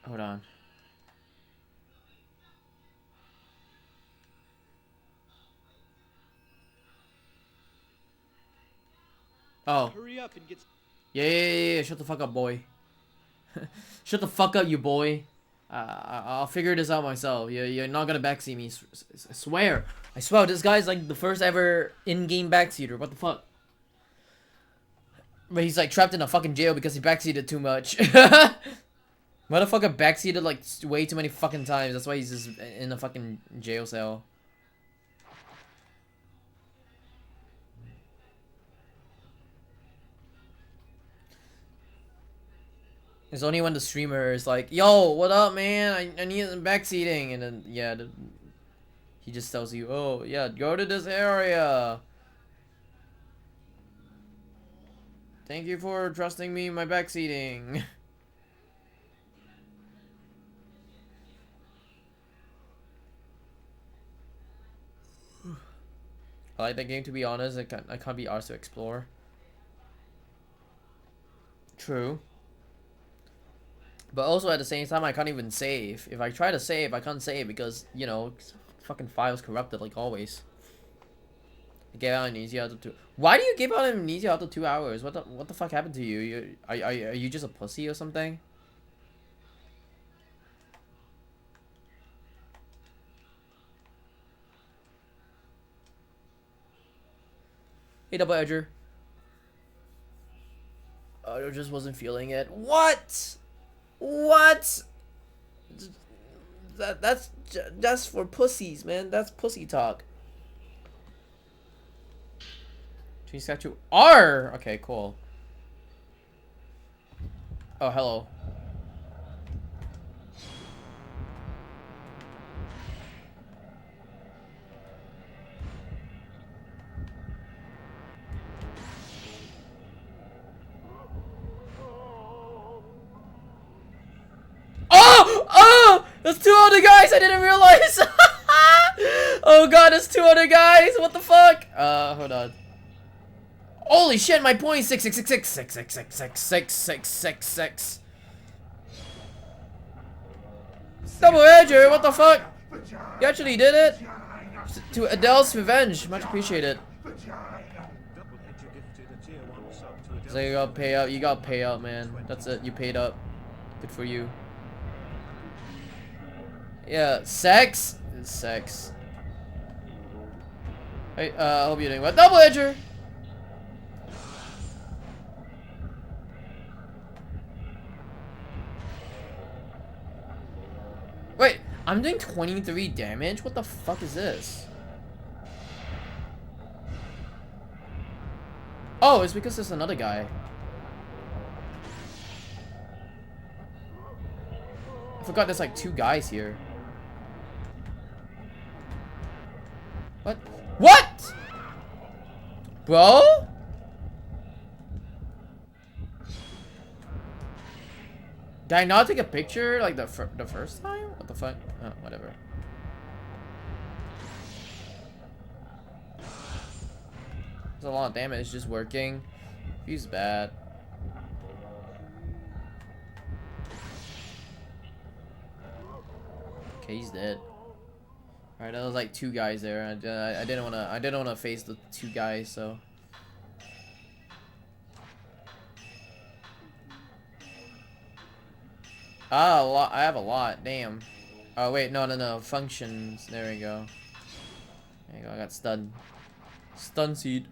[SPEAKER 4] Hold on. Oh.
[SPEAKER 5] Hurry up and get.
[SPEAKER 4] Yeah. Shut the fuck up, boy. Shut the fuck up, you boy. I'll figure this out myself. You're not gonna backseat me. I swear. I swear, this guy's like the first ever in-game backseater. What the fuck? But he's like trapped in a fucking jail because he backseated too much. Motherfucker backseated like way too many fucking times. That's why he's just in a fucking jail cell. It's only when the streamer is like, yo, what up, man? I need some backseating. And then, yeah, he just tells you, oh, yeah, go to this area. Thank you for trusting me in my backseating. I like that game, to be honest. I can't be arsed to explore. True. But also at the same time, I can't even save. If I try to save, I can't save because, you know, fucking file's corrupted like always. I gave out amnesia after 2. Why do you give out amnesia after 2 hours? What the fuck happened to you? Are you just a pussy or something? Hey, Double Edger. I just wasn't feeling it. What? What? That's for pussies, man. That's pussy talk. Tree statue R. Okay, cool. Oh, hello. Oh! That's 2 I didn't realize. Oh god, there's 2 other guys. What the fuck? Hold on. Holy shit, my point 6666666666666. Double edger, what the fuck? You actually did it? To Adele's revenge, much appreciated. So you gotta pay up, man. That's it, you paid up. Good for you. Yeah, sex? It's sex. Hey, I hope you're doing well. Double edger! Wait, I'm doing 23 damage? What the fuck is this? Oh, it's because there's another guy. I forgot there's like 2 guys here. What? What? Bro? Did I not take a picture like the first time? What the fuck? Oh, whatever. There's a lot of damage just working. He's bad. Okay, he's dead. Alright, there was like 2 guys there. I didn't wanna face the 2 guys, so. Ah, a lot. I have a lot. Damn. Oh wait, no. Functions. There we go. There you go. I got stunned. Stun seed.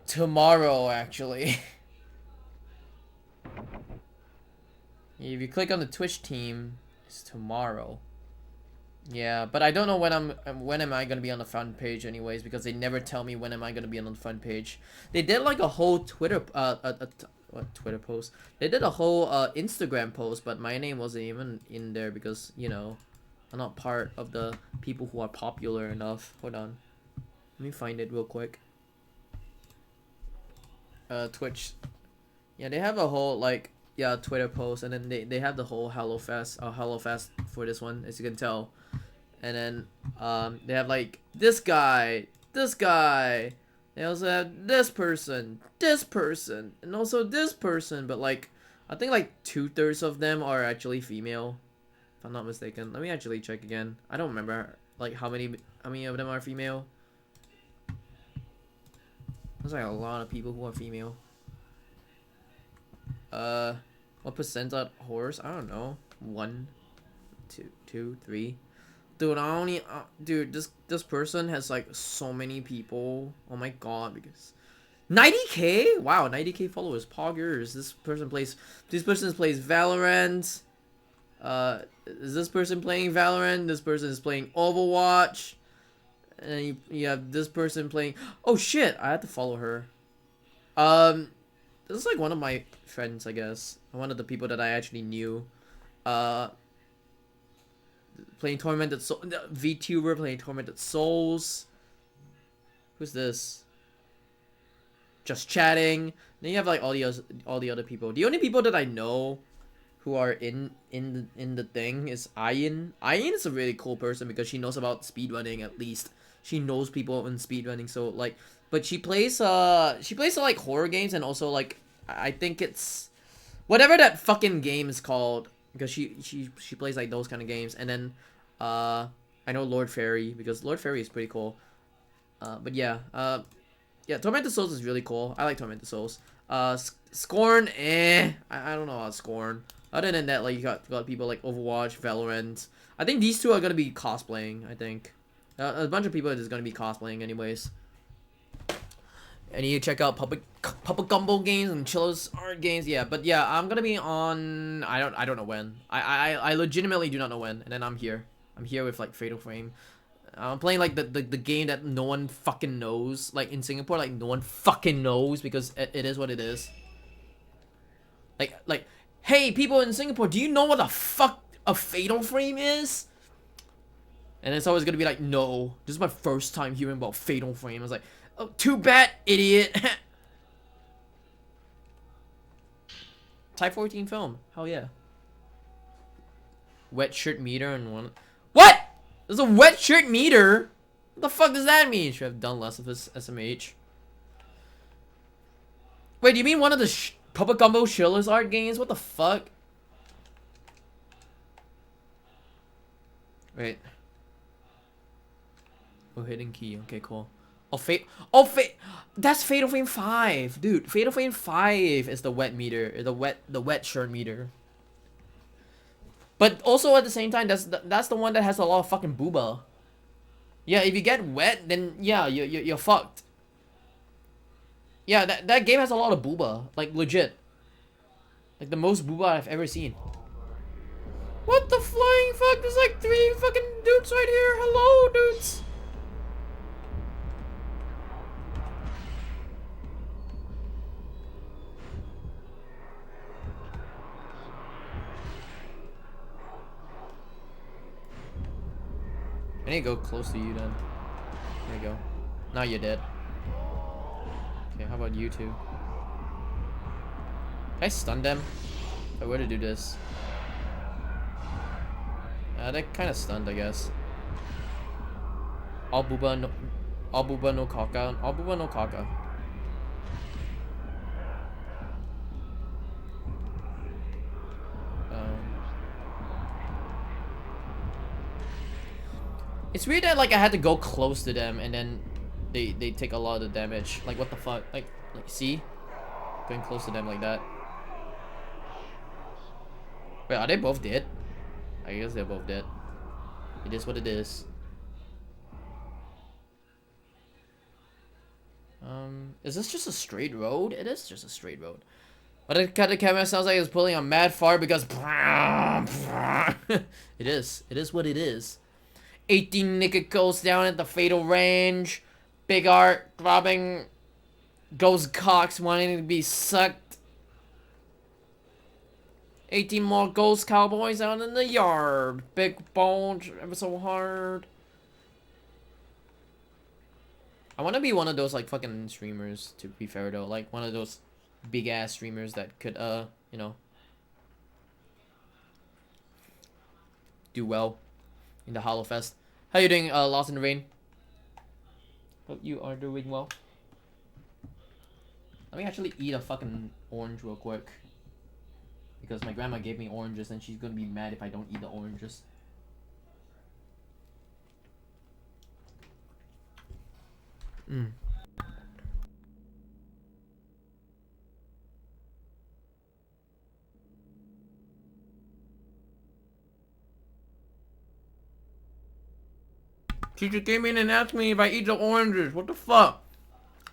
[SPEAKER 4] Tomorrow actually. If you click on the Twitch team, it's tomorrow. Yeah, but I don't know when am I gonna be on the front page anyways, because they never tell me when am I gonna be on the front page. They did like a whole Twitter Twitter post. They did a whole Instagram post, but my name wasn't even in there because, you know, I'm not part of the people who are popular enough. Hold on. Let me find it real quick. Twitch. Yeah, they have a whole like Twitter post, and then they have the whole HelloFest for this one, as you can tell. And then they have like this guy. They also have this person, and also this person, but like I think like 2/3 of them are actually female, if I'm not mistaken. Let me actually check again. I don't remember like how many of them are female. There's like a lot of people who are female. What percent are whores? I don't know. 1, 2, 3. Dude, I only dude, this person has like so many people. Oh my god, because 90k? Wow, 90k followers, poggers. This person plays Valorant. Is this person playing Valorant? This person is playing Overwatch. And you have this person playing. Oh shit, I had to follow her. This is like one of my friends, I guess. One of the people that I actually knew. Playing Tormented Soul, VTuber playing Tormented Souls. Who's this? Just chatting. Then you have like all the other people. The only people that I know who are in the thing is Ayin. Ayin is a really cool person because she knows about speedrunning. At least she knows people in speedrunning. So like, but she plays like horror games, and also like I think it's whatever that fucking game is called, because she plays like those kind of games. And then I know Lord Fairy, because Lord Fairy is pretty cool. But yeah, Tormented Souls is really cool. I like Tormented Souls. Scorn, I don't know about Scorn. Other than that, like you got people like Overwatch, Valorant. I think these 2 are gonna be cosplaying. I think a bunch of people are just gonna be cosplaying anyways. I need to check out Puppet Gumbo games and Chillo's art games. Yeah, but yeah, I'm gonna be on. I don't know when. I legitimately do not know when. And then I'm here. I'm here with like Fatal Frame. I'm playing like the game that no one fucking knows. Like in Singapore, like no one fucking knows, because it is what it is. Like, hey, people in Singapore, do you know what the fuck a Fatal Frame is? And it's always gonna be like, no, this is my first time hearing about Fatal Frame. I was like, oh, too bad, idiot. Type 14 film, hell yeah. Wet shirt meter and one. What? There's a wet shirt meter? What the fuck does that mean? Should have done less of this SMH. Wait, do you mean one of the Puppet Combo Shiller's art games? What the fuck? Wait. Oh, hidden key. Okay, cool. Oh, Fate. Oh, Fate. That's Fatal Frame 5, dude. Fatal Frame 5 is the wet meter, the wet shirt meter. But also at the same time, that's the one that has a lot of fucking booba. Yeah, if you get wet, then yeah, you're fucked. Yeah, that game has a lot of booba, like legit. Like the most booba I've ever seen. What the flying fuck? There's like 3 fucking dudes right here. Hello, dudes. I need to go close to you then. There you go. Now you're dead. Okay, how about you two? Can I stun them? If I were to do this. They're kind of stunned, I guess. All booba no kaka. All booba no kaka. It's weird that like I had to go close to them and then they take a lot of damage. Like what the fuck? Like see? Going close to them like that. Wait, are they both dead? I guess they're both dead. It is what it is. Is this just a straight road? It is just a straight road. But the camera sounds like it's pulling a mad fart because it is. It is what it is. 18 nigga goes down at the fatal range. Big art throbbing. Ghost cocks wanting to be sucked. 18 more ghost cowboys out in the yard. Big bones ever so hard. I want to be one of those like fucking streamers, to be fair though. Like one of those big ass streamers that could you know, do well in the Hollowfest. How you doing, Lost in the Rain? Hope you are doing well. Let me actually eat a fucking orange real quick. Because my grandma gave me oranges and she's gonna be mad if I don't eat the oranges. Teacher came in and asked me if I eat the oranges. What the fuck?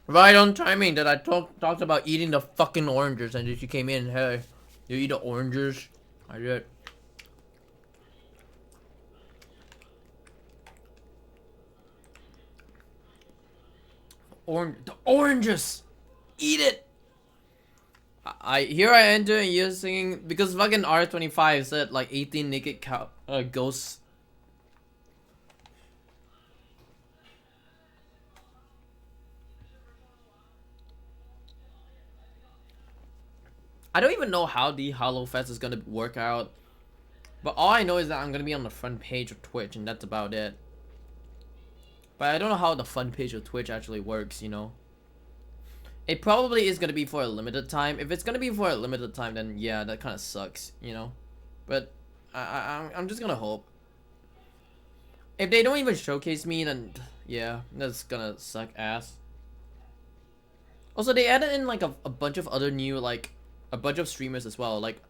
[SPEAKER 4] Right on timing that I talked about eating the fucking oranges, and then she came in. Hey, you eat the oranges? I did. The oranges. Eat it. Here I enter and you're singing because fucking R25 said like 18 naked ghosts. I don't even know how the Hollowfest is gonna work out, but all I know is that I'm gonna be on the front page of Twitch, and that's about it. But I don't know how the front page of Twitch actually works, you know. It probably is gonna be for a limited time. If it's gonna be for a limited time, then yeah, that kind of sucks, you know. But I'm just gonna hope. If they don't even showcase me, then yeah, that's gonna suck ass. Also, they added in like a bunch of other new like. A bunch of streamers as well. Like,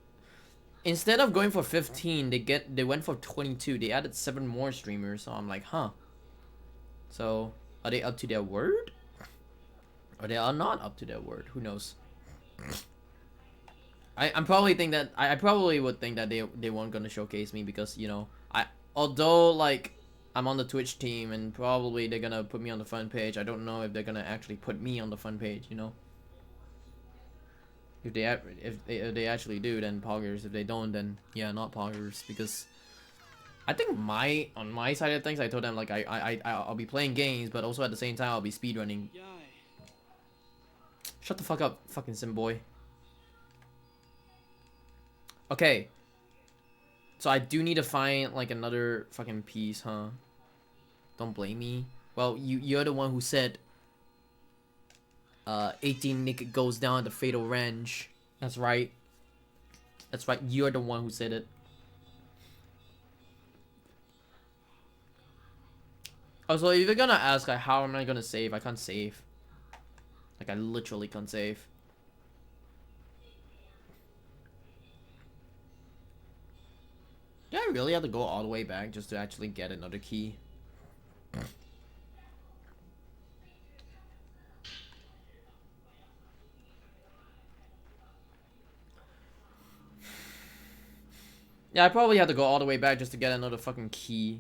[SPEAKER 4] instead of going for 15, they went for 22. They added 7 more streamers. So I'm like, huh. So are they up to their word, or they are not up to their word? Who knows? I'm probably think that I probably would think that they weren't gonna showcase me because you know although like I'm on the Twitch team and probably they're gonna put me on the front page. I don't know if they're gonna actually put me on the front page. You know. If they actually do, then poggers. If they don't, then yeah, not poggers. Because I think on my side of things, I told them like I'll be playing games, but also at the same time I'll be speedrunning. Shut the fuck up, fucking sim boy. Okay. So I do need to find like another fucking piece, huh? Don't blame me. Well, you're the one who said 18 Nick goes down the fatal range. That's right. That's right. You're the one who said it. Also, if you're gonna ask like how am I gonna save, I can't save. Like I literally can't save. Do I really have to go all the way back just to actually get another key? Yeah, I probably have to go all the way back just to get another fucking key.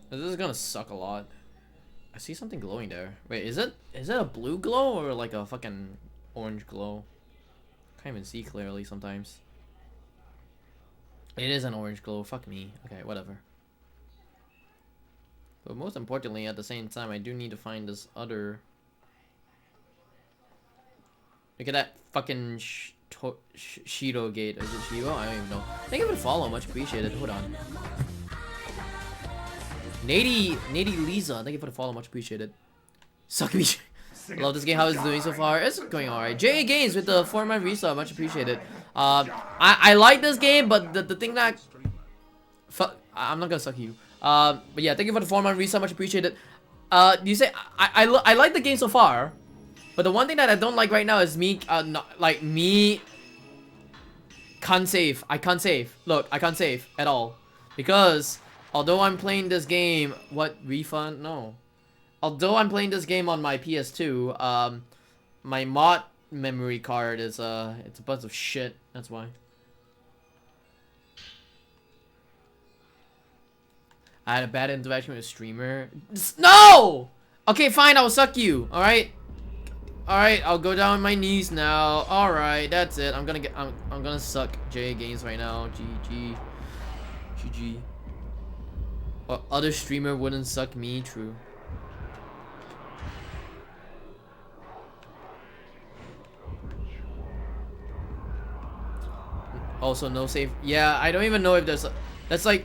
[SPEAKER 4] This is gonna suck a lot. I see something glowing there. Wait, is it a blue glow or like a fucking orange glow? Can't even see clearly sometimes. It is an orange glow. Fuck me. Okay, whatever. But most importantly, at the same time, I do need to find this other. Look at that fucking Shido gate. Is it Shido? I don't even know. Thank you for the follow. Much appreciated. Hold on. Nady Lisa. Thank you for the follow. Much appreciated. Suck me. I love this game. How is it doing so far? It's going alright. J Games with the 4-month resub. Much appreciated. I like this game, but the thing that I'm not gonna suck you. But yeah, thank you for the 4-month resub. Much appreciated. You say I like the game so far, but the one thing that I don't like right now is me can't save. I can't save. Look, I can't save at all because although I'm playing this game, what refund? No. Although I'm playing this game on my PS2, my mod memory card is it's a bunch of shit. That's why. I had a bad interaction with a streamer. No! Okay, fine, I'll suck you. Alright? Alright, I'll go down on my knees now. Alright, that's it. I'm gonna suck J Games right now. GG. GG. What other streamer wouldn't suck me? True. Also, no save. Yeah, I don't even know if there's that's like,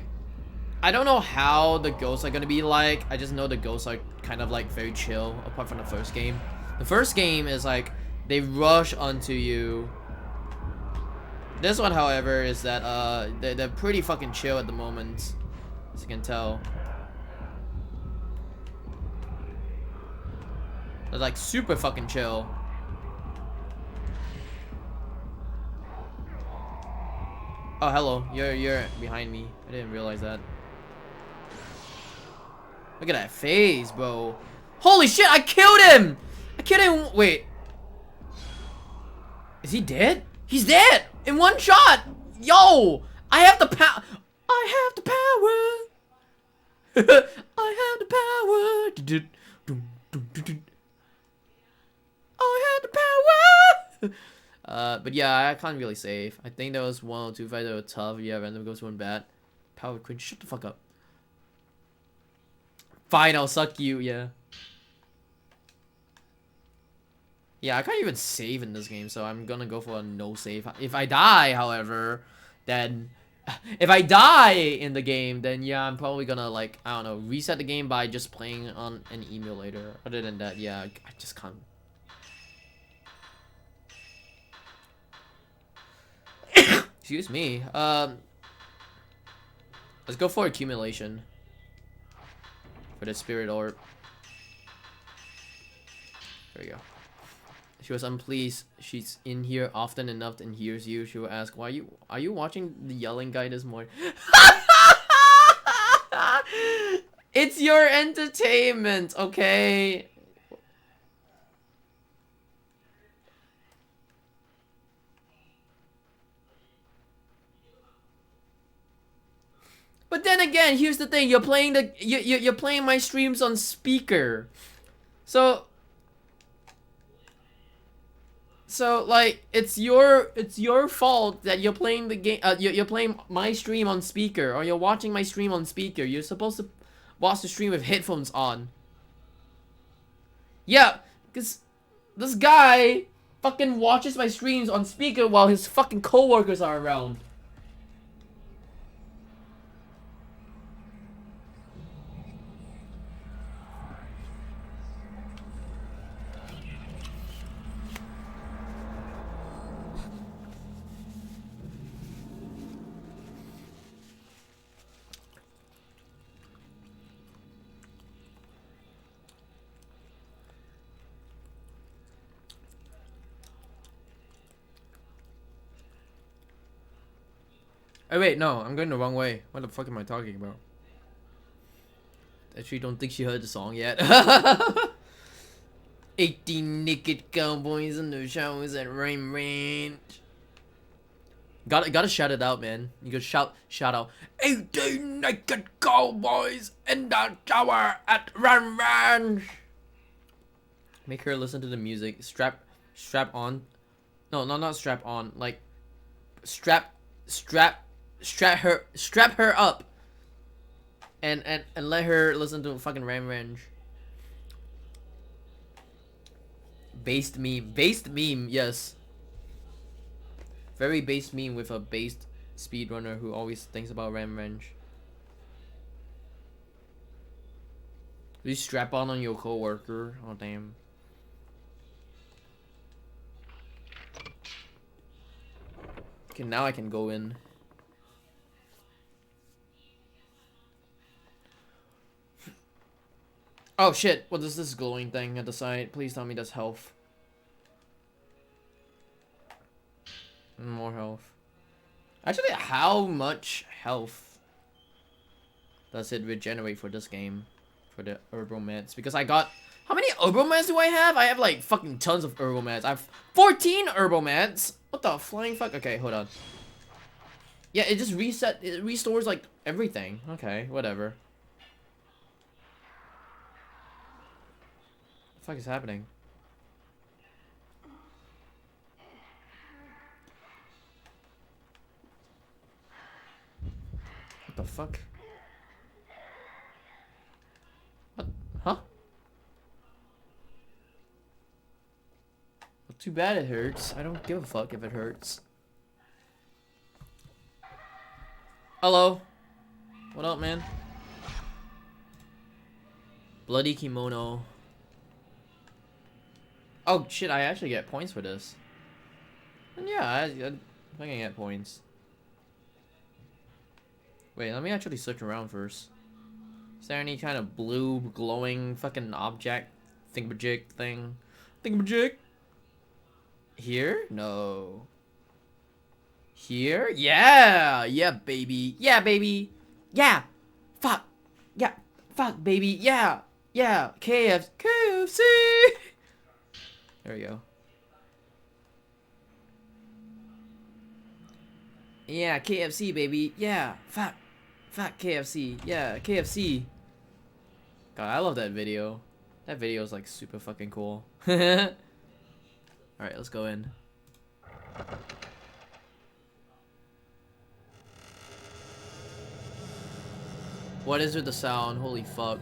[SPEAKER 4] I don't know how the ghosts are gonna be like. I just know the ghosts are kind of like very chill, apart from the first game. The first game is like, they rush onto you. This one, however, is that they're pretty fucking chill at the moment, as you can tell. They're like super fucking chill. Oh, hello. You're behind me. I didn't realize that. Look at that face, bro. Holy shit, I killed him! I killed him. Wait. Is he dead? He's dead! In one shot! Yo! I have the power! I have the power! I have the power! I have the power! But yeah, I can't really save. I think there was 1 or 2 fights that were tough. Yeah, random goes one bad. Power queen, shut the fuck up. Fine, I'll suck you, yeah. Yeah, I can't even save in this game, so I'm gonna go for a no save. If I die, however, then... If I die in the game, then yeah, I'm probably gonna, like, I don't know, reset the game by just playing on an emulator. Other than that, yeah, I just can't. Excuse me. Let's go for accumulation. For the spirit orb. There we go. She was unpleased. She's in here often enough and hears you. She will ask, "Why are you watching the yelling guy this morning?" It's your entertainment, okay? But then again, here's the thing: you're playing you're playing my streams on speaker, so like it's your fault that you're playing the game. You're playing my stream on speaker, or you're watching my stream on speaker. You're supposed to watch the stream with headphones on. Yeah, because this guy fucking watches my streams on speaker while his fucking coworkers are around. Oh wait, no, I'm going the wrong way. What the fuck am I talking about? Actually, don't think she heard the song yet. 18 naked cowboys in the showers at Rain Ranch. Gotta shout it out, man. You gotta shout out. 18 naked cowboys in the shower at Rain Ranch. Make her listen to the music. Strap on. No, not strap on. Like, strap her up. And let her listen to fucking Ram Ranch. Based meme, yes. Very based meme with a based speedrunner who always thinks about Ram Ranch. You strap on your coworker. Oh damn. Okay, now I can go in. Oh shit, what is this glowing thing at the side? Please tell me that's health. More health. Actually, how much health does it regenerate for this game? For the herbal meds? Because I got... How many herbal meds do I have? I have like fucking tons of herbal meds. I have 14 herbal meds. What the flying fuck? Okay, hold on. Yeah, it just it restores like everything. Okay, whatever. What the fuck is happening? What the fuck? What? Huh? Well, too bad it hurts. I don't give a fuck if it hurts. Hello. What up, man? Bloody kimono. Oh shit, I actually get points for this. And yeah, I can get points. Wait, let me actually search around first. Is there any kind of blue glowing fucking object thingamajig thing? Thingamajig? Here? No. Here? Yeah! Yeah, baby. Yeah, baby. Yeah! Fuck! Yeah! Fuck, baby. Yeah! Yeah! KFC! There we go. Yeah, KFC, baby. Yeah! Fuck! Fuck KFC. Yeah, KFC. God, I love that video. That video is like super fucking cool. Alright, let's go in. What is with the sound? Holy fuck.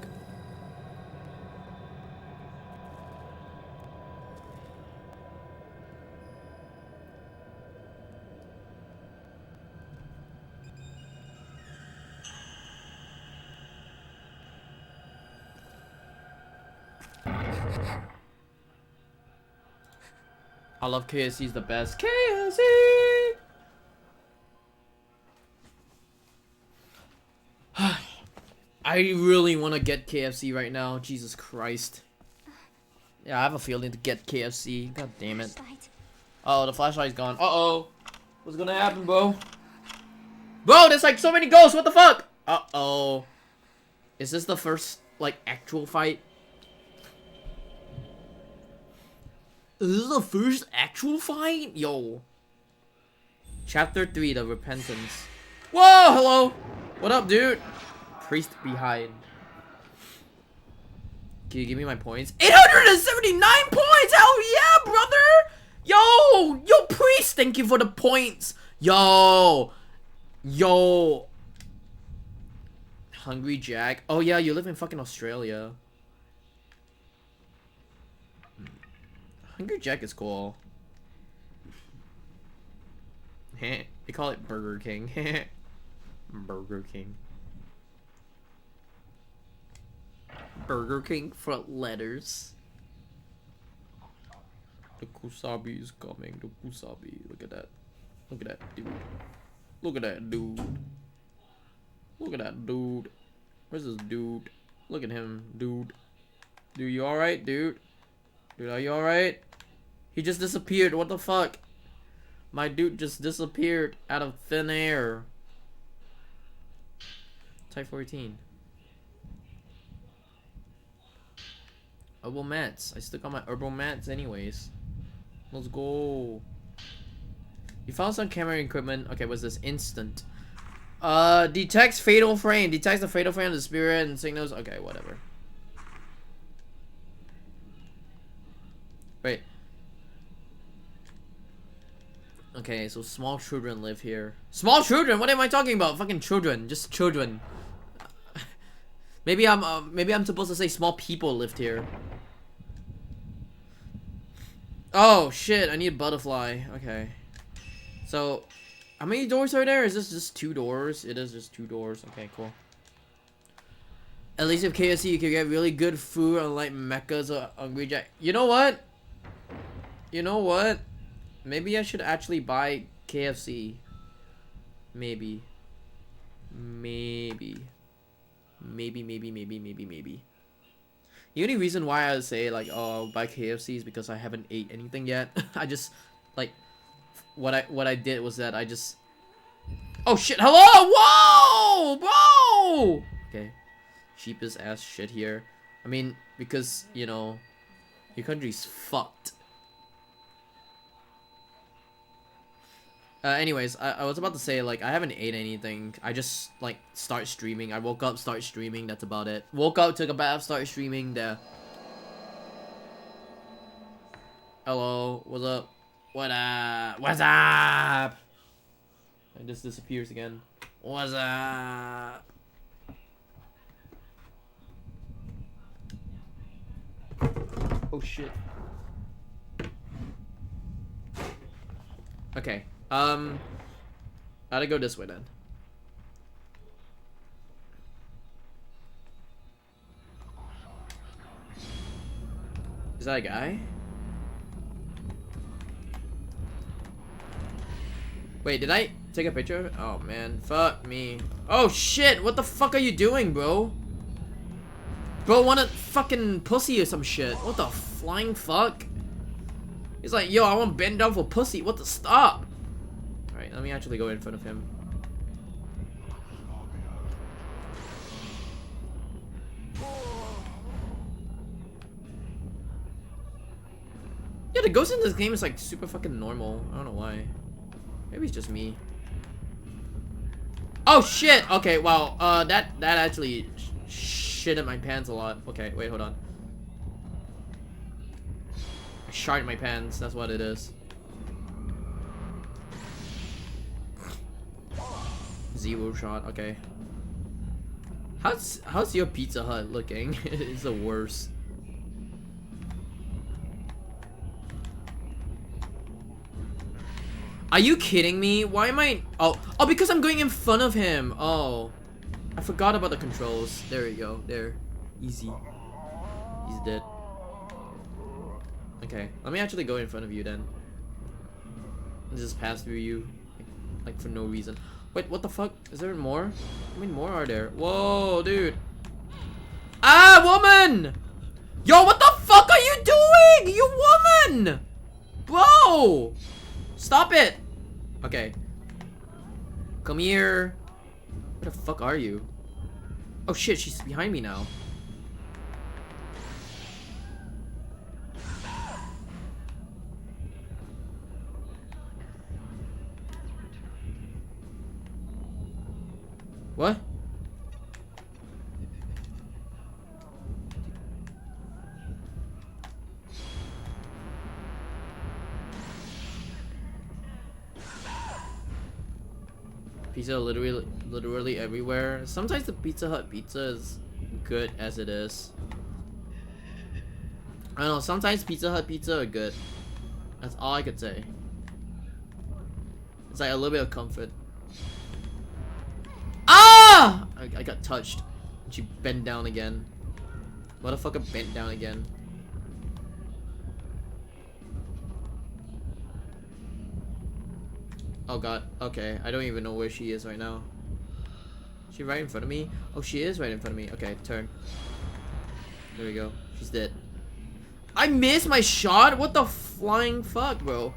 [SPEAKER 4] I love KFC's the best. KFC! I really want to get KFC right now. Jesus Christ. Yeah, I have a feeling to get KFC. God damn it. Oh, the flashlight's gone. Uh-oh. What's gonna happen, bro? Bro, there's like so many ghosts. What the fuck? Uh-oh. Is this the first, like, actual fight? Is this the first actual fight? Yo. Chapter 3, The Repentance. Whoa, hello. What up, dude? Priest behind. Can you give me my points? 879 points! Hell yeah, brother! Yo, priest, thank you for the points. Yo. Hungry Jack. Oh yeah, you live in fucking Australia. Hungry Jack is cool. They call it Burger King. Burger King. Burger King front letters. The Kusabi is coming. The Kusabi. Look at that. Look at that dude. Look at that dude. Look at that dude. Where's this dude? Look at him, dude. Dude, you alright, dude? Dude, are you alright? He just disappeared. What the fuck? My dude just disappeared out of thin air. Type 14. Herbal mats. I still got my herbal mats anyways. Let's go. You found some camera equipment. Okay, what's this? Instant. Detects fatal frame. Detects the fatal frame of the spirit and signals. Okay, whatever. Wait. Okay, so small children live here. Small children? What am I talking about? Fucking children. Just children. Maybe I'm supposed to say small people lived here. Oh shit, I need a butterfly. Okay. So, how many doors are there? Is this just 2 doors? It is just 2 doors. Okay, cool. At least with KFC, you can get really good food, unlike Mecca's or Hungry Jack. You know what? You know what? Maybe I should actually buy KFC. Maybe. Maybe. The only reason why I would say like, oh, I'll buy KFC is because I haven't ate anything yet. I just, like, what I did was that I just... Oh shit, hello! Whoa! Bro! Okay. Cheapest ass shit here. I mean, because, you know, your country's fucked. Anyways, I was about to say, like, I haven't ate anything. I just, like, start streaming. I woke up, start streaming, that's about it. Woke up, took a bath, start streaming, there. Hello, what's up? What up? What's up? It just disappears again. What's up? Oh shit. Okay. Gotta go this way then. Is that a guy? Wait, did I take a picture of it? Oh man, fuck me. Oh shit, what the fuck are you doing, bro? Bro, want a fucking pussy or some shit? What the flying fuck? He's like, yo, I want to bend down for pussy. What the stop? Alright, let me actually go in front of him. Yeah, the ghost in this game is like super fucking normal. I don't know why. Maybe it's just me. Oh shit! Okay, wow. That actually shit in my pants a lot. Okay, wait, hold on. I shart in my pants. That's what it is. Zero shot. Okay. How's your Pizza Hut looking? It's the worst. Are you kidding me? Why am I... Oh, because I'm going in front of him. Oh. I forgot about the controls. There you go. There. Easy. He's dead. Okay. Let me actually go in front of you then. And just pass through you. Like for no reason. Wait, what the fuck? Is there more? How many more are there? Whoa, dude. Ah, woman! Yo, what the fuck are you doing? You woman! Bro! Stop it! Okay. Come here. Where the fuck are you? Oh shit, she's behind me now. What? Pizza literally everywhere. Sometimes the Pizza Hut pizza is good as it is. I don't know, sometimes Pizza Hut pizza are good. That's all I could say. It's like a little bit of comfort. Ah! I got touched. And she bent down again. Motherfucker bent down again. Oh god, okay. I don't even know where she is right now. Is she right in front of me? Oh, she is right in front of me. Okay, turn. There we go. She's dead. I missed my shot? What the flying fuck, bro?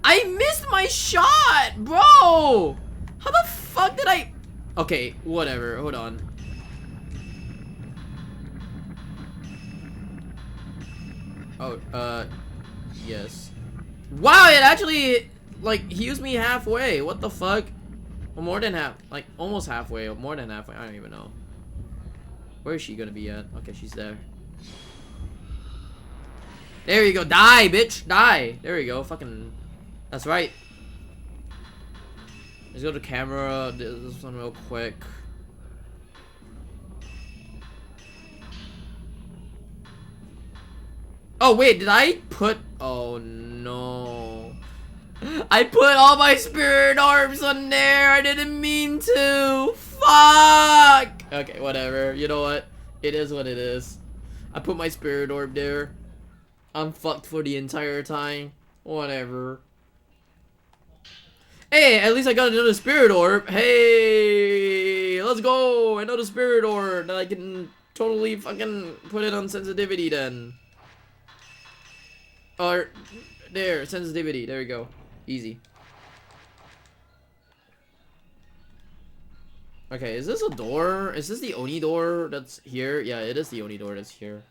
[SPEAKER 4] I missed my shot, bro! How the fuck did I... Okay, whatever. Hold on. Oh, yes. Wow, it actually, like, heals me halfway. What the fuck? Or more than half. Like, almost halfway. Or more than halfway. I don't even know. Where is she gonna be at? Okay, she's there. There you go. Die, bitch. Die. There you go. Fucking. That's right. Let's go to camera. This one real quick. Oh, wait. Did I put... Oh, no. I put all my spirit orbs on there. I didn't mean to. Fuck. Okay, whatever. You know what? It is what it is. I put my spirit orb there. I'm fucked for the entire time. Whatever. Hey, at least I got another spirit orb. Hey, let's go. Another spirit orb that I can totally fucking put it on sensitivity then. Or, there, sensitivity. There we go. Easy. Okay, is this a door? Is this the only door that's here? Yeah, it is the only door that's here.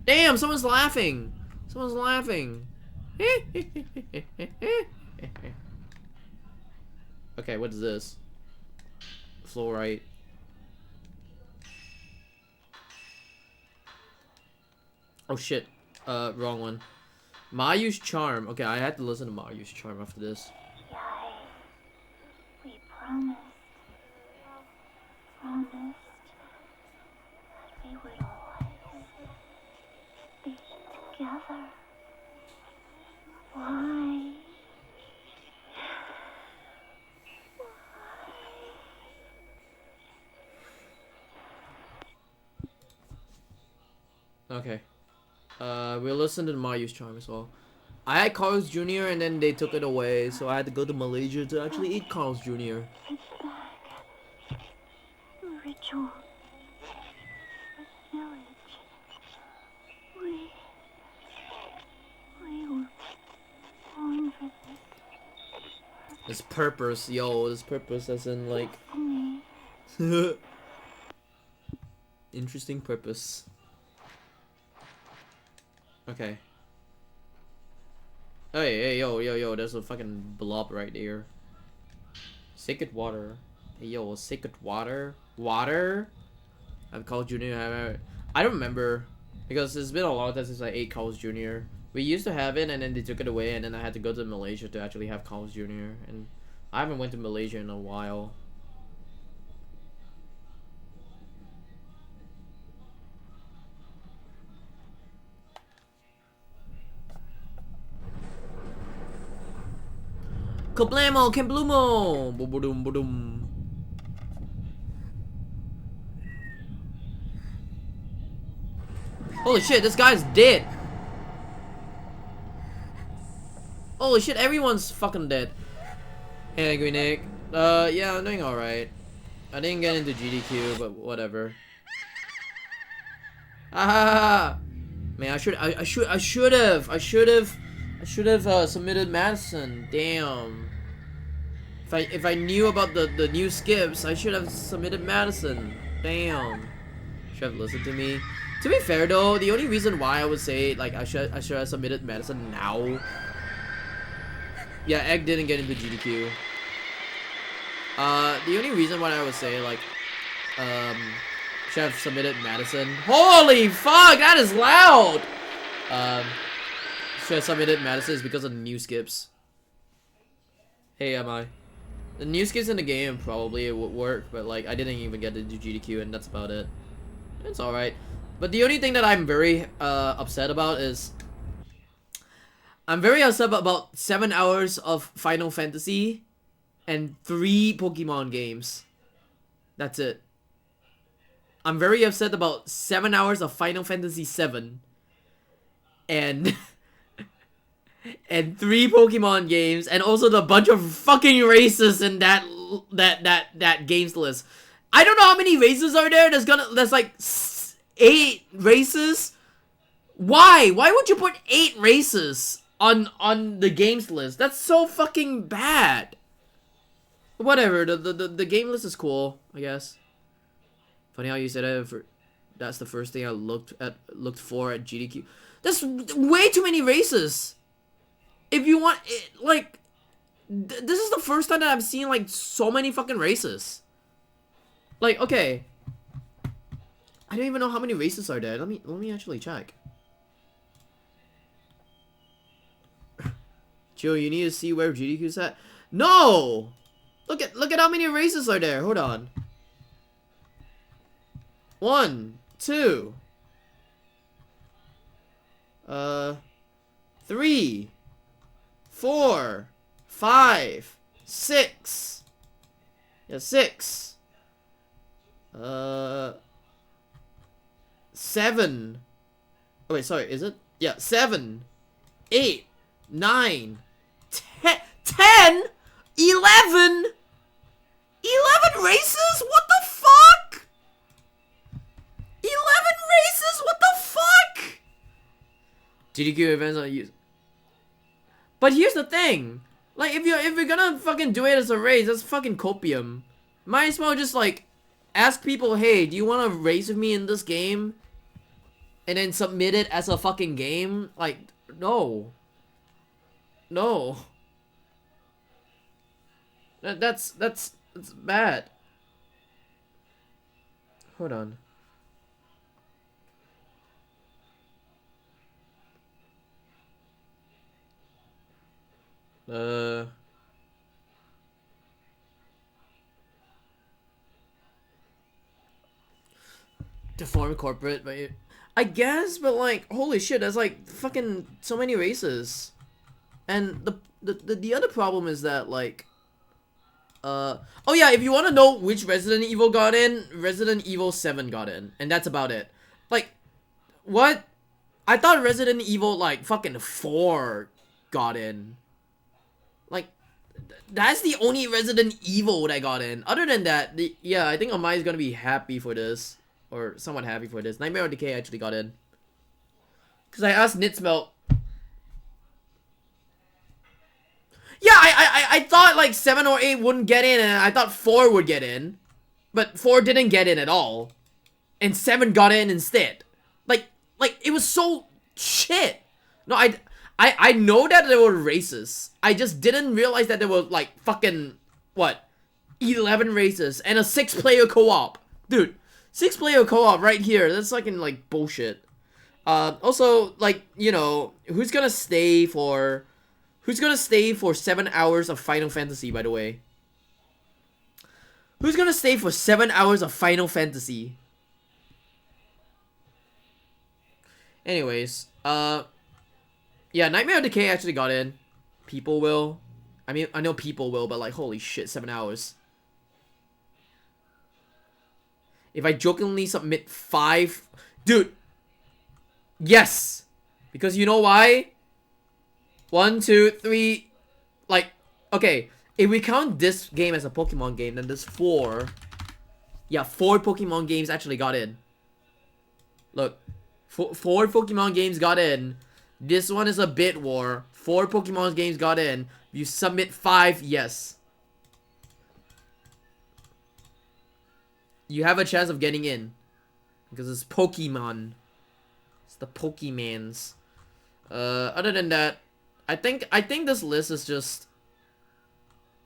[SPEAKER 4] Damn, someone's laughing. Someone's laughing. Okay, what is this? Fluorite. Oh shit. Wrong one. Mayu's Charm. Okay, I had to listen to Mayu's Charm after this.
[SPEAKER 1] Yay. We promised that we would always be together. Why?
[SPEAKER 4] Okay. We'll listen to Mayu's Charm as well. I had Carl's Jr. and then they took it away, so I had to go to Malaysia to actually eat Carl's Jr.
[SPEAKER 1] It's back. Ritual. The village. We were born for this.
[SPEAKER 4] This purpose, yo, this purpose as in like
[SPEAKER 1] Destiny.
[SPEAKER 4] interesting purpose. Okay. Hey, yo, there's a fucking blob right there. Sacred water. Hey, yo, sacred water? Water? I've called Junior. I don't remember. Because it's been a long time since I ate Carl's Jr. We used to have it and then they took it away and then I had to go to Malaysia to actually have Carl's Jr. And I haven't went to Malaysia in a while. Kablamo, Kemblumo! Boom, boom. Holy shit, this guy's dead. Holy shit, everyone's fucking dead. Hey, Green Egg. Yeah, I'm doing alright. I didn't get into GDQ, but whatever. Ah, man, I should have submitted Madison. Damn. If I knew about the new skips, I should have submitted Madison. Damn. Should have listened to me. To be fair though, the only reason why I would say like I should have submitted Madison now. Yeah, Egg didn't get into GDQ. The only reason why I would say like should have submitted Madison. Holy fuck, that is loud. Should have submitted Madison is because of the new skips. Hey, am I? The new skips in the game probably it would work, but like I didn't even get to do GDQ and that's about it. It's alright. But the only thing that I'm very upset about is I'm very upset about 7 hours of Final Fantasy and 3 Pokemon games. That's it. I'm very upset about 7 hours of Final Fantasy 7 and and 3 Pokemon games and also the bunch of fucking races in that games list. I don't know how many races are there. There's like 8 races. Why would you put 8 races on the games list? That's so fucking bad. Whatever, the game list is cool, I guess. Funny how you said it. That's the first thing I looked for at GDQ. That's way too many races. If you want, like, this is the first time that I've seen like so many fucking races. Like, okay, I don't even know how many races are there. Let me actually check. Joe, you need to see where GDQ's at. No, look at how many races are there. Hold on. 1, 2, 3, 4, 5, 6. Yeah, 6. 7. Oh wait, sorry, is it? Yeah, 7, 8, 9, 10, 11 races? What the fuck? 11 races? What the fuck? GDQ events are used. But here's the thing. Like, if you're gonna fucking do it as a race, that's fucking copium. Might as well just, like, ask people, hey, do you want to race with me in this game? And then submit it as a fucking game? Like, no. No. That's bad. Hold on. Deformed corporate, but I guess, but like, holy shit, that's like fucking so many races. And the other problem is that, like, oh yeah, if you want to know which Resident Evil got in, Resident Evil 7 got in, and that's about it. Like, what? I thought Resident Evil, like, fucking 4 got in. Like, that's the only Resident Evil that got in. Other than that, yeah, I think Amai is gonna be happy for this. Or somewhat happy for this. Nightmare of Decay actually got in. Because I asked Nitsmelt. Yeah, I thought like 7 or 8 wouldn't get in, and I thought 4 would get in. But 4 didn't get in at all. And 7 got in instead. Like it was so shit. No, I know that there were races. I just didn't realize that there were like fucking, what, 11 races and a 6-player co-op. Dude, 6-player co-op right here. That's fucking like bullshit. Also, like, you know, who's gonna stay for 7 hours of Final Fantasy, by the way? Who's gonna stay for 7 hours of Final Fantasy? Anyways, yeah, Nightmare of Decay actually got in. People will. I mean, I know people will, but like, holy shit, 7 hours. If I jokingly submit 5... Dude! Yes! Because you know why? 1, 2, 3... Like, okay. If we count this game as a Pokemon game, then there's 4. Yeah, 4 Pokemon games actually got in. Look. 4 Pokemon games got in. This one is a bit war. 4 Pokemon games got in. You submit 5, yes. You have a chance of getting in. Because it's Pokemon. It's the Pokemans. Other than that, I think this list is just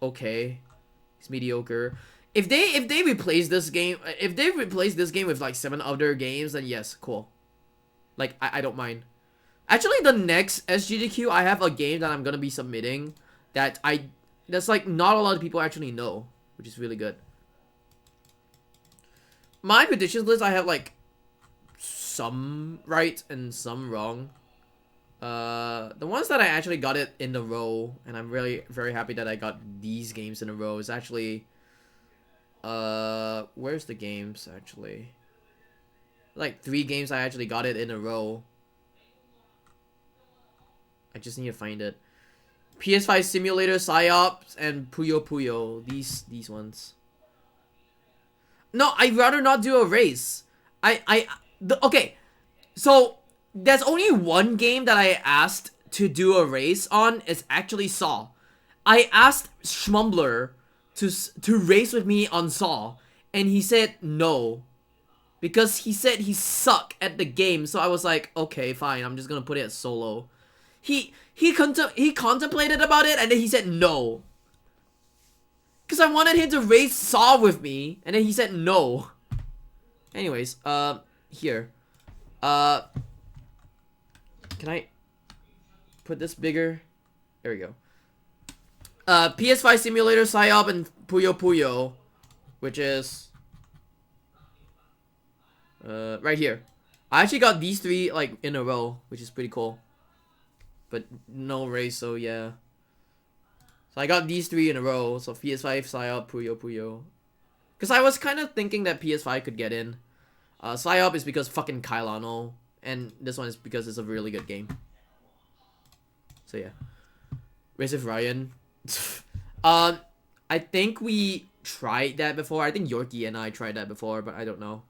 [SPEAKER 4] okay. It's mediocre. If they replace this game, with like 7 other games, then yes, cool. Like, I don't mind. Actually, the next SGDQ, I have a game that I'm gonna be submitting that's like not a lot of people actually know, which is really good. My predictions list, I have like some right and some wrong. The ones that I actually got it in a row, and I'm really very happy that I got these games in a row, is actually where's the games actually? Like 3 games I actually got it in a row. I just need to find it. PS5 Simulator, Psyops, and Puyo Puyo. These ones. No, I'd rather not do a race. Okay, so there's only one game that I asked to do a race on. Is actually Saw. I asked Schmumbler to race with me on Saw, and he said no. because he said he sucked at the game. So I was like, okay, fine. I'm just gonna put it as solo. He contemplated about it and then he said no. Cause I wanted him to race Saw with me and then he said no. Anyways, here. Can I put this bigger? There we go. PS5 Simulator, Psyop, and Puyo Puyo, which is right here. I actually got these three like in a row, which is pretty cool. But no race, so yeah. So I got these three in a row. So PS5, Psyop, Puyo Puyo. Cause I was kind of thinking that PS5 could get in. Psyop is because fucking Kailano, and this one is because it's a really good game. So yeah. Race with Ryan. I think we tried that before. I think Yorkie and I tried that before, but I don't know.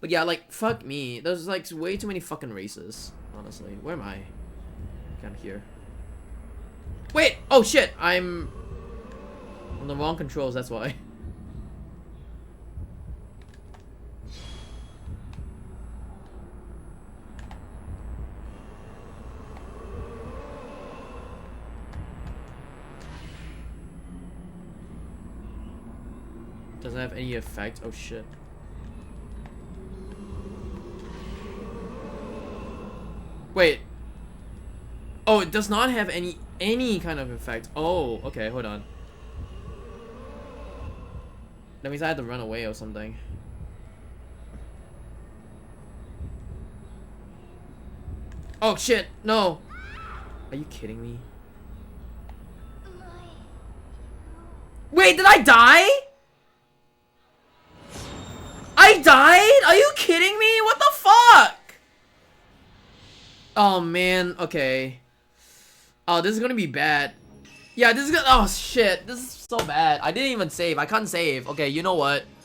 [SPEAKER 4] But yeah, like, fuck me. There's like way too many fucking races, honestly. Where am I? Okay, I'm here. Wait! Oh shit! I'm on the wrong controls, that's why. Doesn't have any effect. Oh shit. Wait. Oh, it does not have any kind of effect. Oh, okay, hold on. That means I had to run away or something. Oh shit, no. Are you kidding me? Wait, did I die? I died? Are you kidding me? What the fuck? Oh man, okay. Oh, this is gonna be bad. Yeah, this is gonna— oh shit, this is so bad. I didn't even save. I can't save. Okay, you know what?